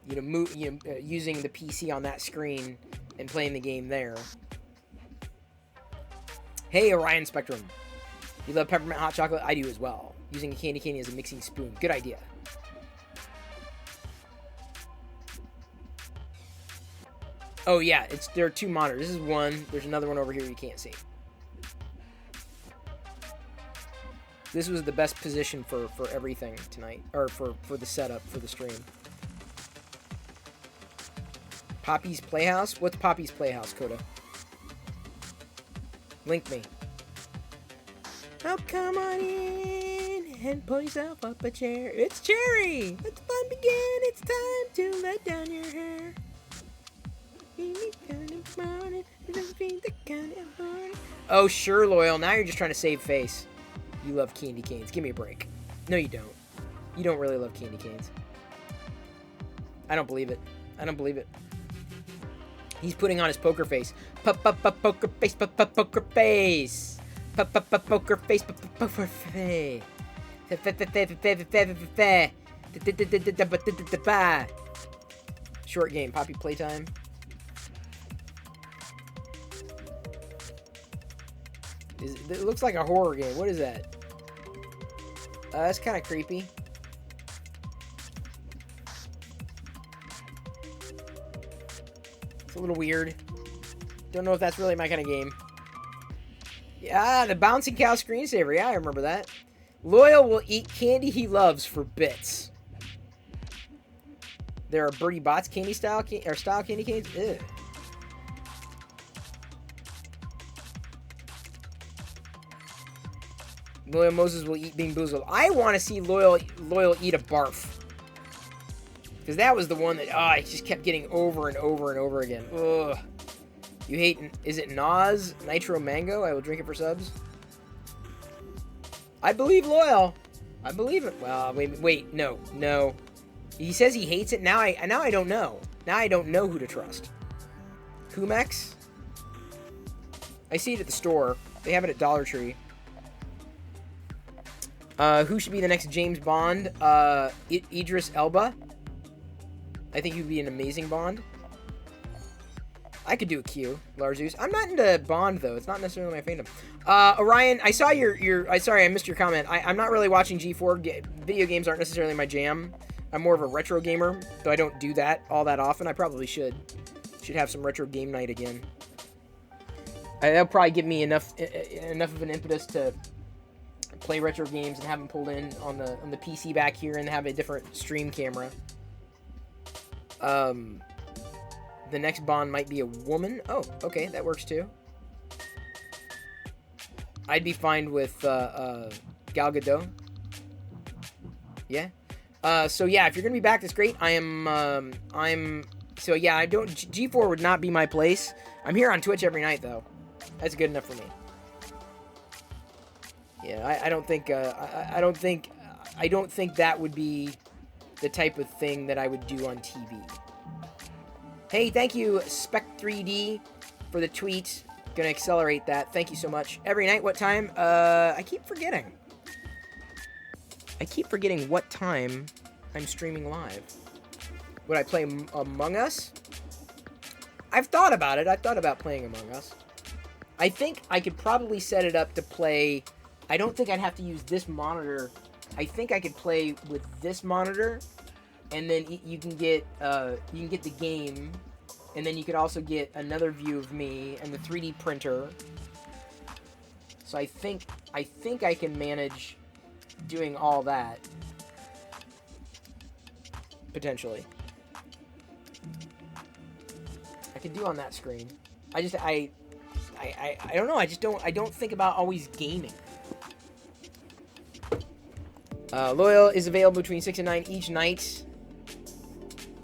using the PC on that screen and playing the game there. Hey, Orion Spectrum. You love peppermint hot chocolate? I do as well. Using a candy cane as a mixing spoon. Good idea. Oh yeah, there are two monitors. This is one. There's another one over here you can't see. This was the best position for everything tonight. Or for the setup for the stream. Poppy's Playhouse? What's Poppy's Playhouse, Coda? Link me. Oh, come on in. and pull yourself up a chair. It's Cherry! Let the fun begin. It's time to let down your hair. Oh, sure, Loyal. Now you're just trying to save face. You love candy canes. Give me a break. No, you don't. You don't really love candy canes. I don't believe it. I don't believe it. He's putting on his poker face. Poker face. Poker face. Poker face. Poker face. Short game. Poppy playtime. It looks like a horror game. What is that? That's kind of creepy. It's a little weird. Don't know if that's really my kind of game. Yeah, the bouncing cow screensaver. Yeah, I remember that. Loyal will eat candy he loves for bits. There are Birdie Bots candy style candy canes. Ew. Loyal Moses will eat Bean Boozled. I want to see Loyal eat a barf. Because that was the one that, I just kept getting over and over and over again. Ugh. You hate, is it Nas Nitro Mango? I will drink it for subs. I believe Loyal. I believe it. Well, wait, no. He says he hates it. Now I don't know. Now I don't know who to trust. Humex? I see it at the store. They have it at Dollar Tree. Who should be the next James Bond? Idris Elba. I think he'd be an amazing Bond. I could do a Q, Larzeus. I'm not into Bond, though. It's not necessarily my fandom. Orion, I saw sorry, I missed your comment. I'm not really watching G4. Video games aren't necessarily my jam. I'm more of a retro gamer, though I don't do that all that often. I probably should. Should have some retro game night again. That'll probably give me enough of an impetus to play retro games and have them pulled in on the PC back here and have a different stream camera. The next Bond might be a woman. Oh, okay, that works too. I'd be fine with Gal Gadot. Yeah. So yeah, if you're gonna be back, that's great. So yeah, G4 would not be my place. I'm here on Twitch every night though. That's good enough for me. Yeah, I don't think that would be the type of thing that I would do on TV. Hey, thank you, Spec3D, for the tweet. Gonna accelerate that. Thank you so much. Every night, what time? I keep forgetting. What time I'm streaming live. Would I play Among Us? I've thought about it. I've thought about playing Among Us. I think I could probably set it up to play. I don't think I'd have to use this monitor. I think I could play with this monitor, and then you can get the game, and then you could also get another view of me and the 3D printer. So I think I can manage doing all that potentially. I could do on that screen. I don't know. I don't think about always gaming. Loyal is available between 6 and 9 each night.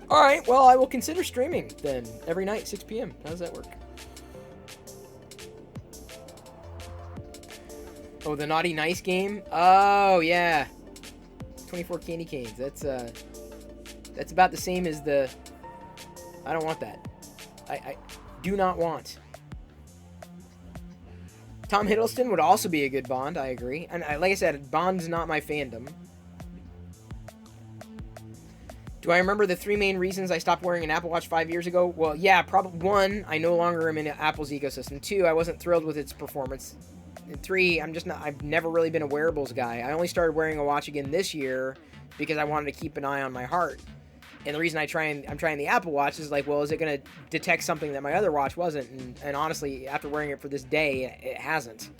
Alright, well, I will consider streaming then. Every night, 6 p.m. How does that work? Oh, the Naughty Nice game? Oh, yeah. 24 candy canes. That's about the same as the... I don't want that. I do not want. Tom Hiddleston would also be a good Bond, I agree. And like I said, Bond's not my fandom. Do I remember the 3 main reasons I stopped wearing an Apple Watch 5 years ago? Well, yeah, probably 1, I no longer am in Apple's ecosystem. 2, I wasn't thrilled with its performance. And 3, I've never really been a wearables guy. I only started wearing a watch again this year because I wanted to keep an eye on my heart. And the reason I'm trying the Apple Watch is like, well, is it going to detect something that my other watch wasn't? And honestly, after wearing it for this day, it hasn't.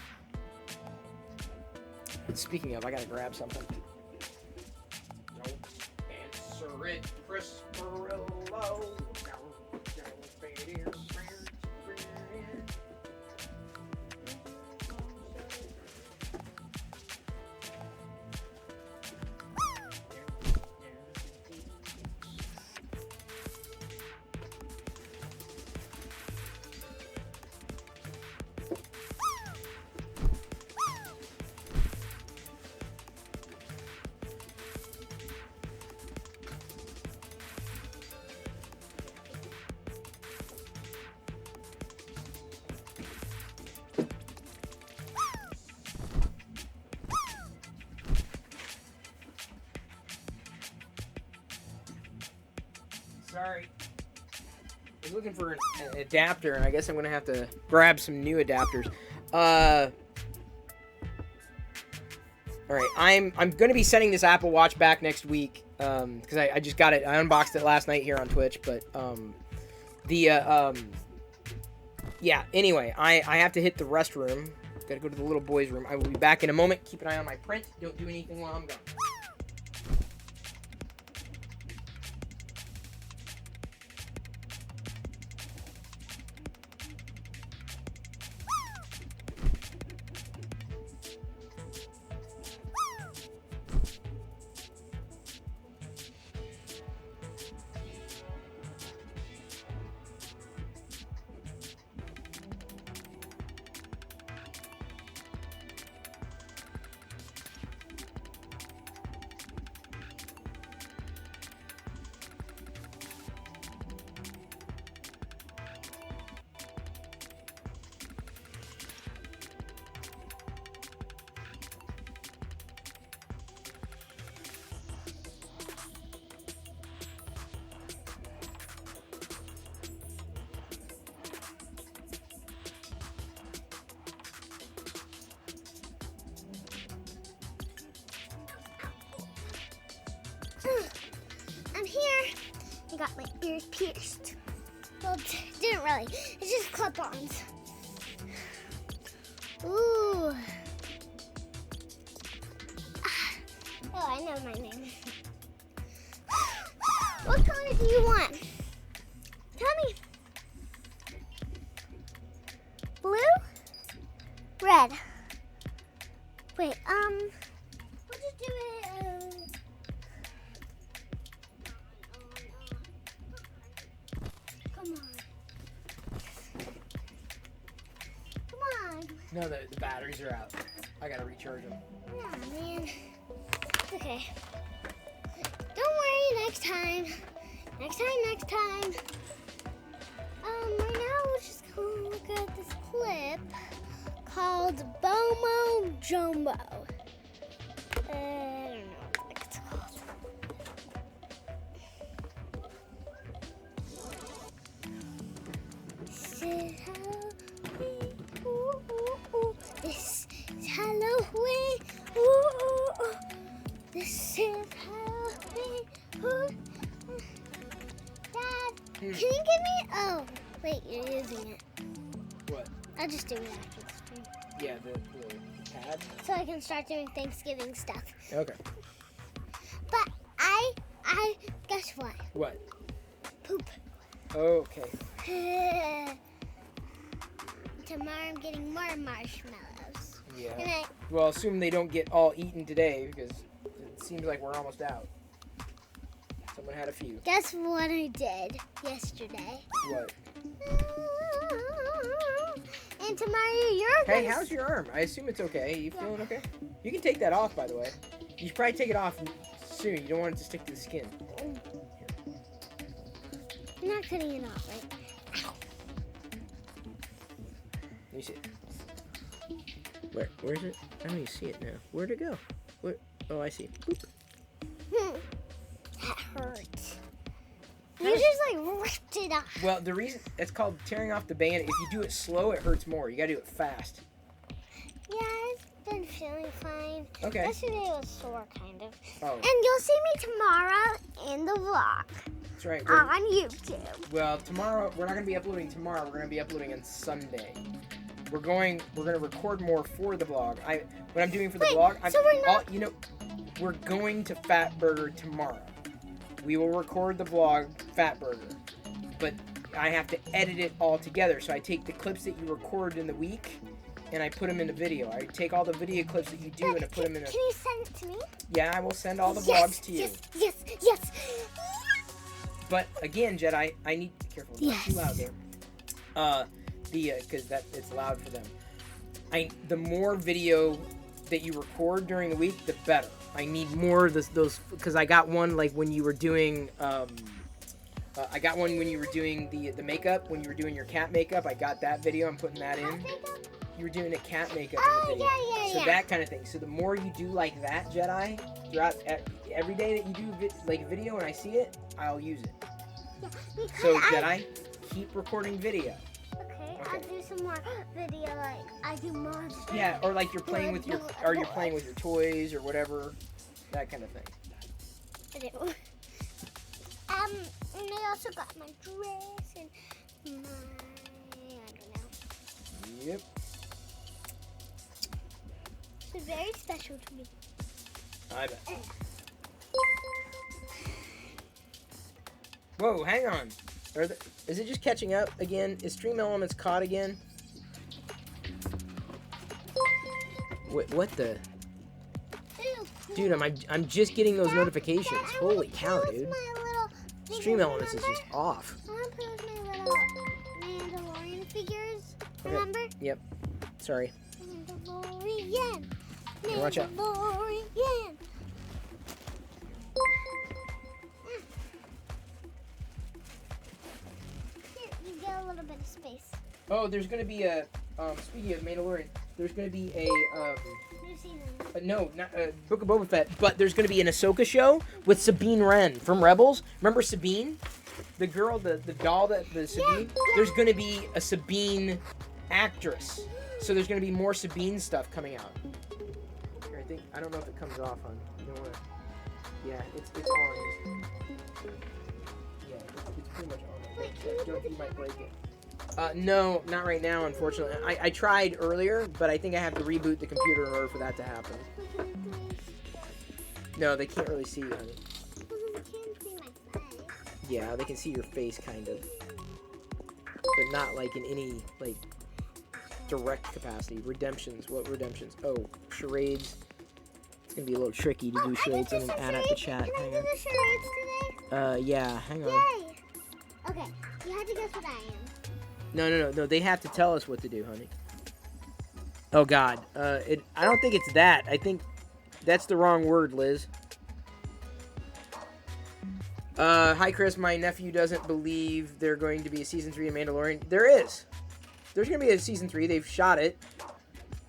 Speaking of, I got to grab something. Don't answer it, Chris Perillo. Sorry. I was looking for an adapter, and I guess I'm gonna have to grab some new adapters. All right, I'm gonna be sending this Apple Watch back next week, because I just got it. I unboxed it last night here on Twitch, but yeah. Anyway, I have to hit the restroom. Gotta go to the little boy's room. I will be back in a moment. Keep an eye on my print. Don't do anything while I'm gone. I'm here. I got my ears pierced. Well, didn't really. It's just clip-ons. Ooh. Oh, I know my name. What color do you want? Tell me. Blue? Red. Wait, we'll just do it, come on. No, the batteries are out. I gotta recharge them. Yeah, man. It's okay. Don't worry, next time. Next time. Right now we're just gonna look at this clip called Bomo Jumbo. I don't know what it's called. This is Halloween. Ooh, ooh, ooh. This is Halloween. Ooh. Dad, can you give me? Oh, wait, you're using it. What? I'll just do it after the stream, Yeah, the pad. so I can start doing Thanksgiving stuff. Okay. But I guess what? What? Poop. Okay. Tomorrow I'm getting more marshmallows. Yeah. And I, Well, assume they don't get all eaten today, because it seems like we're almost out. Someone had a few. guess what I did yesterday? What? And tomorrow you're Hey, gonna how's your arm? I assume it's okay. You feeling okay? You can take that off, by the way. You should probably take it off soon. You don't want it to stick to the skin. I'm not cutting it off, right? Let me see it. Where is it? I don't even see it now. Where'd it go? Where? Oh, I see. Boop. That hurts. You just like ripped it off. Well, the reason it's called tearing off the band. If you do it slow, it hurts more. You gotta do it fast. Yeah, I've been feeling fine. Okay. Yesterday was sore, kind of. Oh, And you'll see me tomorrow in the vlog that's right. We're- on YouTube. Well, tomorrow we're not gonna be uploading tomorrow. We're gonna be uploading on Sunday. We're gonna record more for the vlog. What I'm doing for the Wait, vlog. so we're not- We're going to Fat Burger tomorrow. We will record the vlog Fat Burger, but I have to edit it all together. So I take the clips that you recorded in the week, and I put them in the video. I take all the video clips that you do, and I put them in a. Can you send it to me? Yeah, I will send all the Yes, vlogs to you. Yes. But again, Jedi, I need careful. Not Yes. too loud there. Because it's loud for them. The more video that you record during the week, the better. I need more of those because I got one like when you were doing. I got one when you were doing the makeup, when you were doing your cat makeup. I got that video. I'm putting that in. You were doing a cat makeup in the video. yeah. So that kind of thing. So the more you do like that, Jedi, throughout every day that you do like video and I see it, I'll use it. Yeah, because So Jedi, keep recording video. Okay, I'll do some more video, like I do monsters. Yeah, or like you're playing with your toys or whatever, that kind of thing. I do. And I also got my dress and my, I don't know. Yep. It's very special to me. I bet. Whoa, hang on. Is it just catching up again? Is Stream Elements caught again? What the? Ew, Dude, I'm just getting those notifications. Dad, I Holy wanna cow, play with dude. my little Stream figures, Elements is just remember? off. I want to play with my little Mandalorian figures. Okay. Remember? Yep. Sorry. Mandalorian. Hey, watch out. Mandalorian. Here, you get a little bit of space. Oh, there's gonna be a speaking of Mandalorian, there's gonna be a New season. no, not Book of Boba Fett, but there's gonna be an Ahsoka show with Sabine Wren from Rebels. Remember Sabine, the girl, the doll that the Sabine. Yeah. There's gonna be a Sabine actress, so there's gonna be more Sabine stuff coming out. Here, I don't know if it comes off on. You don't wanna. Yeah, it's on. Yeah, it's pretty much on. Wait, can you put the You might break it. No, not right now, unfortunately. I tried earlier, but I think I have to reboot the computer in order for that to happen. No, they can't really see you, honey. You can't see my face. Yeah, they can see your face, kind of. But not, like, in any, like, direct capacity. Redemptions. What redemptions? Oh, charades. It's gonna be a little tricky to do charades and add up the chat. Can I Hang do on. the charades today? Yeah, hang on. Yay! Okay, you have to guess what I am. No, they have to tell us what to do, honey. Oh, God. I don't think it's that. I think that's the wrong word, Liz. Hi, Chris. My nephew doesn't believe there's going to be a Season 3 of Mandalorian. There is. There's going to be a Season 3. They've shot it.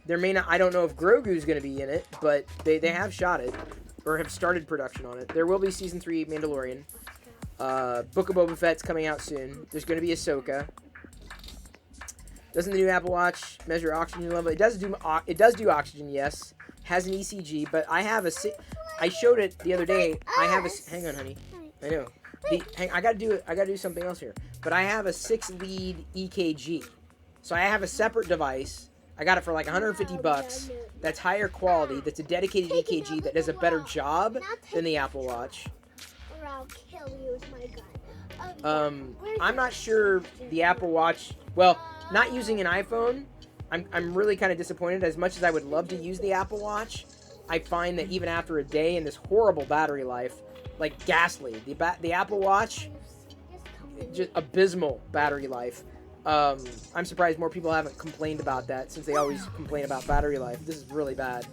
There may not... I don't know if Grogu's going to be in it, but they have shot it. Or have started production on it. There will be Season 3 Mandalorian. Book of Boba Fett's coming out soon. There's going to be Ahsoka. Doesn't the new Apple Watch measure oxygen level? It does do oxygen, yes. Has an ECG, but I have I showed it the other day. I have a hang on, honey. I know. I gotta do something else here. But I have a 6-lead EKG, so I have a separate device. I got it for like $150. That's higher quality. That's a dedicated EKG that does a better job than the Apple Watch. Or I'll kill you with my gun. I'm not sure the Apple Watch. Well, not using an iPhone, I'm really kind of disappointed. As much as I would love to use the Apple Watch, I find that even after a day in this horrible battery life, like ghastly, the Apple Watch, just abysmal battery life. I'm surprised more people haven't complained about that, since they always complain about battery life. This is really bad.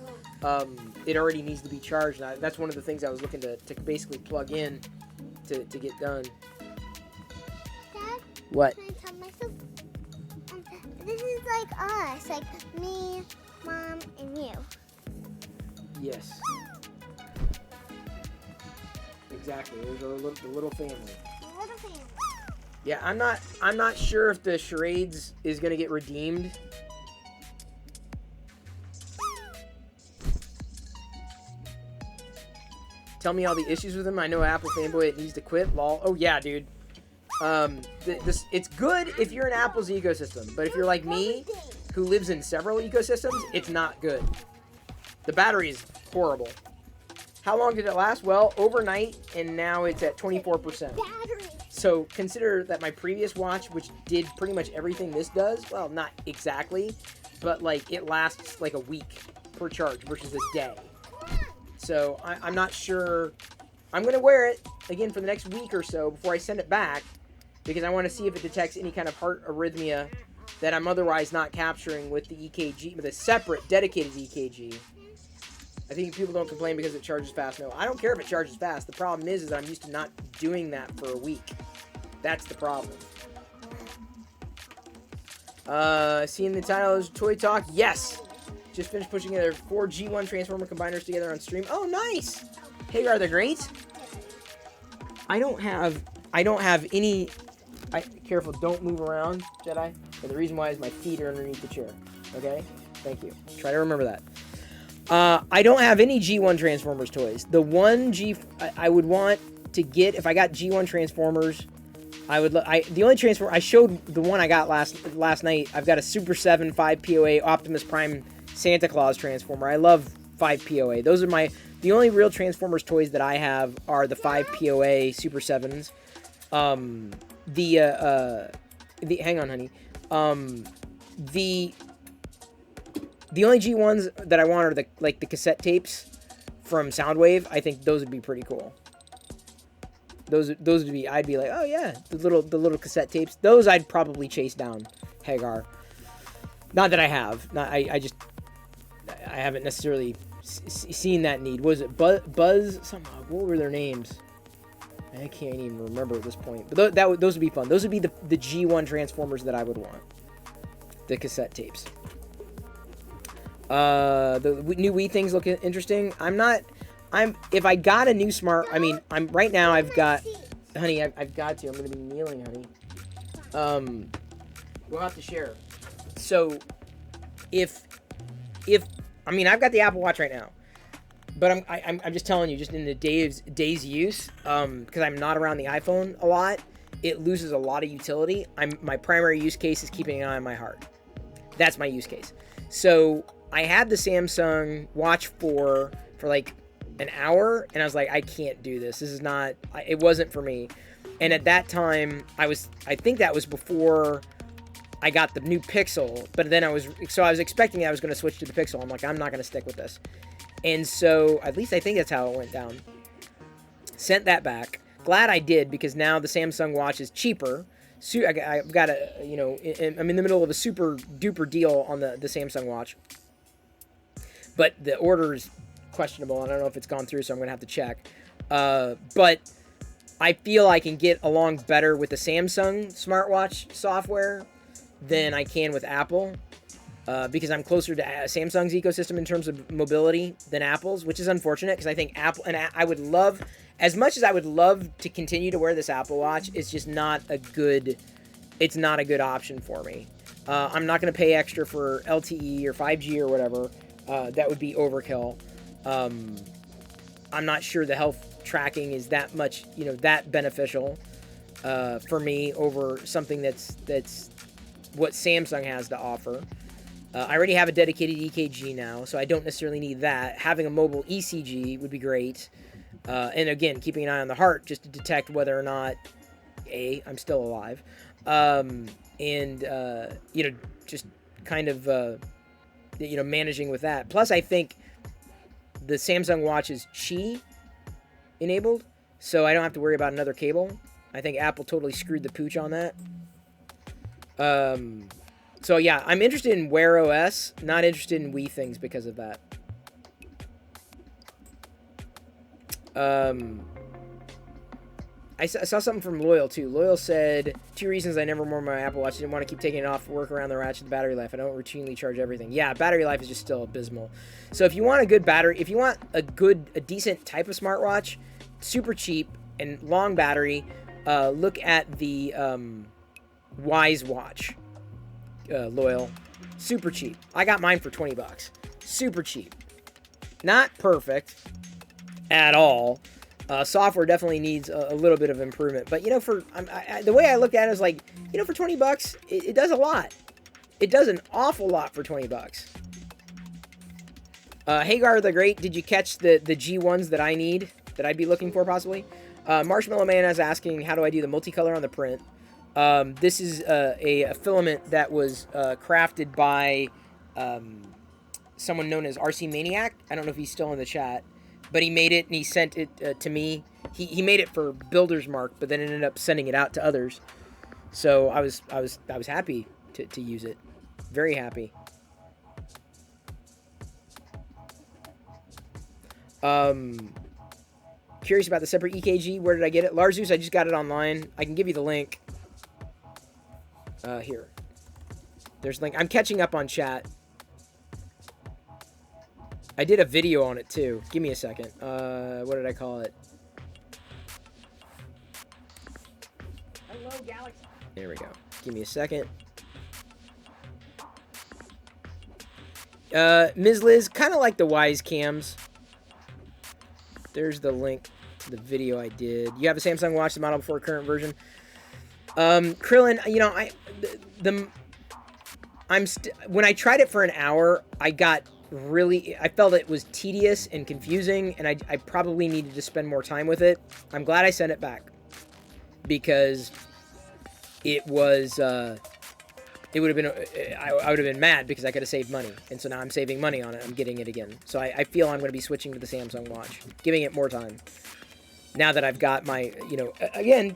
It already needs to be charged. And that's one of the things I was looking to basically plug in to get done. Dad, What? can I tell myself? This is like us, like me, Mom, and you. Yes. Exactly. There's the little family. Little family. Yeah, I'm not sure if the charades is gonna get redeemed. Tell me all the issues with him. I know Apple fanboy. It needs to quit. Lol. Oh yeah, dude. It's good if you're in Apple's ecosystem, but if you're like me, who lives in several ecosystems, it's not good. The battery is horrible. How long did it last? Well, overnight, and now it's at 24%. Battery. So consider that my previous watch, which did pretty much everything this does, well, not exactly, but like it lasts like a week per charge versus a day. So I'm not sure. I'm going to wear it again for the next week or so before I send it back, because I want to see if it detects any kind of heart arrhythmia that I'm otherwise not capturing with the EKG, with a separate dedicated EKG. I think people don't complain because it charges fast. No, I don't care if it charges fast. The problem is that I'm used to not doing that for a week. That's the problem. Seeing the title is Toy Talk? Yes! Just finished pushing together 4 G1 Transformer combiners together on stream. Oh, nice! Hey, are they great? I don't have I don't have any. Careful, don't move around, Jedi. But the reason why is my feet are underneath the chair. Okay, thank you. Try to remember that. I don't have any G1 Transformers toys. The one I would want to get if I got G1 Transformers, the only transformer I showed the one I got last night. I've got a Super 7 5 POA Optimus Prime Santa Claus Transformer. I love 5 POA. Those are the only real Transformers toys that I have are the 5 POA Super 7s. Hang on, honey. The only G1s that I want are the cassette tapes from Soundwave. I think those would be pretty cool. Those would be, I'd be like, oh yeah, the little cassette tapes. Those I'd probably chase down, Hagar. Not that I have. I haven't necessarily seen that need. Was it Buzz? What were their names? I can't even remember at this point. But those would be fun. Those would be the G1 Transformers that I would want. The cassette tapes. The new Wii things look interesting. If I got a new smart, right now I've got, honey, I've got to. I'm gonna be kneeling, honey. We'll have to share. So, I've got the Apple Watch right now, but I'm just telling you, just in the day's use, because I'm not around the iPhone a lot, it loses a lot of utility. My primary use case is keeping an eye on my heart. That's my use case. So I had the Samsung Watch 4 for like an hour, and I was like, I can't do this. This is not, it wasn't for me. And at that time, I think that was before I got the new Pixel, but then I was expecting I was going to switch to the Pixel. I'm like, I'm not going to stick with this. And so, at least I think that's how it went down. Sent that back. Glad I did, because now the Samsung Watch is cheaper. I've got I'm in the middle of a super duper deal on the Samsung Watch. But the order is questionable. I don't know if it's gone through, so I'm going to have to check. But I feel I can get along better with the Samsung smartwatch software than I can with Apple. Because I'm closer to Samsung's ecosystem in terms of mobility than Apple's, which is unfortunate, because I think Apple, and I would love, as much as I would love to continue to wear this Apple Watch, it's just not a good option for me. I'm not going to pay extra for LTE or 5G or whatever. That would be overkill. I'm not sure the health tracking is that much, that beneficial for me over something that's what Samsung has to offer. I already have a dedicated EKG now, so I don't necessarily need that. Having a mobile ECG would be great. And again, keeping an eye on the heart just to detect whether or not, I'm still alive. Just kind of, managing with that. Plus, I think the Samsung Watch is Qi enabled, so I don't have to worry about another cable. I think Apple totally screwed the pooch on that. So yeah, I'm interested in Wear OS, not interested in Wii things because of that. I saw something from Loyal too. Loyal said, 2 reasons I never wore my Apple Watch. I didn't want to keep taking it off, work around the ratchet, the battery life. I don't routinely charge everything. Yeah, battery life is just still abysmal. So if you want a good battery, if you want a decent type of smartwatch, super cheap and long battery, look at the Wise Watch. Loyal, super cheap. I got mine for $20. Super cheap. Not perfect at all. Software definitely needs a little bit of improvement. But the way I look at it is like, for $20, it does a lot. It does an awful lot for $20. Hagar the Great, did you catch the G1s that I need, that I'd be looking for possibly? Marshmallow Man is asking, how do I do the multicolor on the print? This is a filament that was crafted by someone known as RC Maniac. I don't know if he's still in the chat, but he made it and he sent it to me. He made it for Builder's Mark, but then ended up sending it out to others. So I was happy to use it. Very happy. Curious about the separate EKG. Where did I get it? Larzeus, I just got it online. I can give you the link. Here. There's a link. I'm catching up on chat. I did a video on it too. Give me a second. What did I call it? There we go. Give me a second. Ms. Liz, kind of like the Wise cams. There's the link to the video I did. You have a Samsung Watch, the model before current version. Krillin, you know, when I tried it for an hour, I felt it was tedious and confusing, and I probably needed to spend more time with it. I'm glad I sent it back, because it was, it would have been, I would have been mad because I could have saved money, and so now I'm saving money on it. I'm getting it again. So I feel I'm going to be switching to the Samsung Watch, giving it more time. Now that I've got my, you know, again,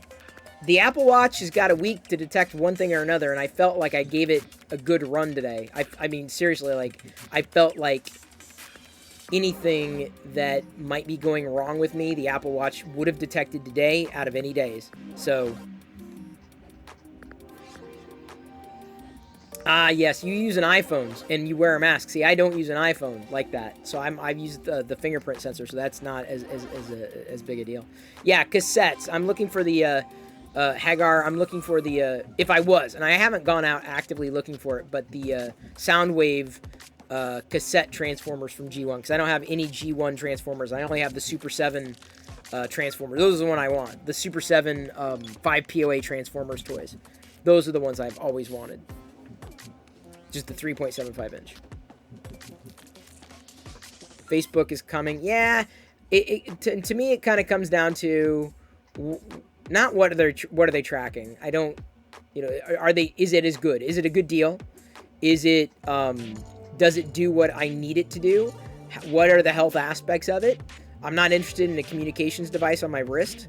the Apple Watch has got a week to detect one thing or another, and I felt like I gave it a good run today. I mean, seriously, like, I felt like anything that might be going wrong with me, the Apple Watch would have detected today out of any days. So, yes, you use an iPhone and you wear a mask. See, I don't use an iPhone like that, so I've used the fingerprint sensor, so that's not as big a deal. Yeah, cassettes. I'm looking for the Hagar. I'm looking for the if I was, and I haven't gone out actively looking for it, but the Soundwave cassette transformers from G1, because I don't have any G1 transformers. I only have the Super 7 transformers. Those are the one I want. The Super 7 5 POA transformers toys. Those are the ones I've always wanted. Just the 3.75 inch. Facebook is coming. Yeah, to me it kind of comes down to not what are they tracking. I don't, you know, is it as good? Is it a good deal? Is it does it do what I need it to do? What are the health aspects of it? I'm not interested in a communications device on my wrist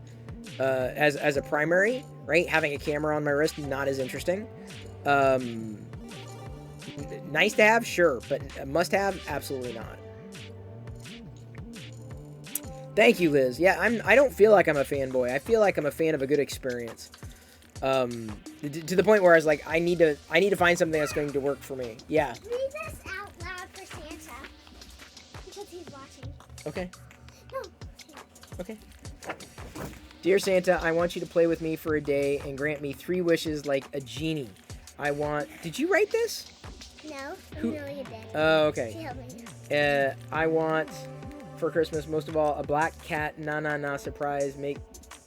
as a primary, right? Having a camera on my wrist, not as interesting. Nice to have, sure, but must have, absolutely not. Thank you, Liz. Yeah, I don't feel like I'm a fanboy. I feel like I'm a fan of a good experience. To the point where I was like, I need to find something that's going to work for me. Yeah. Read this out loud for Santa, because he's watching. Okay. No. Okay. Dear Santa, I want you to play with me for a day and grant me 3 wishes like a genie. Did you write this? No, Who- Amelia did. Oh, She okay. helped me. I want, for Christmas, most of all, a black cat, na surprise. Make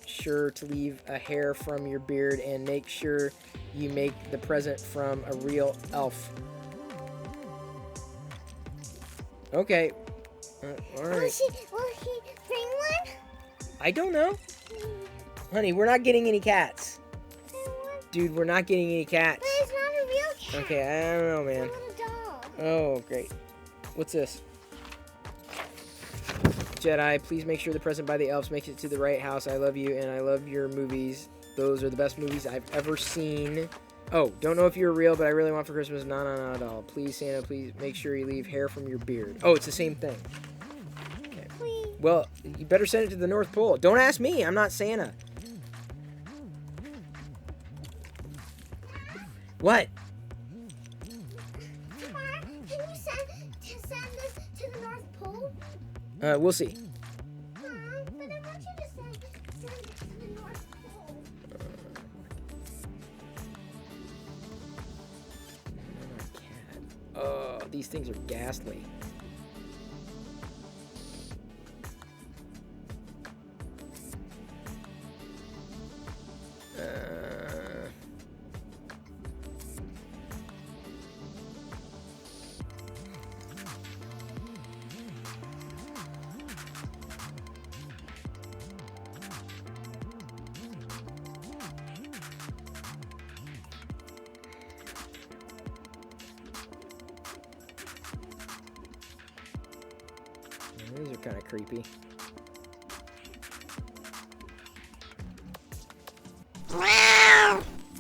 sure to leave a hair from your beard, and make sure you make the present from a real elf. Okay. All right. Will he bring one? I don't know. Honey, we're not getting any cats. Dude, we're not getting any cats. But it's not a real cat. Okay, I don't know, man. It's not a dog. Oh, great. What's this? Jedi, please make sure the present by the elves makes it to the right house. I love you, and I love your movies. Those are the best movies I've ever seen. Oh, don't know if you're real, but I really want for Christmas. No, at all. Please, Santa, please make sure you leave hair from your beard. Oh, it's the same thing. Okay. Please. Well, you better send it to the North Pole. Don't ask me. I'm not Santa. What? Tomorrow, can you send this to the North Pole? We'll see. But I want you to send it to the North Pole. Oh, these things are ghastly. These are kind of creepy.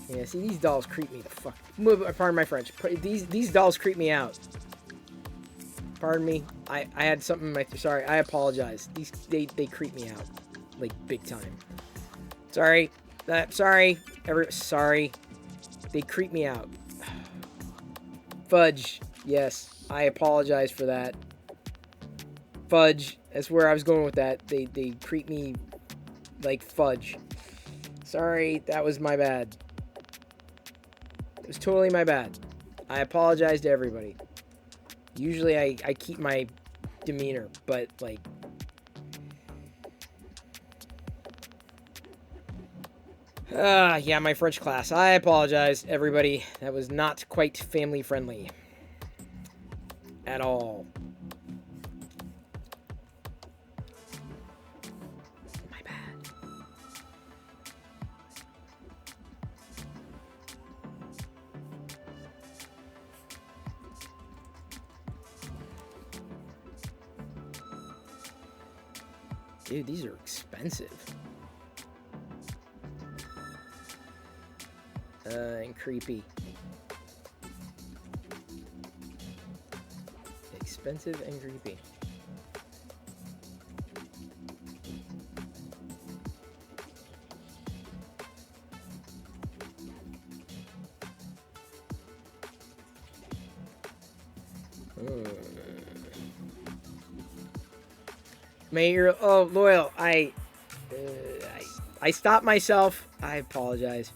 Yeah, see, these dolls creep me the fuck. Pardon my French. These dolls creep me out. Pardon me. I had something in my... Sorry, I apologize. They creep me out. Like, big time. Sorry. Sorry. Sorry. They creep me out. Fudge. Yes, I apologize for that. Fudge. That's where I was going with that. They creep me like fudge. Sorry, that was my bad. It was totally my bad. I apologize to everybody. Usually I keep my demeanor, but like... yeah, my French class. I apologize, everybody. That was not quite family friendly. At all. My bad. Dude, these are expensive. And creepy. Expensive and creepy. Mayor, oh, Loyal, I stopped myself. I apologize.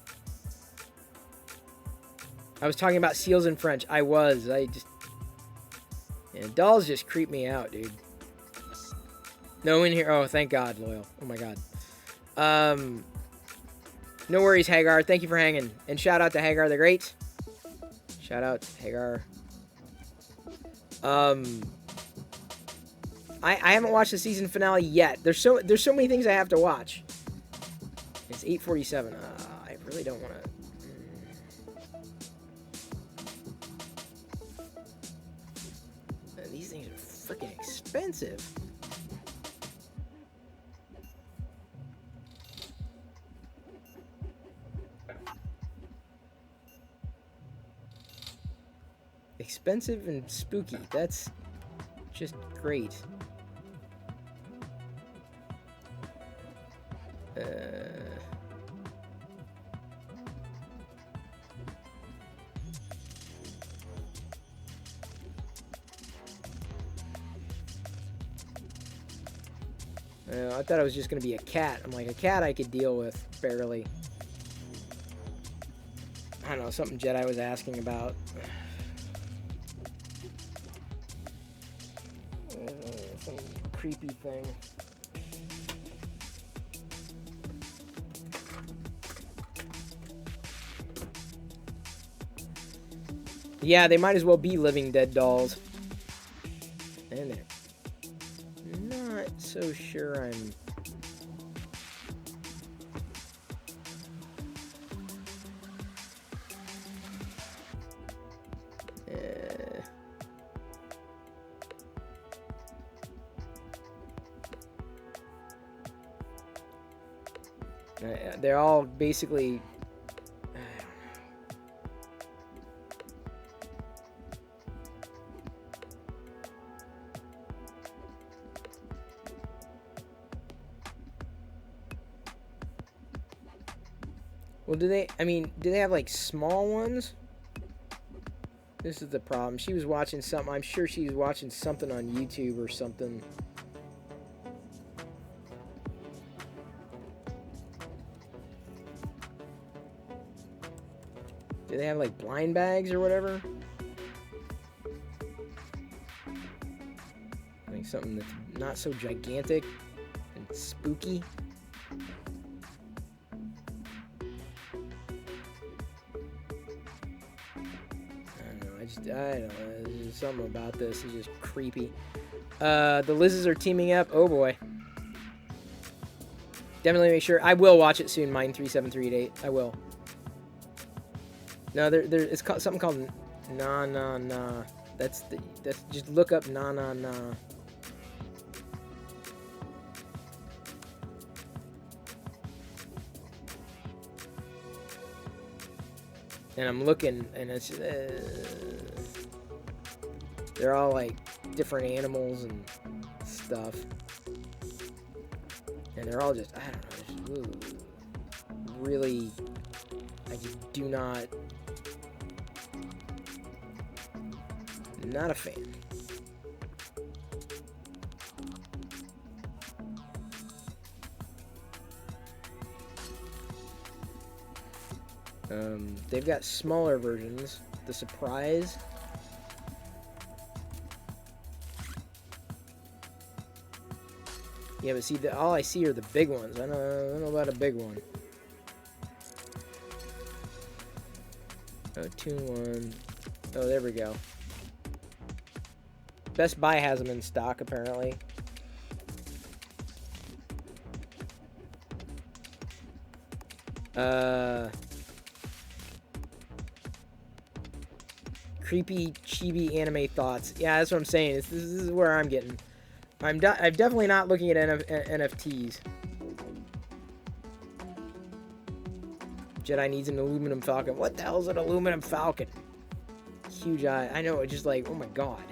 I was talking about seals in French. I just... Yeah, dolls just creep me out, dude. No one here. Oh, thank God, Loyal. Oh, my God. No worries, Hagar. Thank you for hanging. And shout out to Hagar the Great. Shout out to Hagar. I haven't watched the season finale yet. There's so many things I have to watch. It's 8:47. I really don't want to... These things are freaking expensive. Expensive and spooky. That's just great. I thought it was just going to be a cat. I'm like, a cat I could deal with, barely. I don't know, something Jedi was asking about. Some creepy thing. Yeah, they might as well be living dead dolls. And they're not so sure I'm... They're all basically... Well, do they have, like, small ones? This is the problem. She was watching something. I'm sure she was watching something on YouTube or something. Do they have, like, blind bags or whatever? Like something that's not so gigantic and spooky. I don't know. There's just something about this. It's just creepy. The Lizzes are teaming up. Oh boy. Definitely make sure. I will watch it soon. Mine37388. I will. No, it's called, something called Na Na Na. That's just look up Na Na Na. And I'm looking, and it's they're all like different animals and stuff, and they're all just, I don't know, just, really, I just do not a fan. They've got smaller versions. The Surprise. Yeah, but see, all I see are the big ones. I don't know about a big one. Oh, 2-in-1. Oh, there we go. Best Buy has them in stock, apparently. Creepy, chibi anime thoughts. Yeah, that's what I'm saying. This is where I'm getting. I'm definitely not looking at NFTs. Jedi needs an aluminum falcon. What the hell is an aluminum falcon? Huge eye. I know, it's just like, oh my god.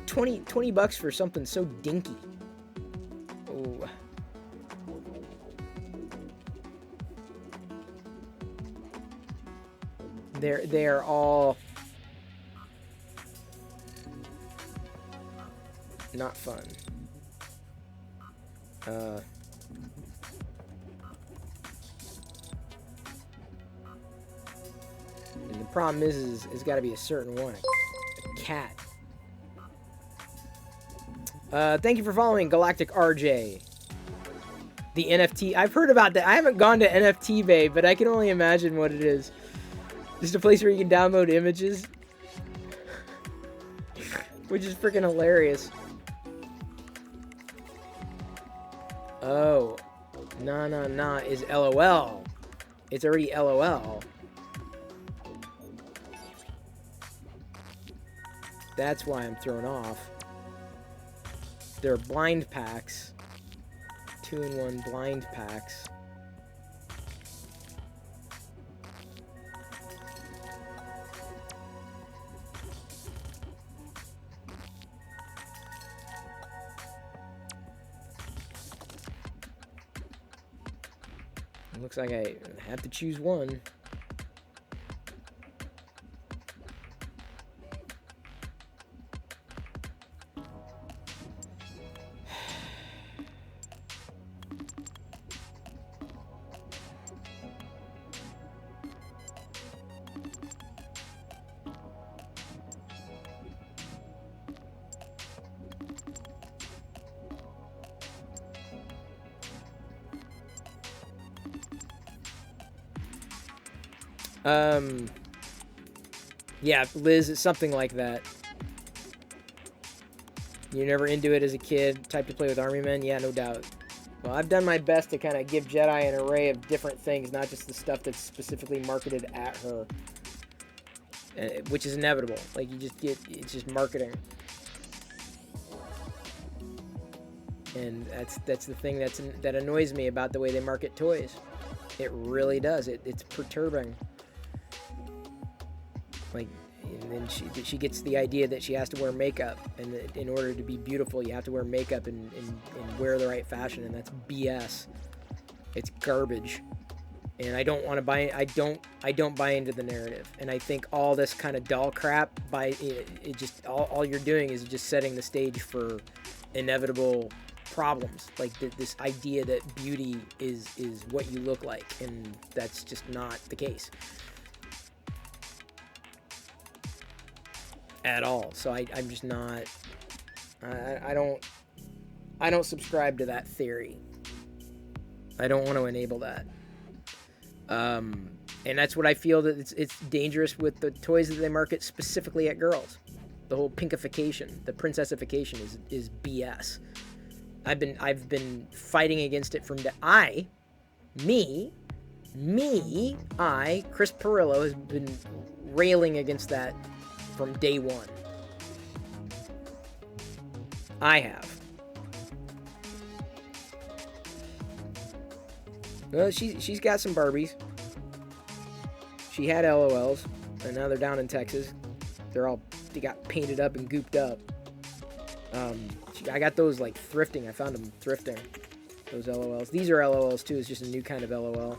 20 bucks for something so dinky. Oh. They're all not fun. And the problem is it's got to be a certain one. A cat. Thank you for following Galactic RJ. The NFT. I've heard about that. I haven't gone to NFT Bay, but I can only imagine what it is. Just a place where you can download images. Which is freaking hilarious. Oh. Nah is LOL. It's already LOL. That's why I'm thrown off. They're blind packs. 2-in-1 blind packs. It looks like I have to choose one. Yeah, Liz, it's something like that. You're never into it as a kid, type to play with army men? Yeah, no doubt. Well, I've done my best to kind of give Jedi an array of different things, not just the stuff that's specifically marketed at her. Which is inevitable. Like, you just get, it's just marketing. And that's the thing that annoys me about the way they market toys. It really does. It's perturbing. Like, and then she gets the idea that she has to wear makeup, and that in order to be beautiful, you have to wear makeup and wear the right fashion, and that's BS. It's garbage, and I don't want to buy. I don't buy into the narrative, and I think all this kind of doll crap it just all you're doing is just setting the stage for inevitable problems. Like this idea that beauty is what you look like, and that's just not the case at all. So I'm just not. I don't subscribe to that theory. I don't want to enable that. And that's what I feel that it's dangerous with the toys that they market specifically at girls. The whole pinkification, the princessification is BS. I've been fighting against it from Chris Pirillo has been railing against that from day one. I have. Well, she's got some Barbies. She had LOLs, and now they're down in Texas. They got painted up and gooped up. I got those like thrifting. I found them thrifting. Those LOLs. These are LOLs too. It's just a new kind of LOL.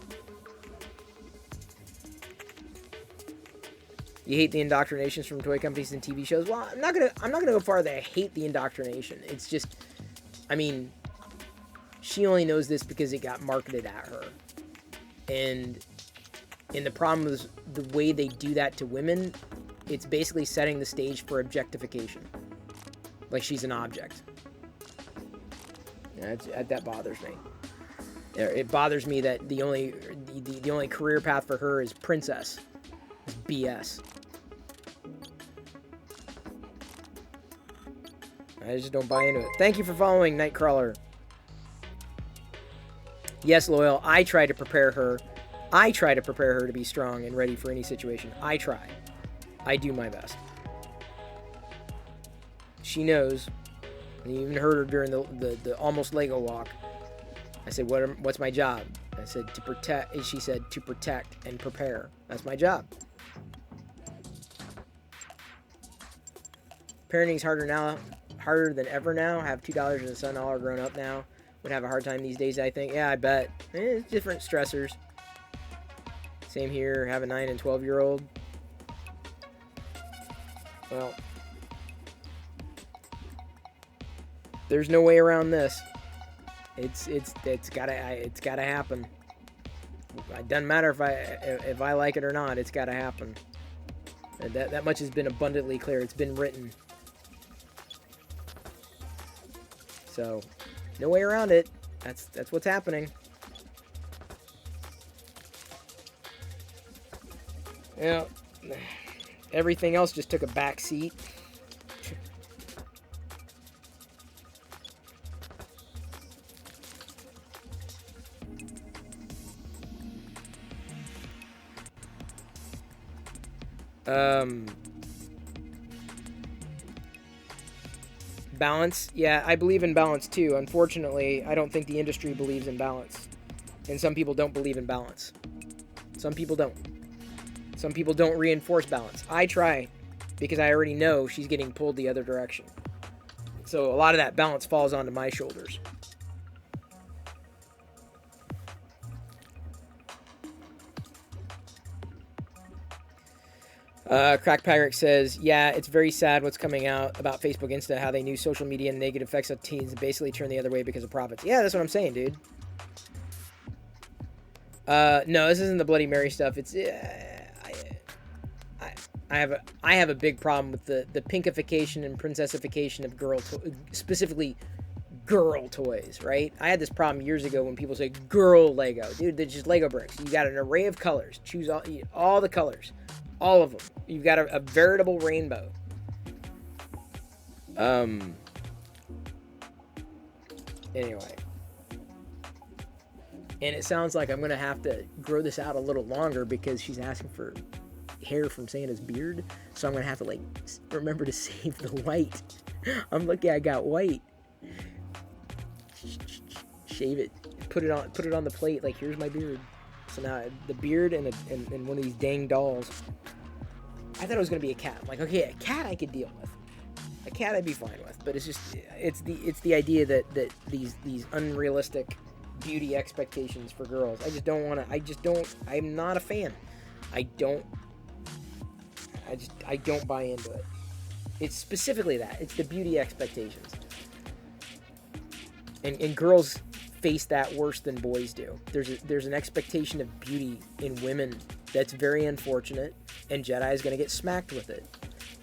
You hate the indoctrinations from toy companies and TV shows. Well, I'm not gonna go far that I hate the indoctrination. It's just, I mean, she only knows this because it got marketed at her, and And the problem is the way they do that to women, it's basically setting the stage for objectification. Like she's an object. Yeah, that bothers me. It bothers me that the only career path for her is princess. It's BS. I just don't buy into it. Thank you for following, Nightcrawler. Yes, Loyal, I try to prepare her. I try to prepare her to be strong and ready for any situation. I try. I do my best. She knows. And you even heard her during the almost Lego walk. I said, what's my job? I said, to protect. And she said, to protect and prepare. That's my job. Parenting's harder than ever now. Have 2 daughters and a son, all are grown up now. Would have a hard time these days, I think. Yeah, I bet. It's different stressors. Same here. Have a 9 and 12-year-old. Well, there's no way around this. It's gotta happen. It doesn't matter if I like it or not. It's gotta happen. That much has been abundantly clear. It's been written. So, no way around it. That's what's happening. Yeah. Everything else just took a back seat. Balance. Yeah, I believe in balance too. Unfortunately, I don't think the industry believes in balance. And some people don't believe in balance. Some people don't. Some people don't reinforce balance. I try because I already know she's getting pulled the other direction. So a lot of that balance falls onto my shoulders. Crack Pirate says, yeah, it's very sad what's coming out about Facebook Insta, how they knew social media and negative effects of teens and basically turned the other way because of profits. Yeah, that's what I'm saying, dude. No, this isn't the Bloody Mary stuff. It's, I have a big problem with the pinkification and princessification of specifically girl toys, right? I had this problem years ago when people say girl Lego. Dude, they're just Lego bricks. You got an array of colors. Choose all the colors. All of them. You've got a veritable rainbow. Anyway. And it sounds like I'm going to have to grow this out a little longer because she's asking for hair from Santa's beard. So I'm going to have to, remember to save the white. I'm lucky I got white. Shave it. Put it on the plate. Here's my beard. So now the beard and one of these dang dolls. I thought it was going to be a cat. I'm like, okay, a cat I could deal with. A cat I'd be fine with. But it's the idea that these unrealistic beauty expectations for girls. I'm not a fan. I don't buy into it. It's specifically that. It's the beauty expectations. And girls face that worse than boys do. There's an expectation of beauty in women that's very unfortunate, and Jedi is going to get smacked with it.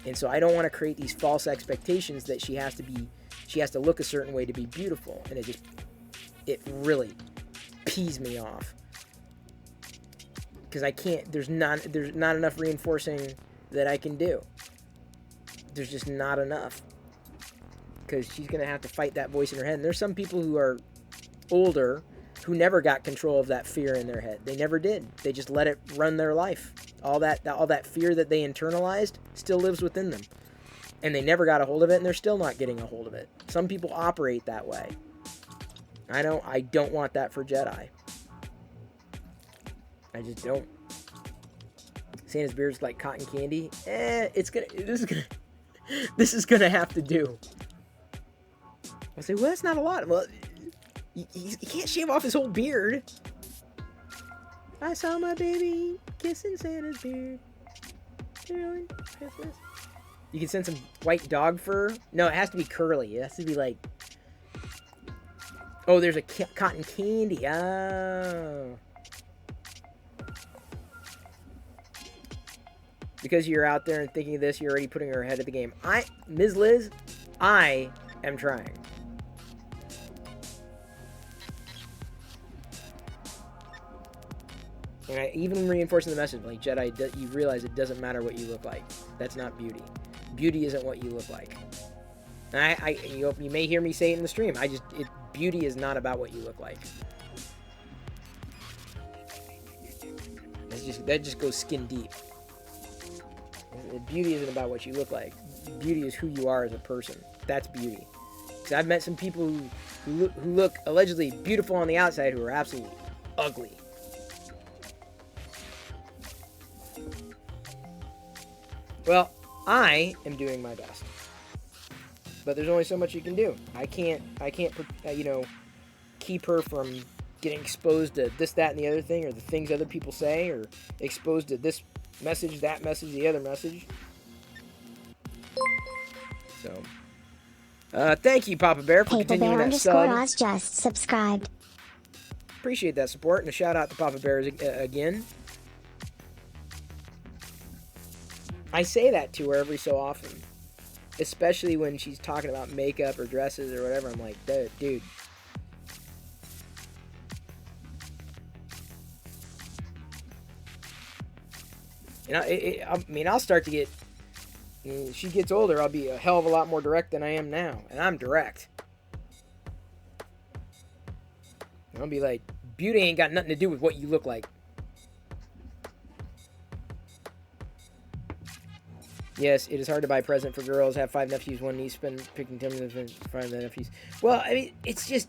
And so I don't want to create these false expectations that she has to look a certain way to be beautiful, and it really pees me off. Because I can't, there's not enough reinforcing that I can do. There's just not enough. Because she's going to have to fight that voice in her head. And there's some people who are older who never got control of that fear in their head. They never did. They just let it run their life. All that fear that they internalized still lives within them. And they never got a hold of it, and they're still not getting a hold of it. Some people operate that way. I don't want that for Jedi. I just don't. Santa's beard's like cotton candy. This is gonna have to do. I say, well, that's not a lot. Well, he can't shave off his whole beard. I saw my baby kissing Santa's beard. Christmas. You can send some white dog fur. No, it has to be curly. It has to be like. Oh, there's a cotton candy. Oh. because you're out there and thinking of this, you're already putting her ahead of the game. Ms. Liz, I am trying. And I even reinforcing the message, like, Jedi, you realize it doesn't matter what you look like. That's not beauty. Beauty isn't what you look like. And you may hear me say it in the stream. Beauty is not about what you look like. That just goes skin deep. Beauty isn't about what you look like. Beauty is who you are as a person. That's beauty. Because I've met some people who look allegedly beautiful on the outside who are absolutely ugly. Well, I am doing my best, but there's only so much you can do. I can't, keep her from getting exposed to this, that, and the other thing, or the things other people say, or exposed to this message, that message, the other message. So, thank you, Papa Bear, for continuing that sub. _Oz just subscribed. Appreciate that support, and a shout out to Papa Bear again. I say that to her every so often, especially when she's talking about makeup or dresses or whatever. I'm like, dude. I'll start to get. As she gets older, I'll be a hell of a lot more direct than I am now, and I'm direct. I'll be like, beauty ain't got nothing to do with what you look like. Yes, it is hard to buy a present for girls. Have 5 nephews, 1 niece, spend picking 10 minutes and 5 nephews. Well, I mean, it's just,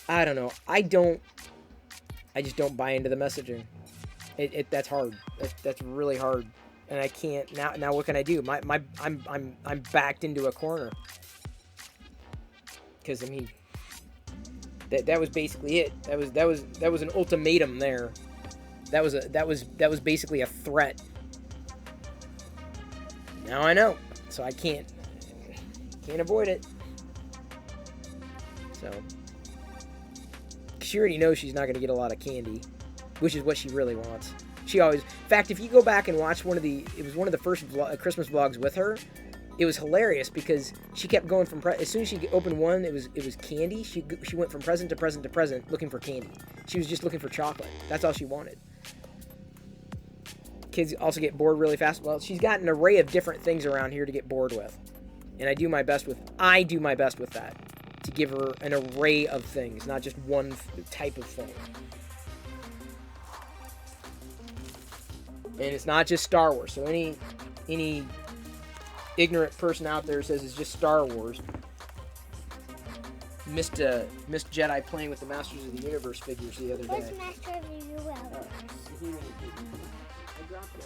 I don't know. I just don't buy into the messaging. That's hard. That's really hard, and I can't now. What can I do? I'm backed into a corner. Because I mean, that was basically it. That was an ultimatum there. That was basically a threat. Now I know, so I can't avoid it. So, she already knows she's not going to get a lot of candy, which is what she really wants. She always, in fact, if you go back and watch one of the first Christmas vlogs with her, it was hilarious because she kept going from as soon as she opened one, it was candy. She went from present to present to present looking for candy. She was just looking for chocolate. That's all she wanted. Kids also get bored really fast. Well, she's got an array of different things around here to get bored with, and I do my best with that, to give her an array of things, not just one type of thing. And it's not just Star Wars. So any ignorant person out there says it's just Star Wars missed Jedi playing with the Masters of the Universe figures the other day. What's Master of the Universe? I dropped it.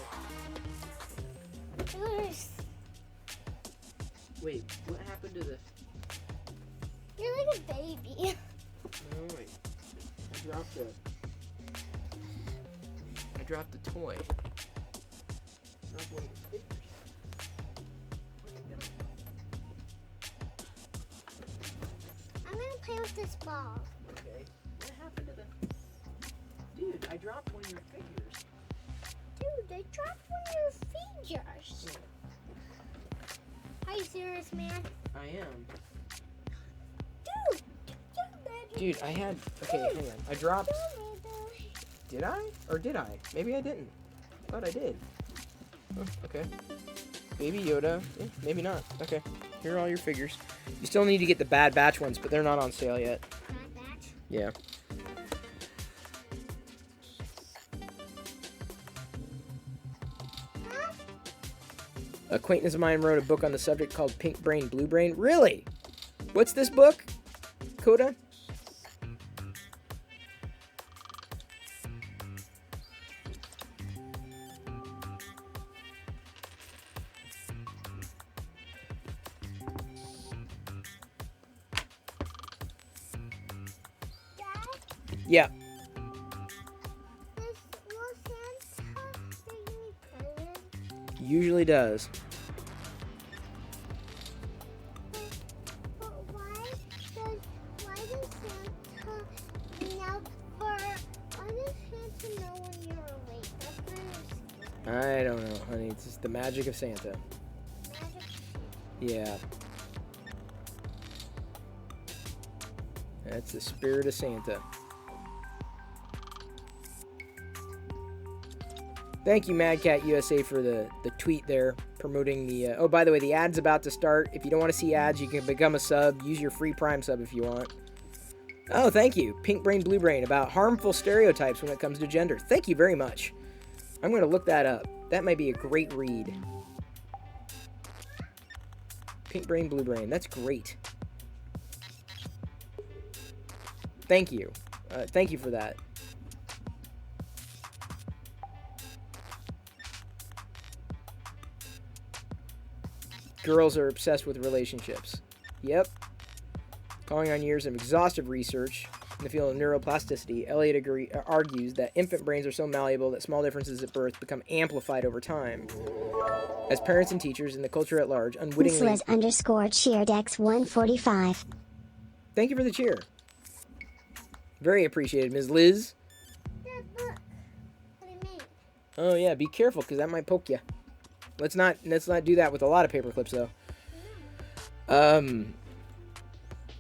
Wait, what happened to the... You're like a baby. No, wait. I dropped the toy. Not one of the figures. I'm gonna play with this ball. Okay. What happened to the... Dude, I dropped one of your figures. Dude, I dropped one of your figures. Are you serious, man? I am. Dude, I had... Okay, hang on. I dropped... Did I? Or did I? Maybe I didn't. I thought I did. Oh, okay. Baby Yoda. Maybe not. Okay. Here are all your figures. You still need to get the Bad Batch ones, but they're not on sale yet. Bad Batch? Yeah. Acquaintance of mine wrote a book on the subject called Pink Brain, Blue Brain. Really? What's this book, Coda? Yeah. Usually does. But why does Santa know when you're awake? That's kind of scary. I don't know, honey. It's just the magic of Santa. Yeah. That's the spirit of Santa. Thank you, MadCat USA, for the tweet there promoting the... oh, by the way, the ad's about to start. If you don't want to see ads, you can become a sub. Use your free Prime sub if you want. Oh, thank you. Pink Brain, Blue Brain, about harmful stereotypes when it comes to gender. Thank you very much. I'm going to look that up. That might be a great read. Pink Brain, Blue Brain. That's great. Thank you. Thank you for that. Girls are obsessed with relationships. Yep. Calling on years of exhaustive research in the field of neuroplasticity, Elliot argues that infant brains are so malleable that small differences at birth become amplified over time. As parents and teachers and the culture at large unwittingly... Liz_cheered_X145. Thank you for the cheer. Very appreciated, Ms. Liz. Dad, look. What I made. Oh yeah, be careful, because that might poke you. Let's not do that with a lot of paper clips, though. And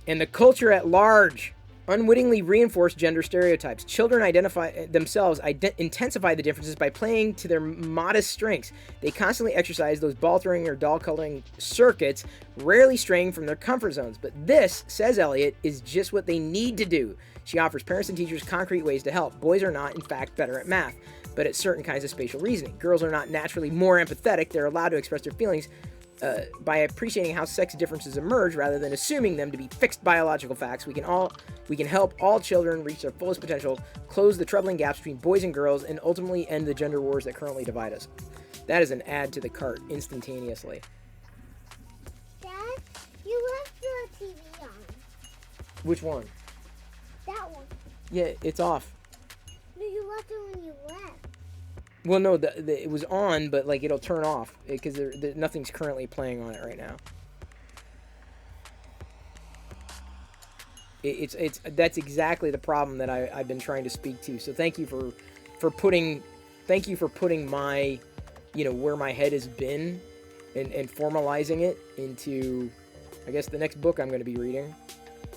the culture at large unwittingly reinforce gender stereotypes. Children intensify the differences by playing to their modest strengths. They constantly exercise those ball throwing or doll coloring circuits, rarely straying from their comfort zones. But this, says Elliot, is just what they need to do. She offers parents and teachers concrete ways to help. Boys are not, in fact, better at math, but at certain kinds of spatial reasoning. Girls are not naturally more empathetic. They're allowed to express their feelings by appreciating how sex differences emerge rather than assuming them to be fixed biological facts. We can help all children reach their fullest potential, close the troubling gaps between boys and girls, and ultimately end the gender wars that currently divide us. That is an add to the cart instantaneously. Dad, you left the TV on. Which one? That one. Yeah, it's off. No, you left it when you left. Well, no, it was on, but like it'll turn off because nothing's currently playing on it right now. That's exactly the problem that I've been trying to speak to. So thank you for putting my, where my head has been, and formalizing it into, I guess, the next book I'm going to be reading.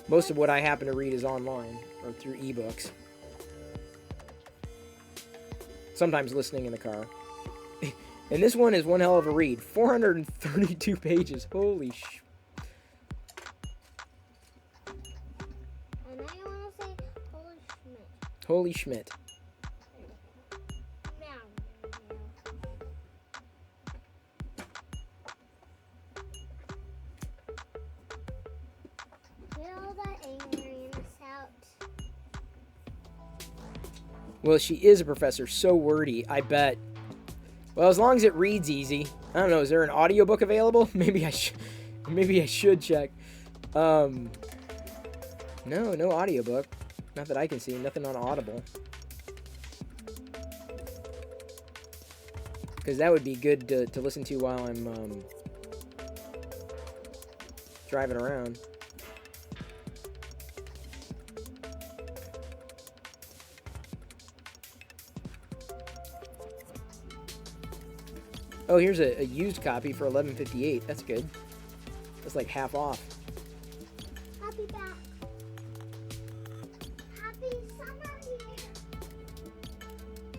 Most of what I happen to read is online or through ebooks. Sometimes listening in the car. And this one is one hell of a read. 432 pages. Holy sh... And I want to say Holy Schmidt. Holy Schmidt. Now. Get all that angriness out. Well, she is a professor. So wordy, I bet. Well, as long as it reads easy. I don't know, is there an audiobook available? Maybe I should check. No audiobook. Not that I can see. Nothing on Audible. Because that would be good to listen to while I'm driving around. Oh, here's a used copy for $11.58. That's good. That's like half off. I'll be back. Happy summer here.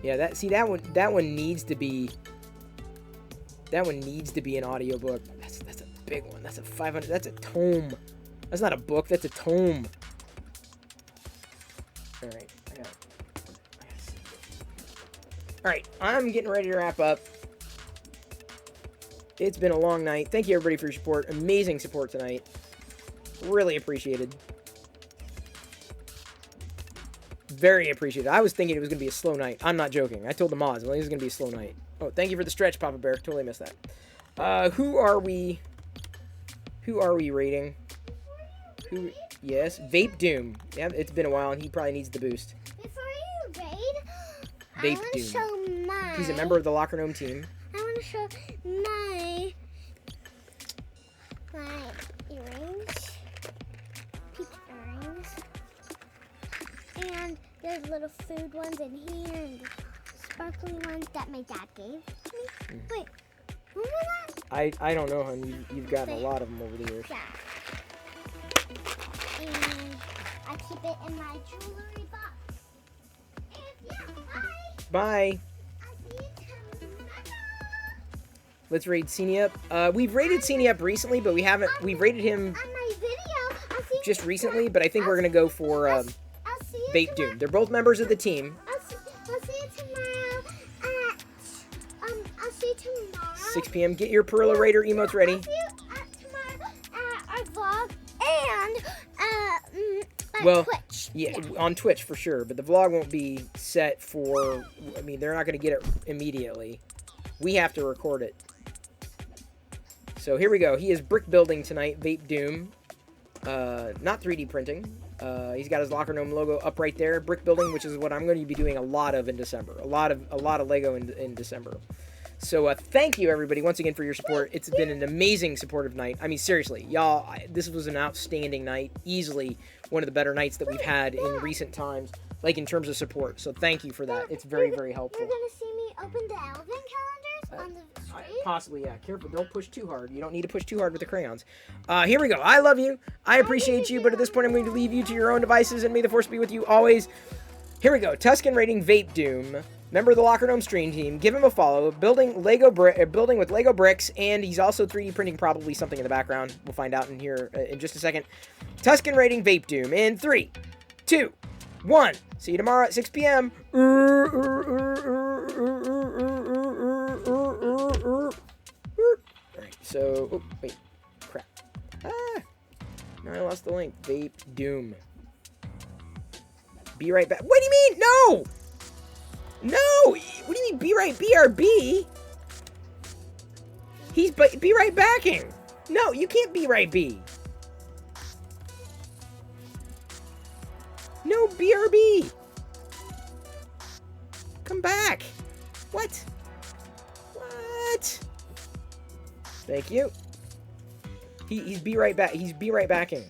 Yeah, that one needs to be an audiobook. That's a big one. That's a 500. That's a tome. That's not a book. That's a tome. All right, I got see. All right, I'm getting ready to wrap up. It's been a long night. Thank you, everybody, for your support. Amazing support tonight. Really appreciated. Very appreciated. I was thinking it was going to be a slow night. I'm not joking. I told the mods, well, this is going to be a slow night. Oh, thank you for the stretch, Papa Bear. Totally missed that. Who are we rating? Yes, Vape Doom. Yeah, it's been a while, and he probably needs the boost. Before you raid, Vape I want Doom. to show mine. He's a member of the Locker Gnome team. I want to show my earrings, peach earrings, and there's little food ones in here, and sparkly ones that my dad gave me. Wait, remember that? I don't know, hon. You've gotten a lot of them over the years. Yeah. And I keep it in my jewelry box. And yeah, bye. Bye. I'll see you tomorrow. Let's raid Sini up. We've raided Sini up recently, but we've raided him On my video, I'll see you just tomorrow. recently, but I think we're going to go for I'll see you Vape tomorrow. Doom. They're both members of the team. I'll see you tomorrow I'll see you tomorrow. 6 p.m. Get your Perilla Raider emotes ready. I'll see you tomorrow at our vlog and at Well, Twitch. Yeah, on Twitch for sure, but the vlog won't be set for, I mean, they're not going to get it immediately. We have to record it. So here we go. He is brick building tonight, Vape Doom. Not 3D printing. He's got his Locker Gnome logo up right there. Brick building, which is what I'm going to be doing a lot of in December. A lot of Lego in December. So thank you everybody once again for your support. It's been an amazing supportive night. I mean, seriously, y'all, this was an outstanding night. Easily one of the better nights that we've had in recent times, like in terms of support. So thank you for that. It's very, very helpful. You're gonna see me open the Elven calendars on the street. Possibly, yeah. Careful, don't push too hard. You don't need to push too hard with the crayons. Here we go. I love you. I appreciate you, but at this point I'm going to leave you to your own devices, and may the force be with you always. Here we go. Tuscan rating Vape Doom. Member of the Locker Gnome stream team. Give him a follow. Building with Lego bricks, and he's also 3D printing probably something in the background. We'll find out in here in just a second. Tuscan rating Vape Doom in 3, 2, 1. See you tomorrow at 6 p.m. Alright, so... Oh, wait. Crap. Now I lost the link. Vape Doom. Be right back. What do you mean? No! No! What do you mean, be right, BRB? He's be right backing. No, you can't be right, B. No, BRB. Come back. What? What? Thank you. He's be right back. He's be right backing.